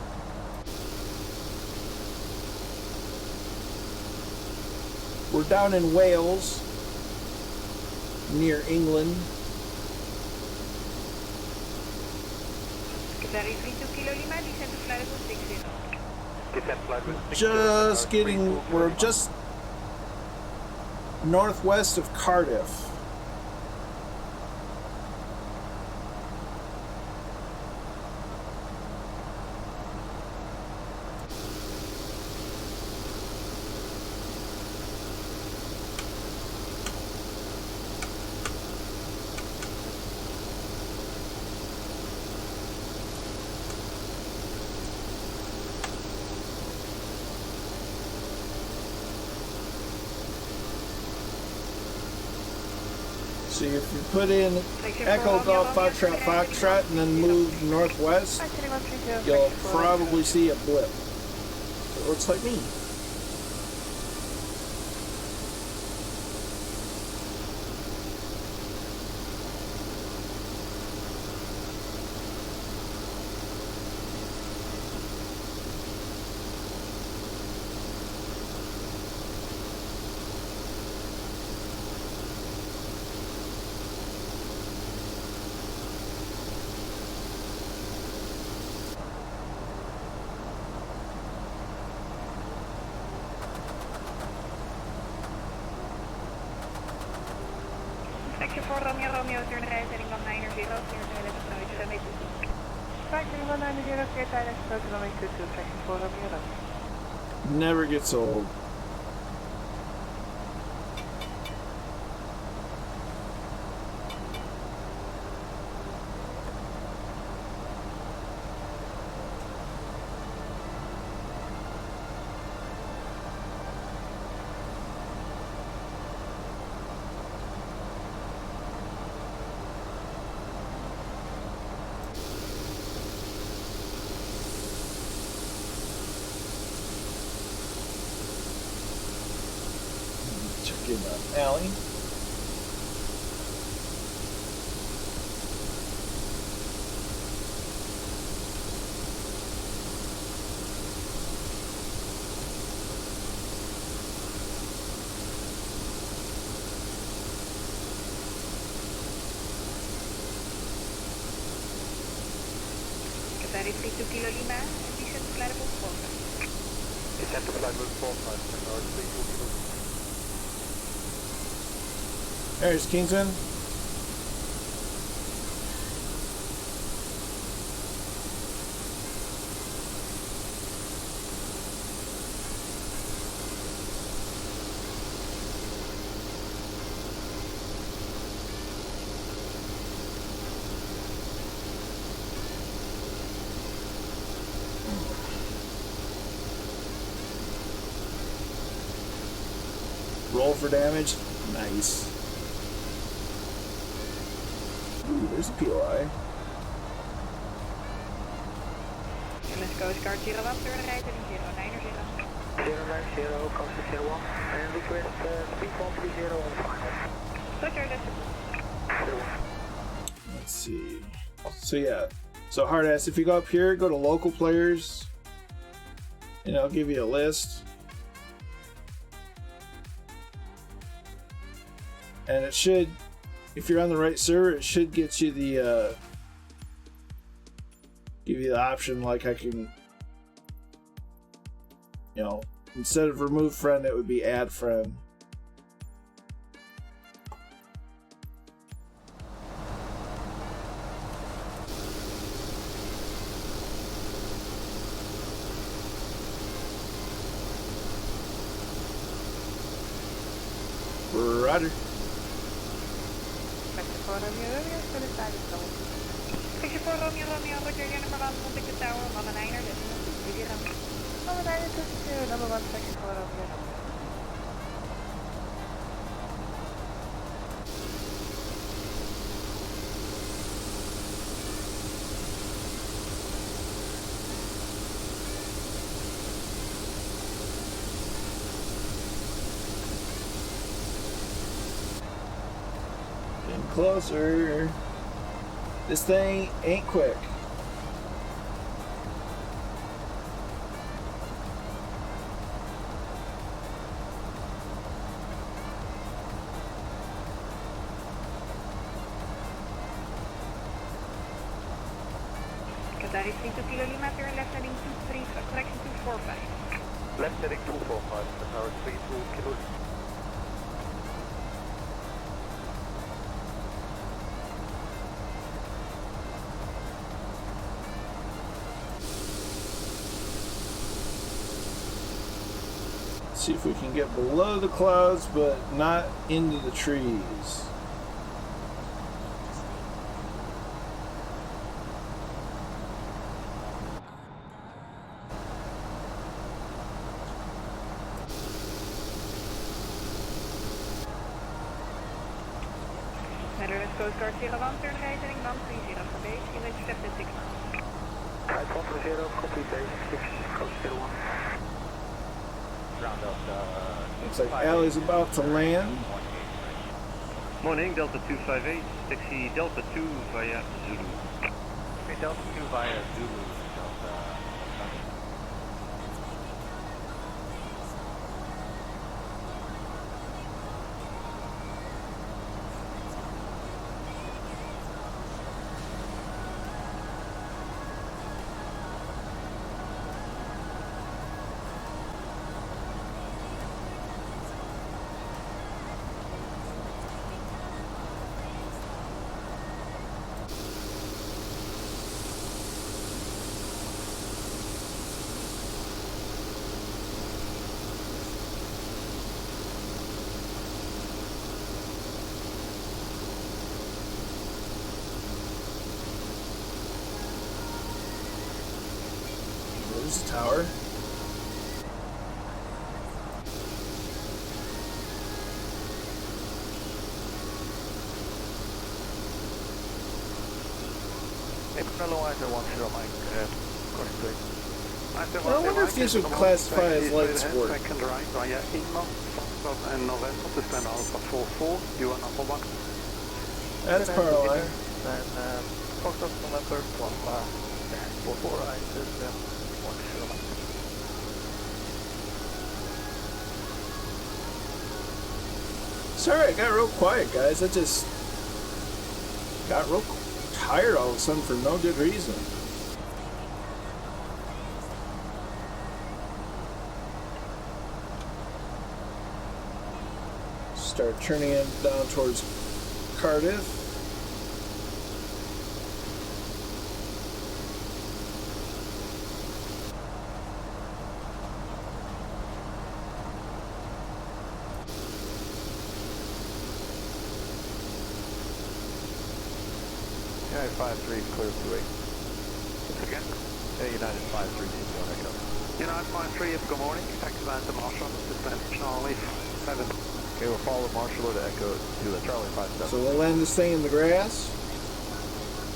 We're down in Wales, near England. Qatari 32 Kilo Lima, descend to flight level 60. Descent flight with 60. Just getting, we're just northwest of Cardiff. So if you put in Echo Golf Foxtrot Foxtrot and then move northwest, you'll probably see a blip. It looks like me. Section 4 Romeo Romeo, turn right heading 190, clear to 11 approach, runway 22. Taxi 190, clear to 11 approach, runway 22, section 4 Romeo Romeo. Never gets old. Check in the alley. Qatar 32 Kilo Lima, descent to flight above 45. Descent to flight above 45, Qatar 32 Kilo. There's Kingsman. Roll for damage. Nice. Ooh, there's a POI. MS Coast Guard 01, turn right heading 090. 090, coast to 01, and request speed 130 on final. Roger, that's it. Let's see. So yeah. So hard ass, if you go up here, go to local players, and I'll give you a list. And it should, if you're on the right server, it should get you the give you the option like I can, you know, instead of remove friend, it would be add friend. Roger. Section 4 Romeo Romeo, to the side of Stone. Section 4 Romeo Romeo, Roger, your number 1, contact the tower, Mama Niner, decimal 230. Mama Niner, decimal number 1, section 4 Romeo Romeo. Getting closer. This thing ain't quick. Qatar 32 Kilo Lima, turn left heading 23, correction 245. Left heading 245, Qatar 32 Kilo. See if we can get below the clouds, but not into the trees. Netherlands Coast Guard 01, turn right heading 130 for base, you intercepted 6 miles. Type 130, copy base, 6, coast 01. Round up Looks like Allie's about to land. Morning, Delta 258, taxi Delta 2 via Zulu. Okay, Delta 2 via Zulu, Delta. tower. I wonder if these would classify as light sport. Second right via Inma, Foxtrot and November to stand Alpha 44, you are number 1. That's power line. And Foxtrot November, 44 right, is 1 kilometer. Sorry, I got real quiet, guys. I just got real tired all of a sudden for no good reason. Start turning it down towards Cardiff. United 5-3, clear to 8. Again? United 5-3, echo. United 5-3, good morning. Taxi line to Marshall, to stand Charlie 7. Okay, we'll follow Marshall to echo to Charlie 5-7. So we'll land this thing in the grass.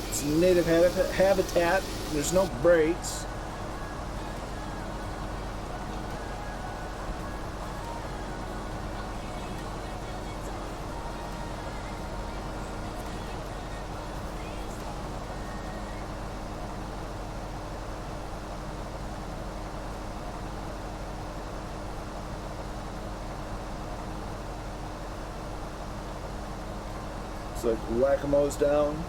It's native habitat. There's no brakes. It's like whack-a-mo's down.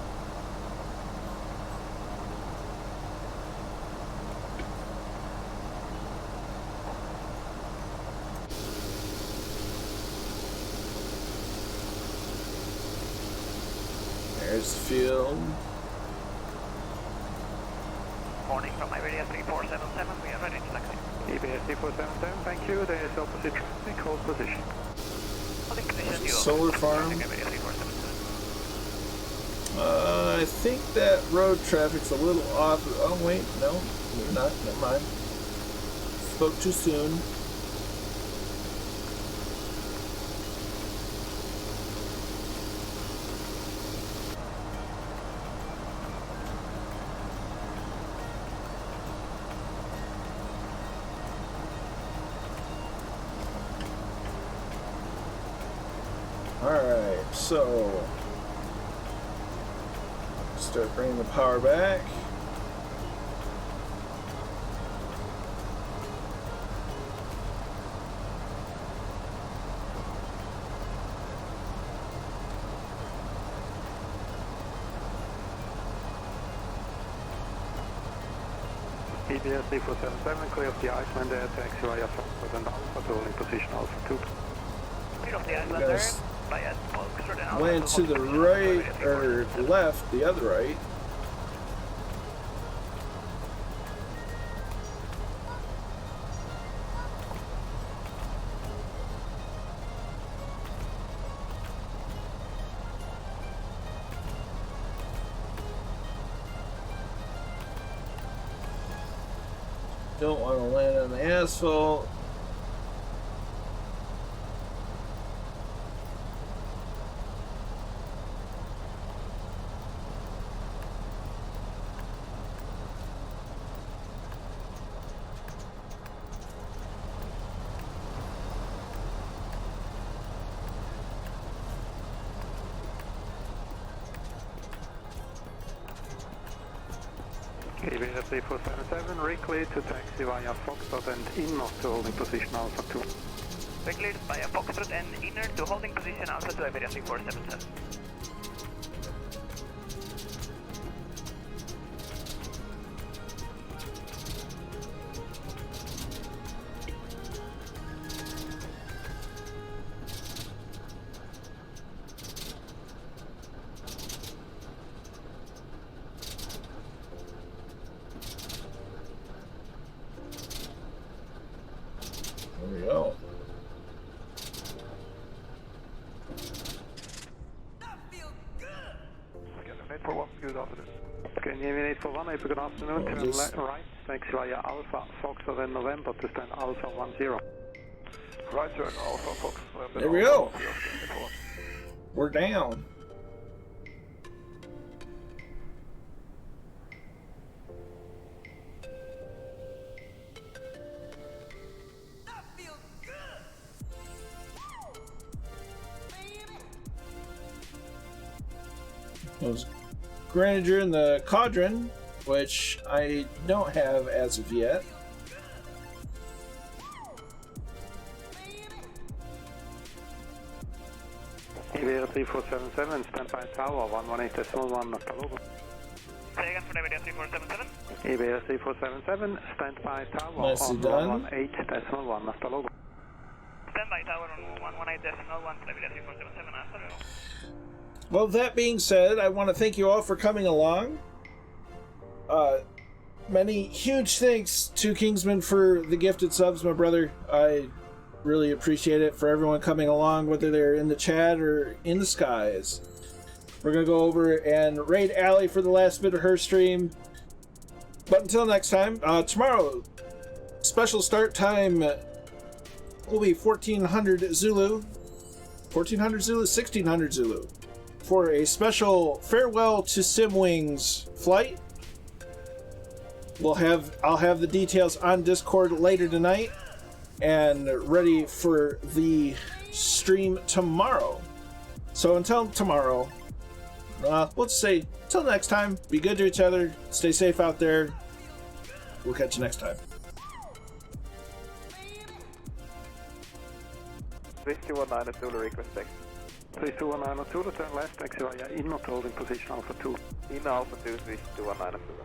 There's the field. Morning from Iberia 3477, we are ready to taxi. EBS 3477, thank you. There is opposite traffic, hold position. Holding position, you Solar farm. Iberia 3477. I think that road traffic's a little off. Oh wait, no, you're not. Never mind. Spoke too soon. Alright, so start bringing the power back. EBS 3477, clear of the Iceland there, taxi via Frankfurt and Alpha to holding position Alpha 2. Clear of the Islander, via Foxtrot and Alpha. Land to the right, or left, the other right. Don't want to land on the asphalt. EBS 3477, reclear to taxi via Foxtrot and Inma to holding position Alpha 2. Cleared via Foxtrot and inner to holding position Alpha to Iberia 3477. There we go. Okay, 841, good afternoon. Okay, 841, good afternoon, turn just right. taxi via Alpha Foxtrot in November to stand Alpha 10. Right turn, Alpha Fox. There we go. We're down. Those Granager and the Caudron, which I don't have as of yet. Iberia 3477, stand by tower 118.1 after logo. Say again for Iberia 3477. Iberia 3477, stand by tower Nicely done. 118.1 after logo. Stand by tower on 118.1 for Iberia 3477 after logo. Well, that being said, I want to thank you all for coming along. Many huge thanks to Kingsman for the gifted subs, my brother. I really appreciate it for everyone coming along, whether they're in the chat or in the skies. We're going to go over and raid Allie for the last bit of her stream. But until next time, tomorrow, special start time will be 1400 Zulu. 1400 Zulu, 1600 Zulu. For a special farewell to Simwings flight. I'll have the details on Discord later tonight and ready for the stream tomorrow. So until tomorrow, let's say till next time, be good to each other, stay safe out there. We'll catch you next time. 3219 Zulu request taxi. 3219 Zulu, turn left, taxi via inner holding position Alpha 2. Inner Alpha 2, 3219 Zulu.